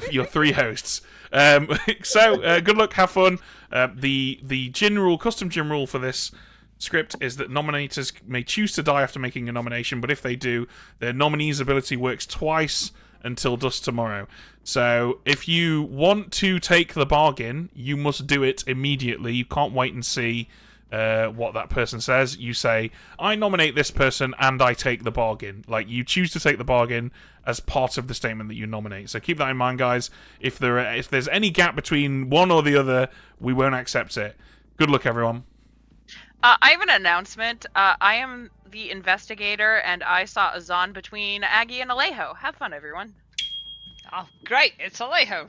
Your 3 hosts. Good luck, have fun. The Djinn rule, custom Djinn rule for this script is that nominators may choose to die after making a nomination, but if they do, their nominee's ability works twice until dusk tomorrow. So if you want to take the bargain, you must do it immediately. You can't wait and see what that person says. You say, I nominate this person and I take the bargain. Like, you choose to take the bargain as part of the statement that you nominate. So keep that in mind, guys. If there's any gap between one or the other, we won't accept it. Good luck, everyone. I have an announcement. I am the investigator, and I saw a Zon between Aggie and Alejo. Have fun, everyone. Oh, great. It's Alejo.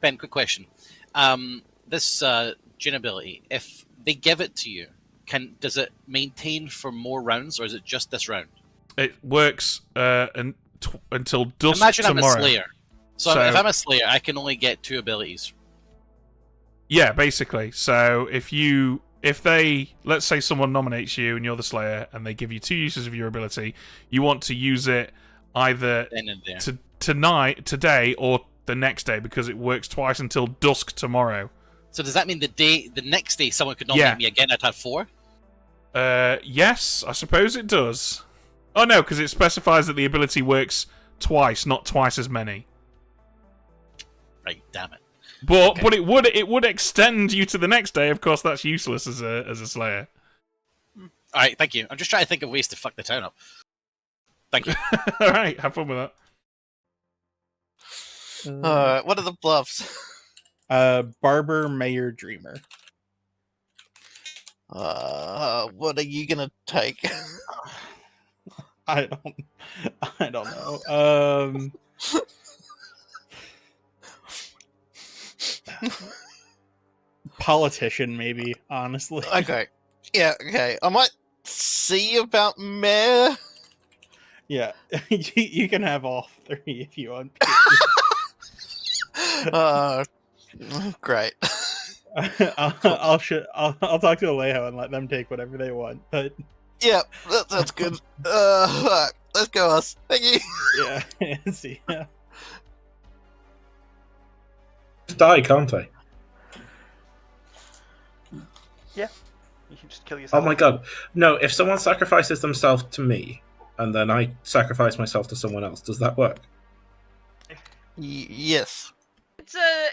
Ben, quick question. This Djinn ability, if they give it to you, does it maintain for more rounds, or is it just this round? It works until dusk Imagine tomorrow. I'm a Slayer. So if I'm a Slayer, I can only get 2 abilities. Yeah, basically. So if they, let's say someone nominates you and you're the Slayer and they give you 2 uses of your ability, you want to use it either Then and there. today, or the next day, because it works twice until dusk tomorrow. So does that mean the next day someone could nominate me again? I'd have 4. Yes, I suppose it does. Oh no, because it specifies that the ability works twice, not twice as many. Right, damn it. But it would extend you to the next day. Of course, that's useless as a Slayer. All right, thank you. I'm just trying to think of ways to fuck the town up. Thank you. All right, have fun with that. What are the bluffs? Barber, Mayor, Dreamer. What are you gonna take? I don't know. Politician, maybe. Honestly. Okay. Yeah. Okay. I might see about mayor. Yeah, you can have all 3 if you want. Great. I'll talk to Alejo and let them take whatever they want. But yeah, that's good. Right, let's go, us. Thank you. Yeah, see. Yeah. Just die, can't I? Yeah, you can just kill yourself. Oh my god. No, if someone sacrifices themselves to me, and then I sacrifice myself to someone else, does that work? Yes.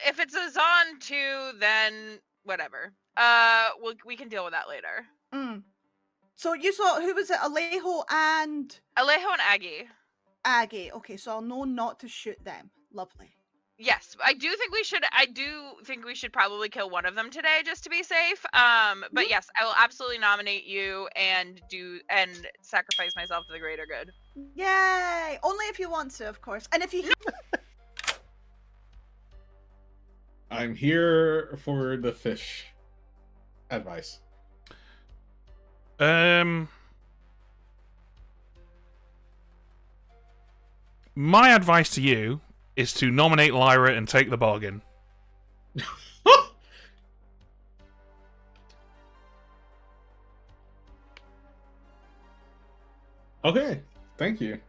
If it's a Zon 2, then whatever. We can deal with that later. So you saw, who was it? Alejo and Aggie. Aggie. Okay, so I'll know not to shoot them. Lovely. Yes, I do think we should probably kill one of them today just to be safe. But yes, I will absolutely nominate you and sacrifice myself to the greater good. Yay! Only if you want to, of course. And if you I'm here for the fish advice. My advice to you is to nominate Lyra and take the bargain. Okay, thank you.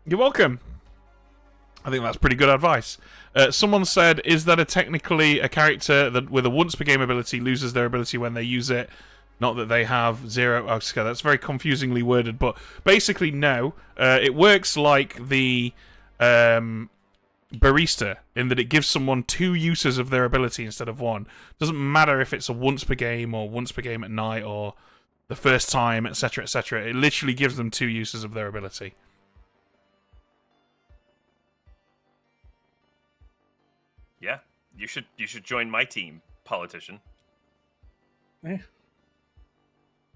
You're welcome. I think that's pretty good advice. Someone said, is that technically a character that with a once per game ability loses their ability when they use it? Not that they have 0... Oh, okay, that's very confusingly worded, but basically, no. It works like the barista, in that it gives someone 2 uses of their ability instead of 1. Doesn't matter if it's a once per game or once per game at night or the first time, etc., etc. It literally gives them 2 uses of their ability. Yeah, you should join my team, politician.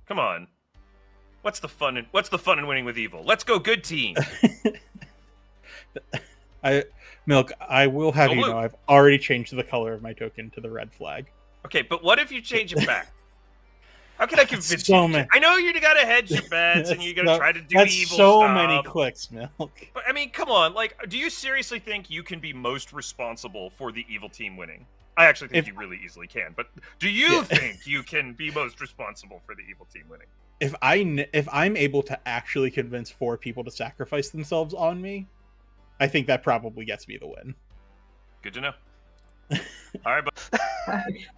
Come on. What's the fun in winning with evil? Let's go, good team. Milk, I will have you know I've already changed the color of my token to the red flag. Okay, but what if you change it back? How can I convince so you? Many... I know you gotta hedge your bets and you gotta try to do that's evil so stuff. Many clicks, Milk. But I mean, come on. Like, do you seriously think you can be most responsible for the evil team winning? I actually think you really easily can. But do you think you can be most responsible for the evil team winning? If I'm able to actually convince 4 people to sacrifice themselves on me, I think that probably gets me the win. Good to know. All right, but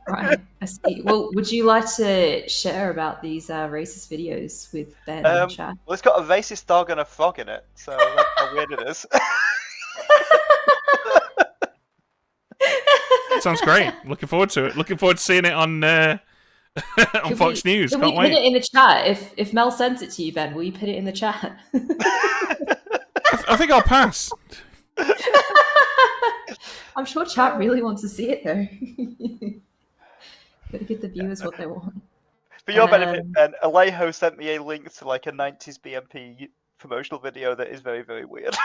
right. I see. Well, would you like to share about these racist videos with Ben and chat? Well, it's got a racist dog and a frog in it, so that's how weird it is. Sounds great. Looking forward to it. Looking forward to seeing it on Fox News. Can Can't we wait. put it in the chat? If Mel sends it to you, Ben, will you put it in the chat? I think I'll pass. I'm sure chat really wants to see it though. Gotta give the viewers what they want. For your benefit, Ben, Alejo sent me a link to like a 90s BMP promotional video that is very, very weird.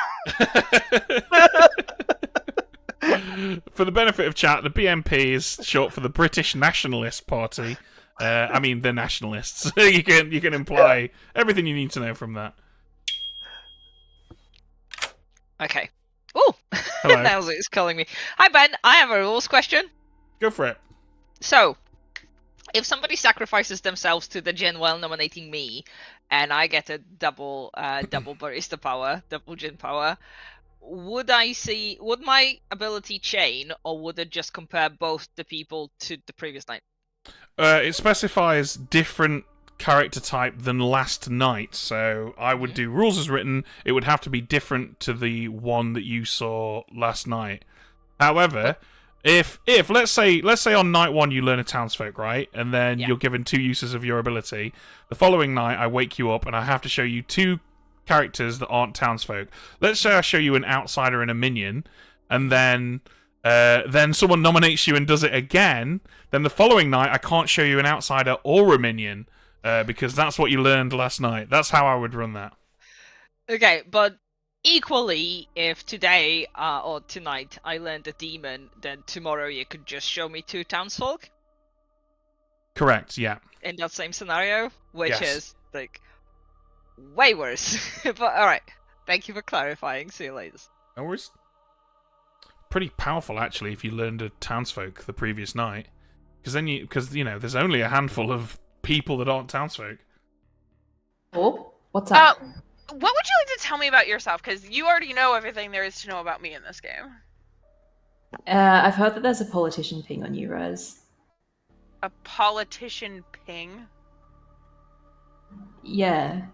For the benefit of chat, the BNP is short for the British Nationalist Party. I mean, the Nationalists. you can imply everything you need to know from that. Okay. Oh, now it's calling me. Hi Ben, I have a rules question. Go for it. So, if somebody sacrifices themselves to the Djinn while nominating me, and I get a double barista power, double Djinn power, would my ability chain, or would it just compare both the people to the previous night? It specifies different character type than last night, so I would do rules as written. It would have to be different to the one that you saw last night. However, if let's say on night 1 you learn a townsfolk, right, and then you're given 2 uses of your ability, the following night I wake you up and I have to show you 2 characters that aren't townsfolk. Let's say I show you an outsider and a minion, and then someone nominates you and does it again. Then the following night I can't show you an outsider or a minion because that's what you learned last night. That's how I would run that. Okay, but equally, if today or tonight I learned a demon, then tomorrow you could just show me 2 townsfolk Correct. Yeah. in that same scenario, which Yes. is like way worse. But all right, thank you for clarifying. See you later. No worries. Pretty powerful actually if you learned a townsfolk the previous night, because there's only a handful of people that aren't townsfolk. Oh, what's up? What would you like to tell me about yourself? Because you already know everything there is to know about me in this game. I've heard that there's a politician ping on you, Rose. A politician ping? Yeah.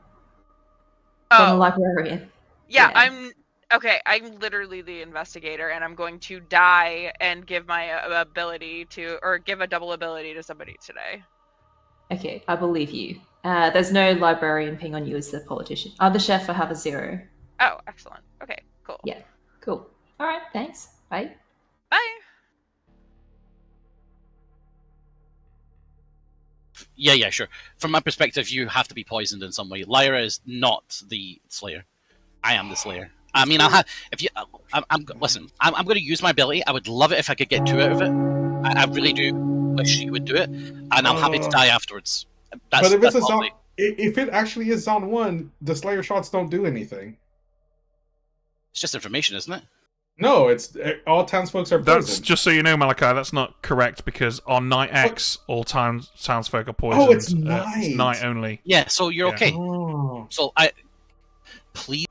From a Oh. librarian. Yeah, I'm literally the investigator, and I'm going to die and give my give a double ability to somebody today. Okay, I believe you. There's no librarian ping on you as the politician. The chef, I have a 0. Oh, excellent. Okay, cool. Yeah, cool. All right, thanks. Bye. Bye. Yeah, sure. From my perspective, you have to be poisoned in some way. Lyra is not the Slayer. I am the Slayer. I mean, listen. I'm going to use my ability. I would love it if I could get 2 out of it. I really do wish you would do it, and I'm happy to die afterwards. But if it actually is zone 1, the Slayer shots don't do anything. It's just information, isn't it? No, it's all townsfolk are That's poisoned. just so you know, Malachi. That's not correct because on night X, all townsfolk are poisoned. Oh, it's night. It's night only. Yeah, so you're okay. Oh. So please.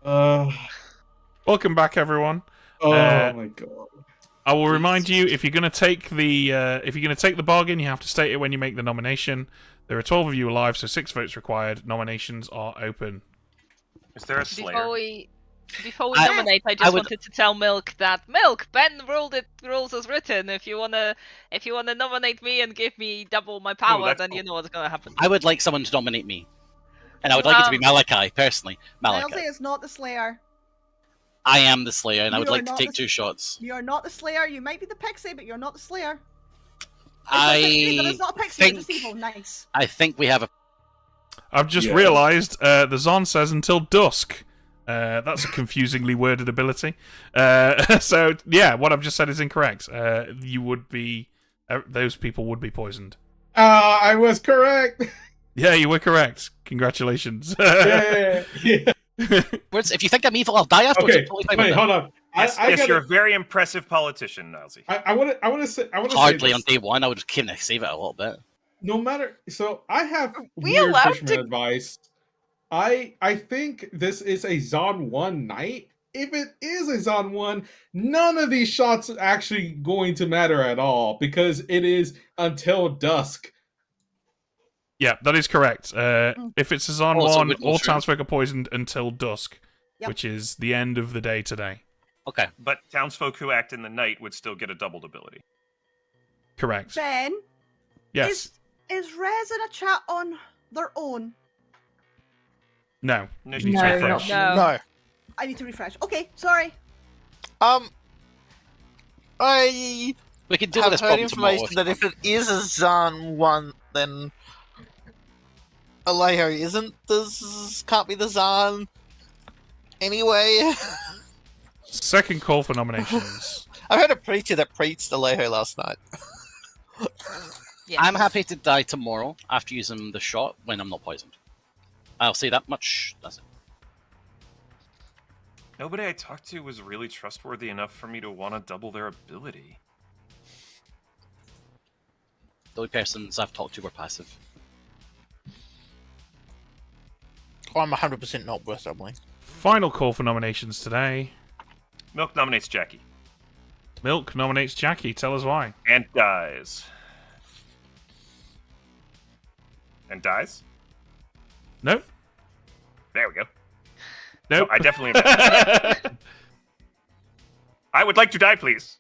Welcome back, everyone. Oh my god. I will remind you, if you're going to take the bargain, you have to state it when you make the nomination. There are 12 of you alive, so 6 votes required. Nominations are open. Is there a Slayer? Before we nominate, I just wanted to tell Milk that Ben rules as written. If you wanna nominate me and give me double my power, then you know what's gonna happen. I would like someone to nominate me, and I would like it to be Malachi personally. Malachi. Elsie is not the Slayer. I am the Slayer, and I would You are like to not take the- 2 shots. You are not the Slayer. You might be the Pixie, but you're not the Slayer. I It's not a Pixie, it's just evil. Nice. think we have a. I've just realised the Zon says until dusk. That's a confusingly worded ability. So yeah, what I've just said is incorrect. You would be, those people would be poisoned. I was correct. Yeah, you were correct. Congratulations. Yeah. If you think I'm evil, I'll die afterwards. Okay, I'm totally fine wait, with hold that. on. Yes, you're a very impressive politician, Nowsy. I want to say. Hardly on day 1. I would kind of save it a little bit. No matter. So I have we weird allowed fisherman to- advice. I think this is a Zon 1 night. If it is a Zon 1, none of these shots are actually going to matter at all because it is until dusk. Yeah, that is correct. If it's a Zon Also, 1, with all mushroom. townsfolk are poisoned until dusk, Yep. which is the end of the day today. Okay. But townsfolk who act in the night would still get a doubled ability. Correct. Ben, Yes. is Rez in a chat on their own? No. No, You need to refresh. No. I need to refresh. Okay, sorry. I We can deal have with this heard problem tomorrow. information that if it is a Zan 1, then Alejo can't be the Zan anyway. Second call for nominations. I heard a preacher that preached Alejo last night. I'm happy to die tomorrow after using the shot when I'm not poisoned. I'll say that much. That's it. Nobody I talked to was really trustworthy enough for me to want to double their ability. The only persons I've talked to were passive. I'm 100% not worth doubling. Final call for nominations today. Milk nominates Jackie. Milk nominates Jackie. Tell us why. And dies. And dies? Nope. There we go. Nope. No, I definitely am. I would like to die, please.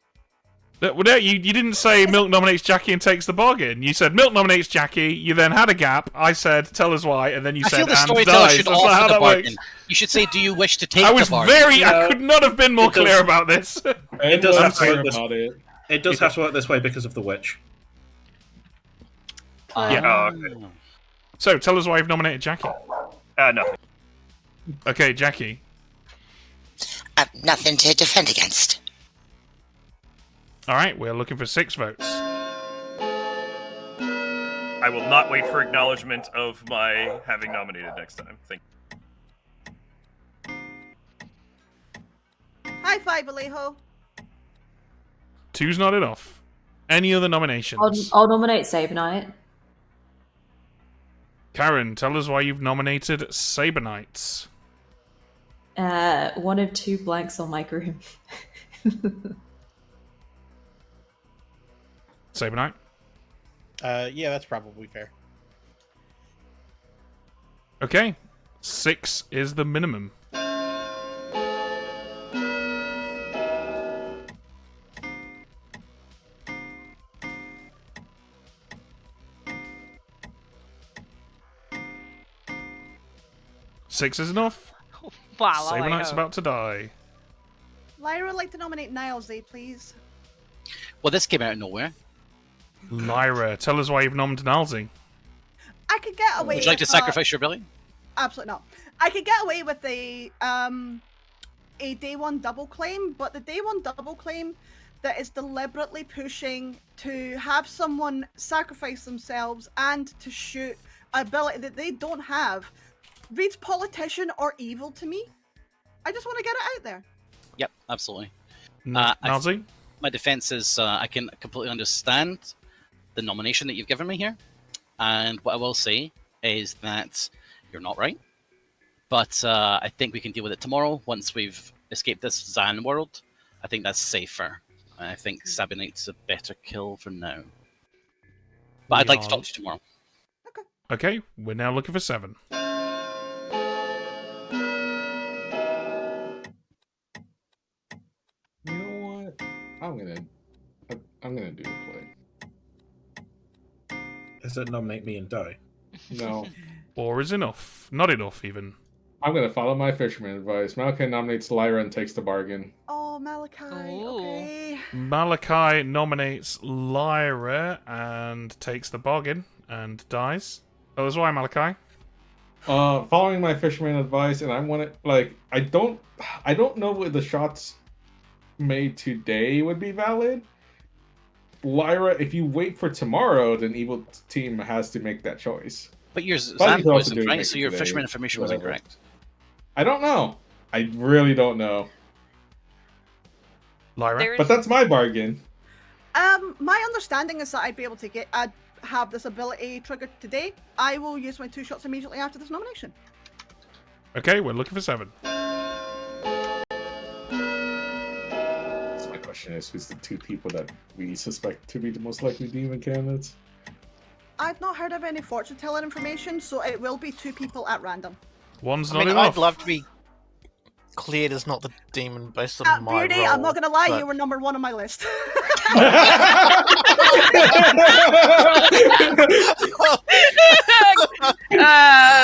No, you didn't say Milk nominates Jackie and takes the bargain. You said Milk nominates Jackie. You then had a gap. I said, tell us why, and then you said, I feel the and storyteller dies. should That's not how offer the that bargain. works. You should say, do you wish to take I was the bargain? I could not have been more clear about this. It does I'm have to clear work this. about it. It does have to work this way because of the witch. Yeah. Oh, okay. So, tell us why you've nominated Jackie. Nothing. Okay, Jackie. Nothing to defend against. All right, we're looking for 6 votes. I will not wait for acknowledgement of my having nominated next time. Thank you. High five, Alejo. 2's not enough. Any other nominations? I'll nominate Saber Knight. Karen, tell us why you've nominated Saber Knights. 1 of 2 blanks on my groom. Saber Knight? Yeah, that's probably fair. Okay. 6 is the minimum. Six is enough. Wow, Saber Knight's about to die. Lyra would like to nominate Nilesy, please. Well, this came out of nowhere. Lyra, tell us why you've nominated Nalzi. I could get away. Would you like to with, sacrifice your ability? Absolutely not. I could get away with a day one double claim, but the day one double claim that is deliberately pushing to have someone sacrifice themselves and to shoot an ability that they don't have reads politician or evil to me. I just want to get it out there. Yep, absolutely. Nalzi? My defense is I can completely understand the nomination that you've given me here. And what I will say is that you're not right. But I think we can deal with it tomorrow once we've escaped this Zan world. I think that's safer. I think Sabinite's a better kill for now. But I'd like to talk to you tomorrow. Okay, we're now looking for 7. You know what? I'm gonna do a play. Does it nominate me and die? No. 4 is enough. Not enough, even. I'm gonna follow my fisherman advice. Malachi nominates Lyra and takes the bargain. Oh, Malachi. Okay. Malachi nominates Lyra and takes the bargain and dies. Oh, that's why, Malachi. Following my fisherman advice, and I want it like I don't know what the shots made today would be valid. Lyra, if you wait for tomorrow, then evil team has to make that choice. But your But Zan you can also wasn't do it right, next so your today, fisherman information was whatever. incorrect. I don't know. I really don't know. Lyra? But that's my bargain. My understanding is that I'd be able to I'd have this ability triggered today. I will use my 2 shots immediately after this nomination. Okay, we're looking for 7. So my question is, who's the 2 people that we suspect to be the most likely demon candidates? I've not heard of any fortune teller information, so it will be 2 people at random. 1's I not mean, enough. I'd love to be cleared as not the demon based on my Beardy, role. I'm not gonna lie, but- you were number 1 on my list.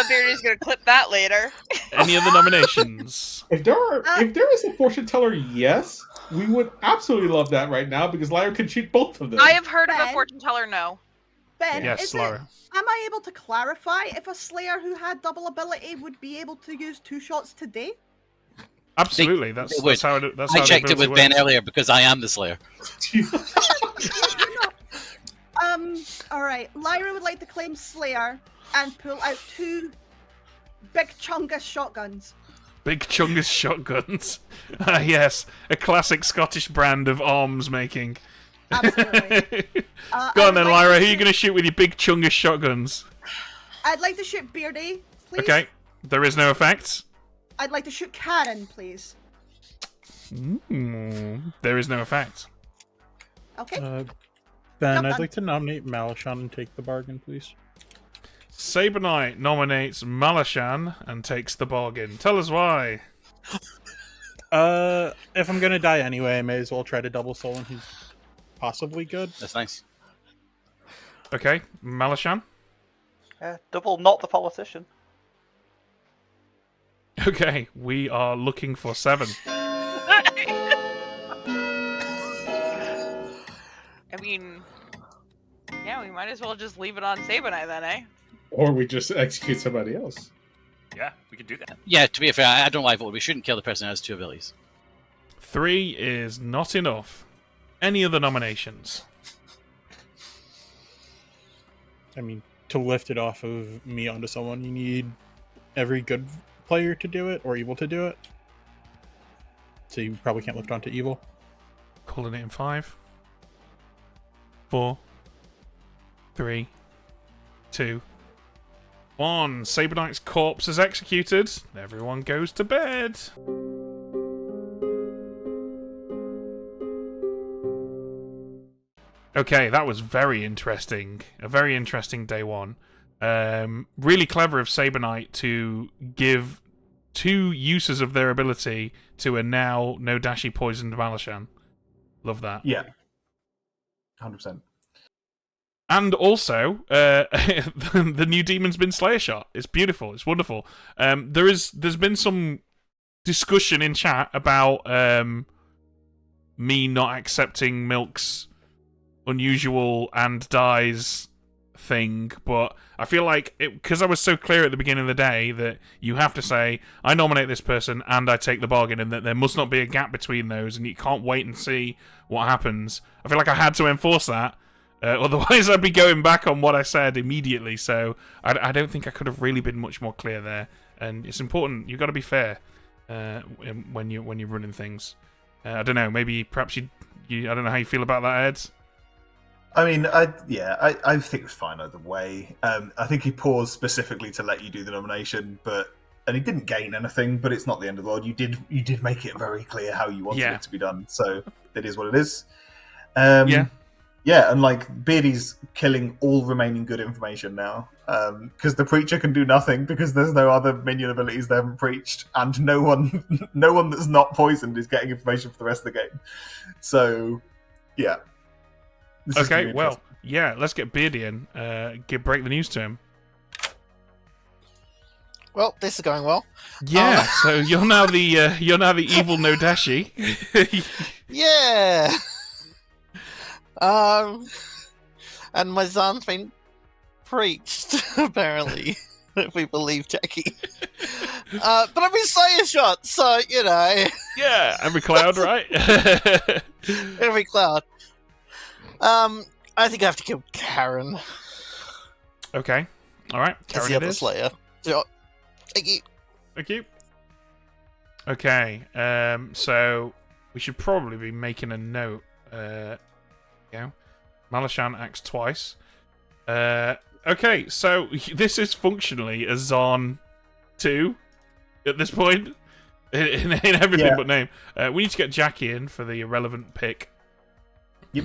Beardy's gonna clip that later. Any other nominations? If there is a fortune teller, yes, we would absolutely love that right now because Lyra could cheat both of them. I have heard of a fortune teller. No. Ben, Yes, is Lyra. am I able to clarify if a Slayer who had double ability would be able to use 2 shots today? Absolutely. They That's would. how it, that's I how the checked it ability with Ben works. earlier because I am the Slayer. Alright. Lyra would like to claim Slayer and pull out 2 big chungus shotguns. Big Chungus shotguns. Yes, a classic Scottish brand of arms making. Absolutely. Go on then, Lyra. Who are you going to shoot with your Big Chungus shotguns? I'd like to shoot Beardy, please. Okay, there is no effect. I'd like to shoot Karen, please. There is no effect. Okay. Then Yep, I'd like to nominate Malashan and take the bargain, please. Saber Knight nominates Malashan and takes the bargain. Tell us why. If I'm gonna die anyway, I may as well try to double someone who's possibly good. That's nice. Okay, Malashan. Double not the politician. Okay, we are looking for 7. I mean, yeah, we might as well just leave it on Sabanai then, eh? Or we just execute somebody else. Yeah, we could do that. Yeah, to be fair, I don't like vote. We shouldn't kill the person who has 2 abilities. 3 is not enough. Any other nominations? I mean, to lift it off of me onto someone, you need every good player to do it, or evil to do it. So you probably can't lift onto evil. Calling it in 5, 4, 3, 2, 1. Saber Knight's corpse is executed. Everyone goes to bed. Okay, that was very interesting. A very interesting day 1. Really clever of Saber Knight to give 2 uses of their ability to a now no dashy poisoned Malashan. Love that. Yeah. 100%. And also, the new Demon's Bin Slayer shot. It's beautiful. It's wonderful. There's been some discussion in chat about me not accepting Milk's unusual and dies thing, but I feel like because I was so clear at the beginning of the day that you have to say I nominate this person and I take the bargain, and that there must not be a gap between those, and you can't wait and see what happens. I feel like I had to enforce that. Otherwise, I'd be going back on what I said immediately. So I don't think I could have really been much more clear there. And it's important. You've got to be fair when you're running things. I don't know. Maybe perhaps you. I don't know how you feel about that, Ed. I mean, I think it's fine either way. I think he paused specifically to let you do the nomination, and he didn't gain anything. But it's not the end of the world. You did make it very clear how you wanted it to be done. So it is what it is. Yeah, and like Beardy's killing all remaining good information now, because the preacher can do nothing because there's no other minion abilities they haven't preached, and no one that's not poisoned is getting information for the rest of the game. So, yeah. Okay, well, yeah, let's get Beardy in. Break the news to him. Well, this is going well. Yeah, so you're now the evil Nodashi. Yeah. And my son's been preached, apparently, if we believe Jackie. But I've been Slayer shot, so, you know. Yeah, and MacLeod, right? Every cloud. I think I have to kill Karen. Okay. Alright, As Karen the it other is. Slayer. So, thank you. Thank you. Okay, so we should probably be making a note. Yeah, Malashan acts twice. Okay, so this is functionally a Zon 2 at this point in everything but name. We need to get Jackie in for the irrelevant pick. Yep.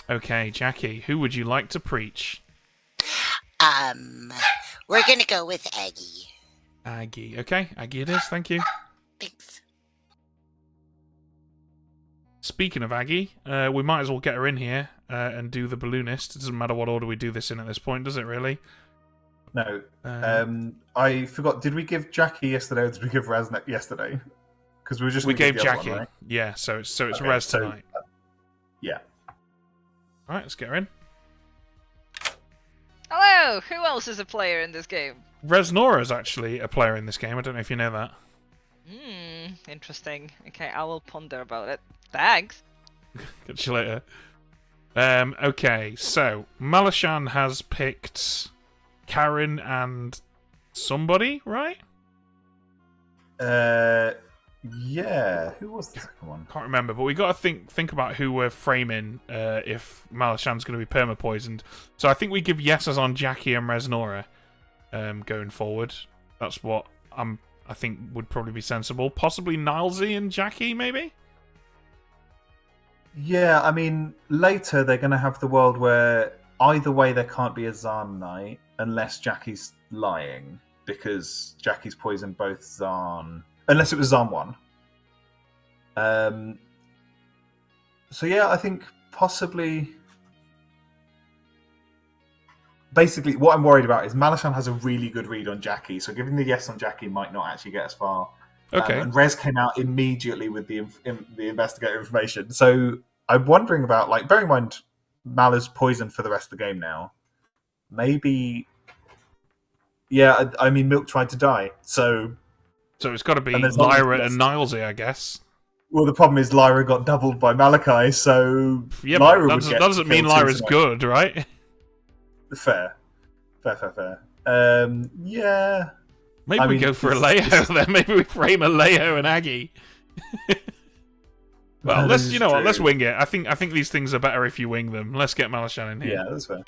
Okay, Jackie, who would you like to preach? We're gonna go with Aggie. Aggie. Okay, Aggie it is. Thank you. Thanks. Speaking of Aggie, we might as well get her in here and do the balloonist. It doesn't matter what order we do this in at this point, does it really? No. I forgot. Did we give Jackie yesterday, or did we give Raznek yesterday? Because we were just we gonna give gave the other Jackie. one, right? Yeah, so it's Okay, Rez so, tonight. Yeah. All right, let's get her in. Hello! Who else is a player in this game? Resnora is actually a player in this game. I don't know if you know that. Interesting. Okay, I will ponder about it. Thanks. Catch you later. Okay, so Malashan has picked Karen and somebody, right? Yeah. Who was the second one? Can't remember, but we got to think about who we're framing if Malashan's going to be perma poisoned. So I think we give yeses on Jackie and Resnora going forward. That's what I think would probably be sensible. Possibly Nilesy and Jackie, maybe? Yeah, I mean, later they're going to have the world where either way there can't be a Zarn Knight unless Jackie's lying, because Jackie's poisoned both Zarn, unless it was Zarn 1. So yeah, I think possibly... Basically, what I'm worried about is Malashan has a really good read on Jackie, so giving the yes on Jackie might not actually get us far. Okay. And Rez came out immediately with the investigator information. So I'm wondering about, like, bearing in mind Mala's poisoned for the rest of the game now. Maybe... Yeah, I mean, Milk tried to die, so... So it's got to be Lyra and Nilesy, I guess. Well, the problem is Lyra got doubled by Malachi, so Yeah, Lyra but would that get doesn't mean killed too Lyra's tonight. good, right? Fair. Yeah. Maybe I we mean, go for a it's- Leo then. Maybe we frame a Leo and Aggie. Well, That let's is what? Let's true. wing it. I think these things are better if you wing them. Let's get Malashan in here. Yeah, that's fair.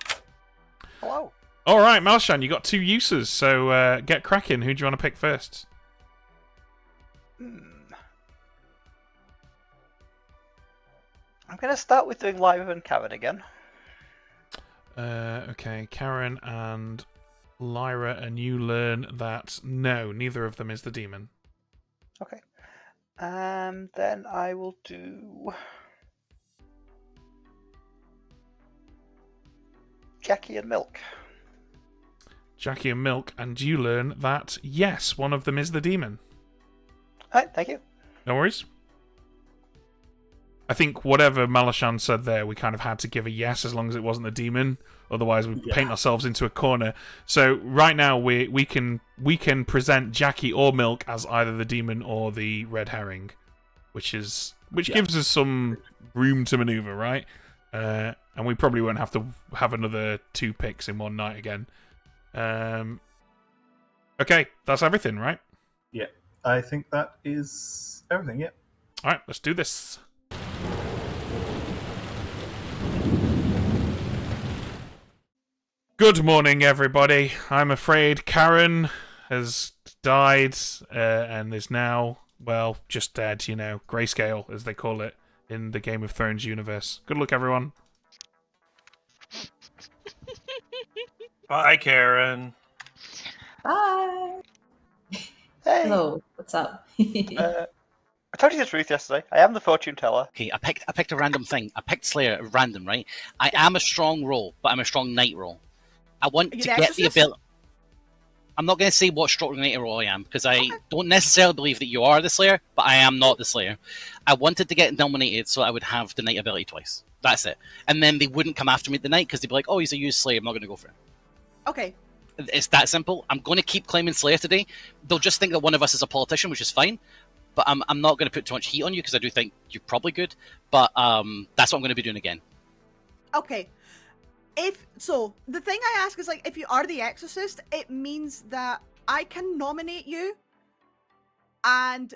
Hello. All right, Malashan, you got 2 uses, so get cracking. Who do you want to pick first? I'm going to start with doing Lyra and Karen again. Okay, Karen and Lyra, and you learn that no, neither of them is the demon. Okay. Then I will do Jackie and Milk. Jackie and Milk, and you learn that yes, one of them is the demon. Alright, thank you. No worries. I think whatever Malashan said there, we kind of had to give a yes as long as it wasn't the demon. Otherwise, we paint ourselves into a corner. So right now, we can present Jackie or Milk as either the demon or the red herring, which gives us some room to maneuver, right? And we probably won't have to have another 2 picks in one night again. Okay, that's everything, right? Yeah, I think that is everything, yeah. All right, let's do this. Good morning, everybody. I'm afraid Karen has died and is now, well, just dead, grayscale, as they call it in the Game of Thrones universe. Good luck, everyone. Bye, Karen. Bye. Hey. Hello. What's up? I told you the truth yesterday. I am the fortune teller. Okay, I picked a random thing. I picked Slayer at random, right? I am a strong roll, but I'm a strong knight roll. I want to get the ability. I'm not going to say what strong knight roll I am, because I don't necessarily believe that you are the Slayer, but I am not the Slayer. I wanted to get nominated so I would have the knight ability twice. That's it. And then they wouldn't come after me at the night, because they'd be like, oh, he's a used Slayer, I'm not going to go for him. Okay. It's that simple. I'm going to keep claiming Slayer today. They'll just think that one of us is a politician, which is fine. But I'm not going to put too much heat on you, because I do think you're probably good. But that's what I'm going to be doing again. Okay. So the thing I ask is, like, if you are the exorcist, it means that I can nominate you, and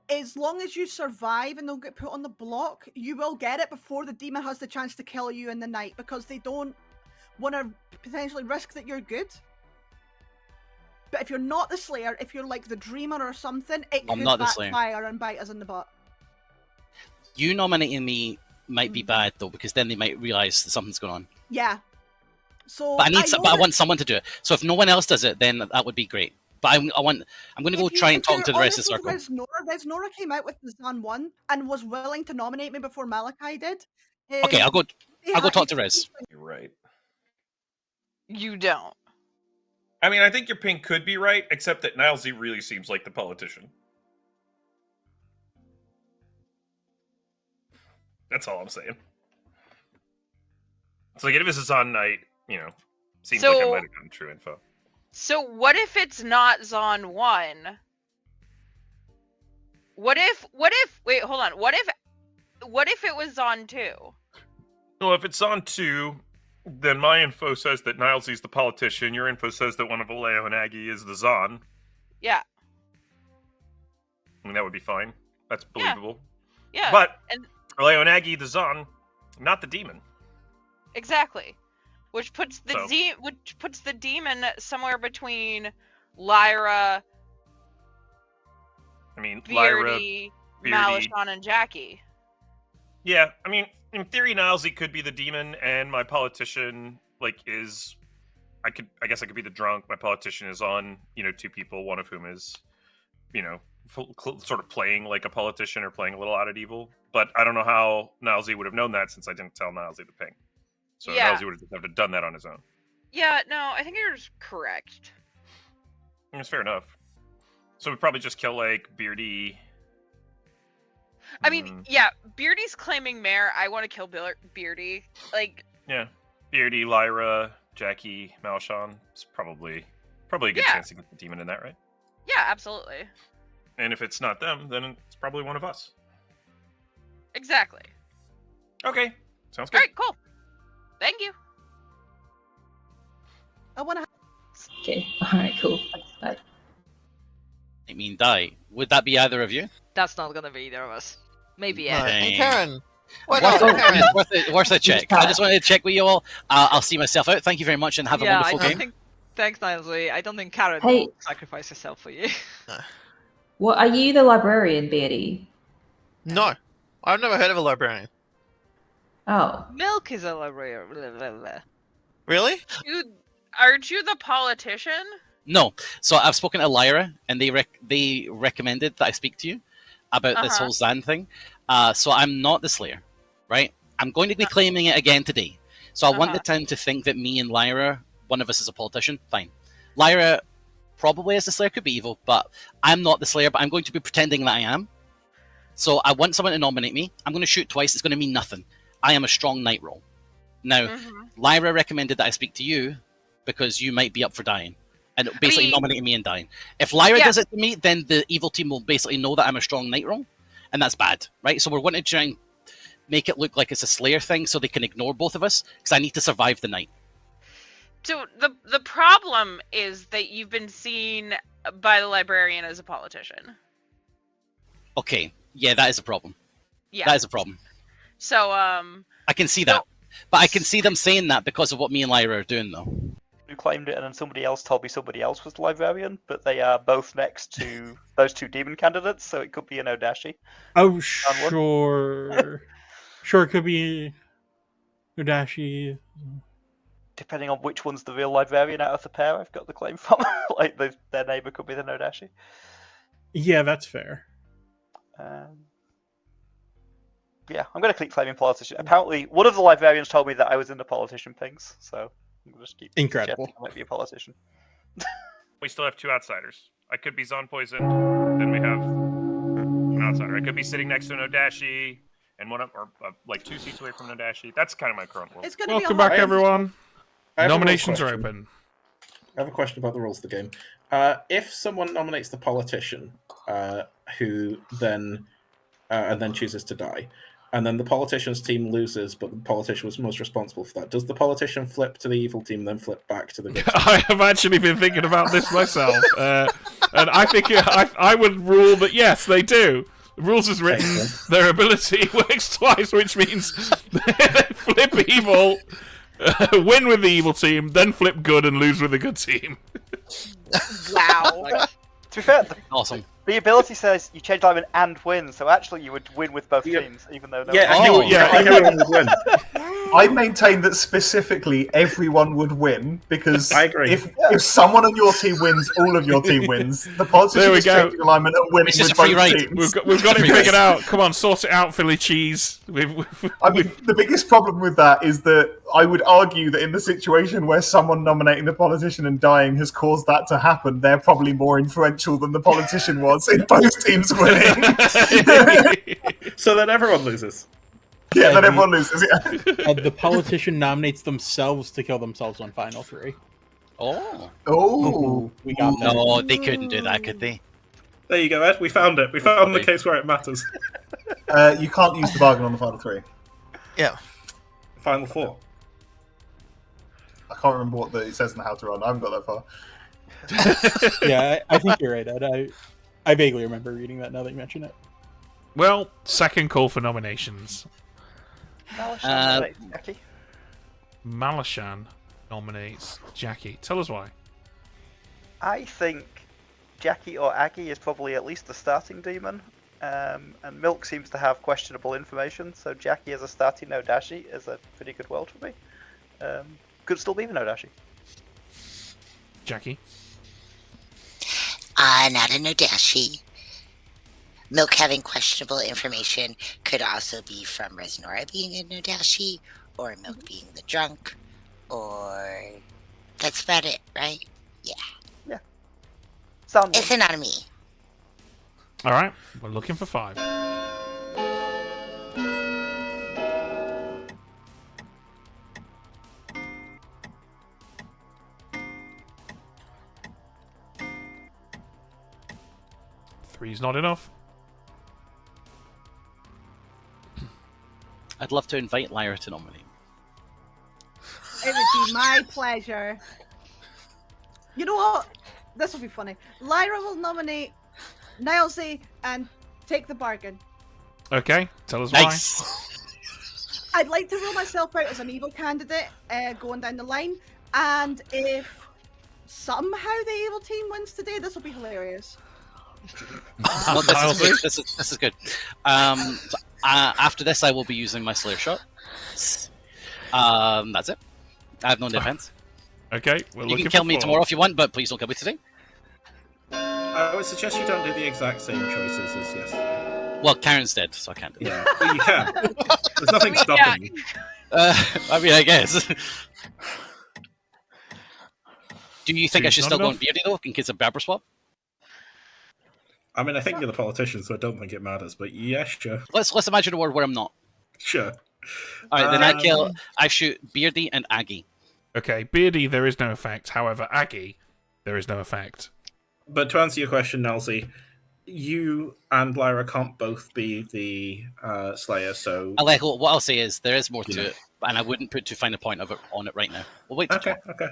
as long as you survive and don't get put on the block, you will get it before the demon has the chance to kill you in the night, because they don't want to potentially risk that you're good. But if you're not the Slayer, if you're like the Dreamer or something, it I'm could not the Slayer. backfire and bite us in the butt. You nominating me might be bad, though, because then they might realise that something's going on. Yeah. So But I know want someone to do it. So if no one else does it, then that would be great. But I'm going to go try and talk to the rest of the circle. Res Nora came out with the Zan 1 and was willing to nominate me before Malachi did. Okay, I'll go talk to Rez. You're right. You don't. I mean, I think your pink could be right, except that Nilesy really seems like the politician. That's all I'm saying. It's like if this is on night, seems like I So- might have gotten true info. So what if it's not Zon 1? Wait, hold on. What if it was Zon 2? Well, if it's on 2, then my info says that Nilesy's the politician. Your info says that one of Aleo and Aggie is the Zon. Yeah. I mean, that would be fine. That's believable. Yeah. But and Aleo and Aggie, the Zon, not the demon. exactly. Which puts the So- demon somewhere between Lyra I mean, Lyra, Beardy, Beardy. Malishon, and Jackie. Yeah, I mean, in theory, Nilesy could be the demon, and my politician, is... I guess I could be the drunk. My politician is on, 2 people, one of whom is, sort of playing like a politician or playing a little out at evil. But I don't know how Nilesy would have known that since I didn't tell Nilesy the ping. So Yeah. Nilesy would have done that on his own. Yeah, no, I think you're correct. It's fair enough. So we probably just kill, Beardy. I mean, yeah, Beardy's claiming Mare. I want to kill Beardy. Yeah. Beardy, Lyra, Jackie, Malishon. It's probably a good chance to get the demon in that, right? Yeah, absolutely. And if it's not them, then it's probably one of us. Exactly. Okay. Sounds good. All right, cool. Thank you. I want to. Okay. All right. Cool. Bye. I mean, die. Would that be either of you? That's not gonna be either of us. Maybe Ed. Dang. Karen. Why Worth, not? Karen? worth a check. I just wanted to check with you all. I'll see myself out. Thank you very much and have a Yeah, wonderful I don't game. think. Thanks, Nilesy. I don't think Karen Hey. will sacrifice herself for you. What are you, the librarian, Beardy? No, I've never heard of a librarian. Oh. Milk is a librarian. Really? Aren't you the politician? No. So I've spoken to Lyra, and they recommended that I speak to you about this whole Zan thing. So I'm not the Slayer, right? I'm going to be claiming it again today. So I want the town to think that me and Lyra, one of us is a politician. Fine. Lyra probably is the Slayer, could be evil, but I'm not the Slayer, but I'm going to be pretending that I am. So I want someone to nominate me. I'm going to shoot twice. It's going to mean nothing. I am a strong night roll. Now, Lyra recommended that I speak to you because you might be up for dying. And basically nominating me and dying. If Lyra does it to me, then the evil team will basically know that I'm a strong night roll. And that's bad, right? So we're going to try and make it look like it's a Slayer thing so they can ignore both of us, because I need to survive the night. So the problem is that you've been seen by the librarian as a politician. Okay, yeah, that is a problem. Yeah. That is a problem. So, I can see that. But I can see them saying that because of what me and Lyra are doing, though. Who claimed it, and then somebody else told me somebody else was the librarian, but they are both next to those 2 demon candidates, so it could be an Odashi. Oh, sure. Sure, it could be Odashi. Depending on which one's the real librarian out of the pair, I've got the claim from. Their neighbour could be the Nodashi. Yeah, that's fair. Yeah, I'm going to click claiming politician. Apparently, one of the librarians told me that I was in the politician pings, so I'm going to just keep incredible. I might be a politician. We still have 2 outsiders. I could be Zon poisoned. Then we have an outsider. I could be sitting next to an Odashi, and one of, or 2 seats away from an Odashi. That's kind of my current world. Welcome back, everyone. I have a Nominations are question. open. I have a question about the rules of the game. If someone nominates the politician, who then and then chooses to die, and then the politician's team loses, but the politician was most responsible for that, does the politician flip to the evil team, then flip back to the good team? I have actually been thinking about this myself, and I think I would rule that yes, they do. The rules is written, their ability works twice, which means they flip evil, win with the evil team, then flip good and lose with the good team. Wow. To be fair, awesome. The ability says you change diamond and win, so actually you would win with both teams, even though no everyone would win. I maintain that specifically everyone would win because I agree. If someone on your team wins, all of your team wins. The politician There we is go. changing alignment and winning with both teams. We've got it figured out. Come on, sort it out, Philly cheese. I mean, the biggest problem with that is that I would argue that in the situation where someone nominating the politician and dying has caused that to happen, they're probably more influential than the politician was in both teams winning. So then everyone loses. Yeah, then everyone loses, The politician nominates themselves to kill themselves on Final 3. Oh. Oh. We got that. No, they couldn't do that, could they? There you go, Ed. We found it. We found the case where it matters. You can't use the bargain on the Final 3. Yeah. Final 4. I can't remember what it says in the How to Run. I haven't got that far. Yeah, I think you're right, Ed. I vaguely remember reading that now that you mention it. Well, second call for nominations. Malishon nominates Jackie. Tell us why. I think Jackie or Aggie is probably at least the starting demon. And Milk seems to have questionable information, so Jackie as a starting no Dashi is a pretty good world for me. Could still be the no Dashi. Jackie? Not a Nodashi. Milk having questionable information could also be from Resnora being a Nodashi, or Milk being the drunk, or... That's about it, right? Yeah. Yeah. It's not a me. Alright, we're looking for 5. Three's not enough. I'd love to invite Lyra to nominate. It would be my pleasure. You know what? This will be funny. Lyra will nominate Nilesy and take the bargain. Okay, tell us Nice. I'd like to rule myself out as an evil candidate going down the line, and if somehow the evil team wins today, this will be hilarious. Well, this is good. After this, I will be using my Slayer shot. That's it. I have no defense. Okay, you can kill me tomorrow if you want, but please don't kill me today. I would suggest you don't do the exact same choices as yesterday. Well, Karen's dead, so I can't do Yeah, well, you can. There's nothing stopping you. I mean, I guess. Do you think I should Not still go on enough? Beardy, though, in case of Barber swap? I mean, I think you're the politician, so I don't think it matters. But yeah, sure. Let's imagine a world where I'm not. Sure. Alright, then I shoot Beardy and Aggie. Okay, Beardy, there is no effect. However, Aggie, there is no effect. But to answer your question, Nelsie, you and Lyra can't both be the Slayer, so... Alejo, what I'll say is there is more to Yeah. it, and I wouldn't put too fine a point of it on it right now. We'll wait till tomorrow. Okay.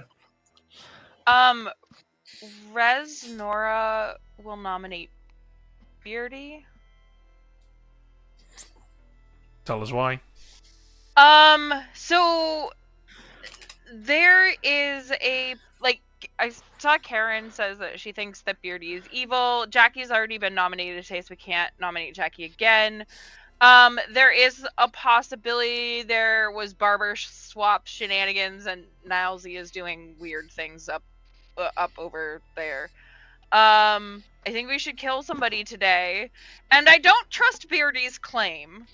Resnora will nominate Beardy. Tell us why. So there is a I saw Karen says that she thinks that Beardy is evil. Jackie's already been nominated today, so we can't nominate Jackie again. There is a possibility there was barber swap shenanigans, and Nilesy is doing weird things up over there. I think we should kill somebody today, and I don't trust Beardy's claim.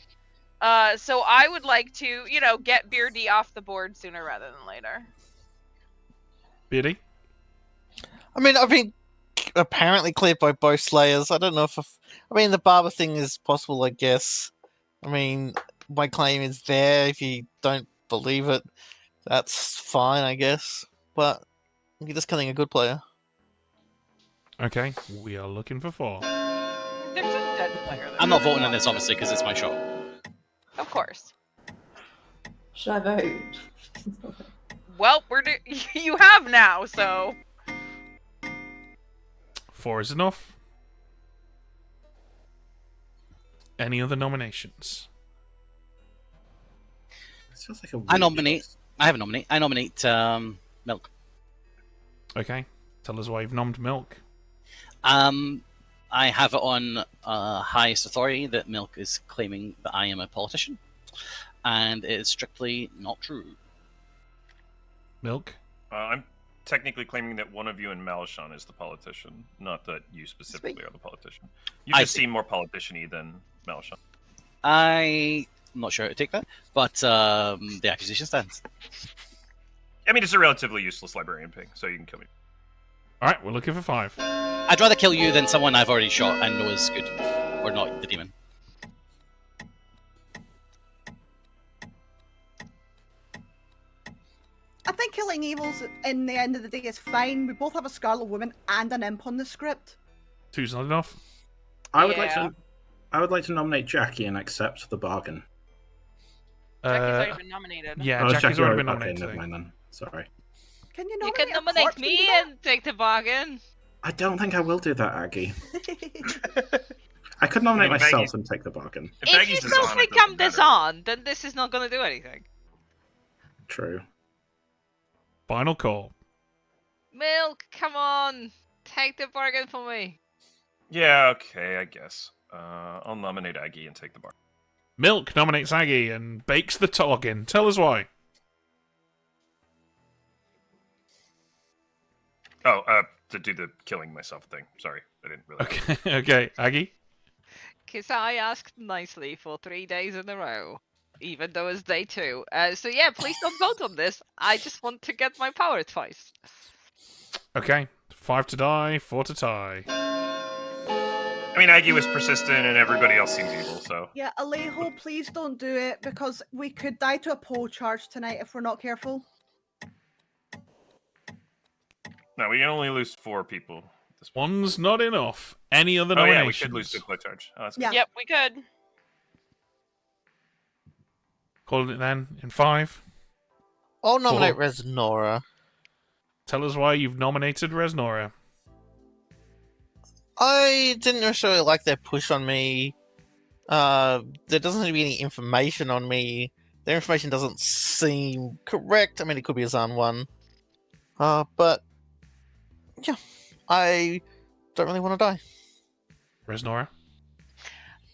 So I would like to, get Beardy off the board sooner rather than later. Beardy? I mean, I've been apparently cleared by both Slayers. I don't know if I mean, the barber thing is possible, I guess. I mean, my claim is there. If you don't believe it, that's fine, I guess. But you're just killing a good player. Okay, we are looking for 4. There's a dead player there. I'm not voting on this, obviously, because it's my shot. Of course. Should I vote? Well, you have now, so... 4 is enough. Any other nominations? This feels like a I have a nominate. I nominate Milk. Okay, tell us why you've nommed Milk. I have it on highest authority that Milk is claiming that I am a politician, and it is strictly not true. Milk? I'm technically claiming that one of you and Malishon is the politician, not that you specifically are the politician. You just seem more politician-y than Malishon. I'm not sure how to take that, but the accusation stands. I mean, it's a relatively useless librarian ping, so you can kill me. Alright, we're looking for 5. I'd rather kill you than someone I've already shot and know is good, or not the demon. I think killing evils in the end of the day is fine. We both have a Scarlet Woman and an imp on the script. 2's not enough. I would like to nominate Jackie and accept the bargain. Jackie's already been nominated. Yeah, Oh, Jackie's already been okay, nominated. never mind then. Sorry. Can you You nominate, can a nominate corpse me leader? and take the bargain. I don't think I will do that, Aggie. I could nominate I mean, myself Baggy- and take the bargain. If you still think I'm dishonest, then this is not going to do anything. True. Final call. Milk, come on. Take the bargain for me. Yeah, okay, I guess. I'll nominate Aggie and take the bar. Milk nominates Aggie and bakes the toggen. Tell us why. To do the killing myself thing. Sorry, I didn't really. Okay, okay, Aggie. Because I asked nicely for 3 days in a row, even though it's day 2. So yeah, please don't vote on this. I just want to get my power twice. Okay, 5 to die, 4 to tie. I mean, Aggie was persistent, and everybody else seems evil. So Yeah, Alejo, please don't do it because we could die to a pole charge tonight if we're not careful. no, we can only lose 4 people. One's not enough. Any other Oh yeah, nominations? we could lose to play charge. Oh, that's Yeah. good. Yep, we could. Calling it then in 5. I'll nominate 4. Resnora. Tell us why you've nominated Resnora. I didn't necessarily like their push on me. There doesn't seem to be any information on me. Their information doesn't seem correct. I mean, it could be a Zan one. But yeah, I don't really want to die. Resnora?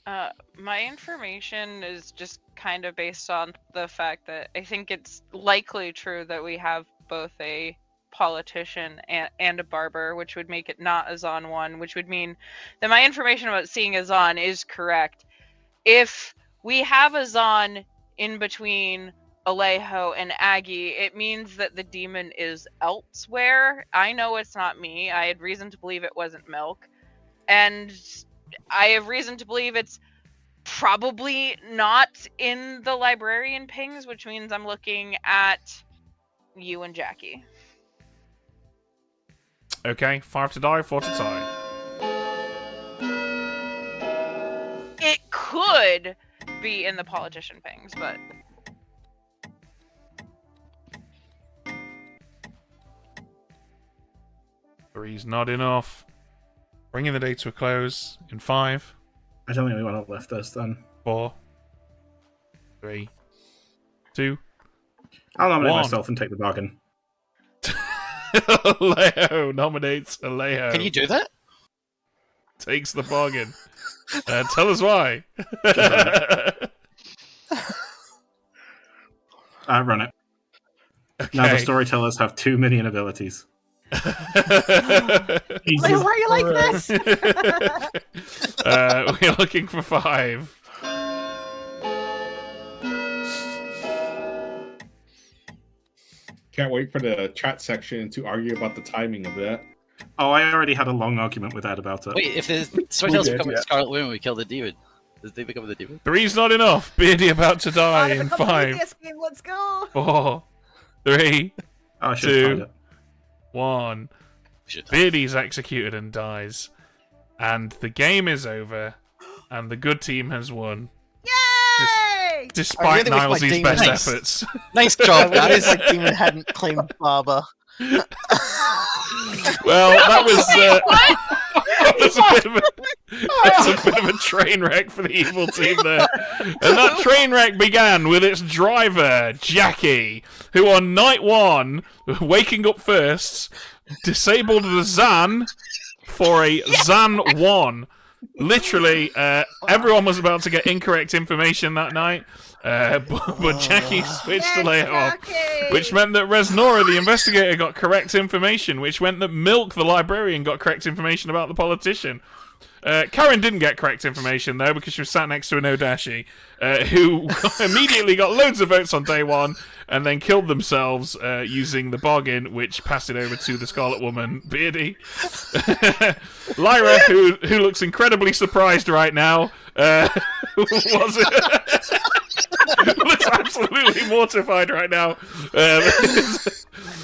My information is just kind of based on the fact that I think it's likely true that we have both a politician and a barber, which would make it not a Zan one, which would mean that my information about seeing a Zan is correct. If we have a Zan in between Alejo and Aggie, it means that the demon is elsewhere. I know it's not me. I had reason to believe it wasn't Milk. And I have reason to believe it's probably not in the librarian pings, which means I'm looking at you and Jackie. Okay, 5 to die, 4 to tie. It could be in the politician pings, but Three's not enough. Bringing the day to a close in 5. I don't think we want to lift this then. 4, 3, 2. I'll nominate 1. myself and take the bargain. Alejo nominates Alejo. Can you do that? Takes the bargain. Tell us why. I run it. Now the storytellers have 2 minion abilities. Why are you like this? We're looking for 5. Can't wait for the chat section to argue about the timing of that. Oh, I already had a long argument with Ed about it. Wait, if the Storytellers did, become yeah. Scarlet Women, we kill the demon. Does they become the demon? 3's not enough. Beardy about to die Alright, in become a 5, media scheme, let's go. 4, 3, I should have 2, tried it. 1. Beardy's executed and dies. And the game is over. And the good team has won. Yay! Despite really wish my Niles's demon- best Nice. efforts. Nice job, I wish guys. my demon hadn't claimed Barber. Well, that was a bit of a train wreck for the evil team there. And that train wreck began with its driver, Jackie, who on night 1, waking up first, disabled the Zan for a Zan 1. Literally, everyone was about to get incorrect information that night, but Jackie switched to lay it off, which meant that Resnora, the investigator, got correct information, which meant that Milk, the librarian, got correct information about the politician. Karen didn't get correct information, though, because she was sat next to an Odashi, who immediately got loads of votes on day 1, and then killed themselves using the bargain, which passed it over to the Scarlet Woman, Beardy. Lyra, who looks incredibly surprised right now, looks absolutely mortified right now,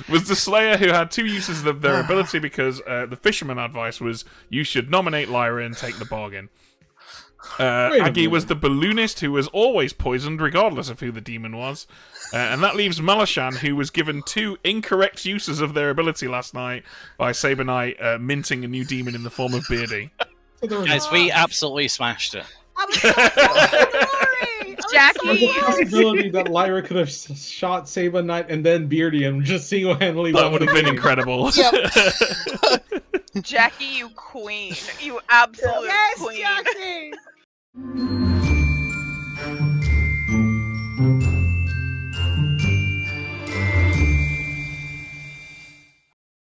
was the Slayer, who had 2 uses of their ability, because the Fisherman advice was, you should nominate Lyra and take the bargain. Aggie was the balloonist, who was always poisoned, regardless of who the demon was. And that leaves Malashan, who was given 2 incorrect uses of their ability last night by Saber Knight minting a new demon in the form of Beardy. Guys, we absolutely smashed it. Jackie! There's a possibility that Lyra could have shot Saber Knight and then Beardy and just single-handedly That won would the have been game. incredible. Jackie, you queen. You absolute Yes, queen. Jackie!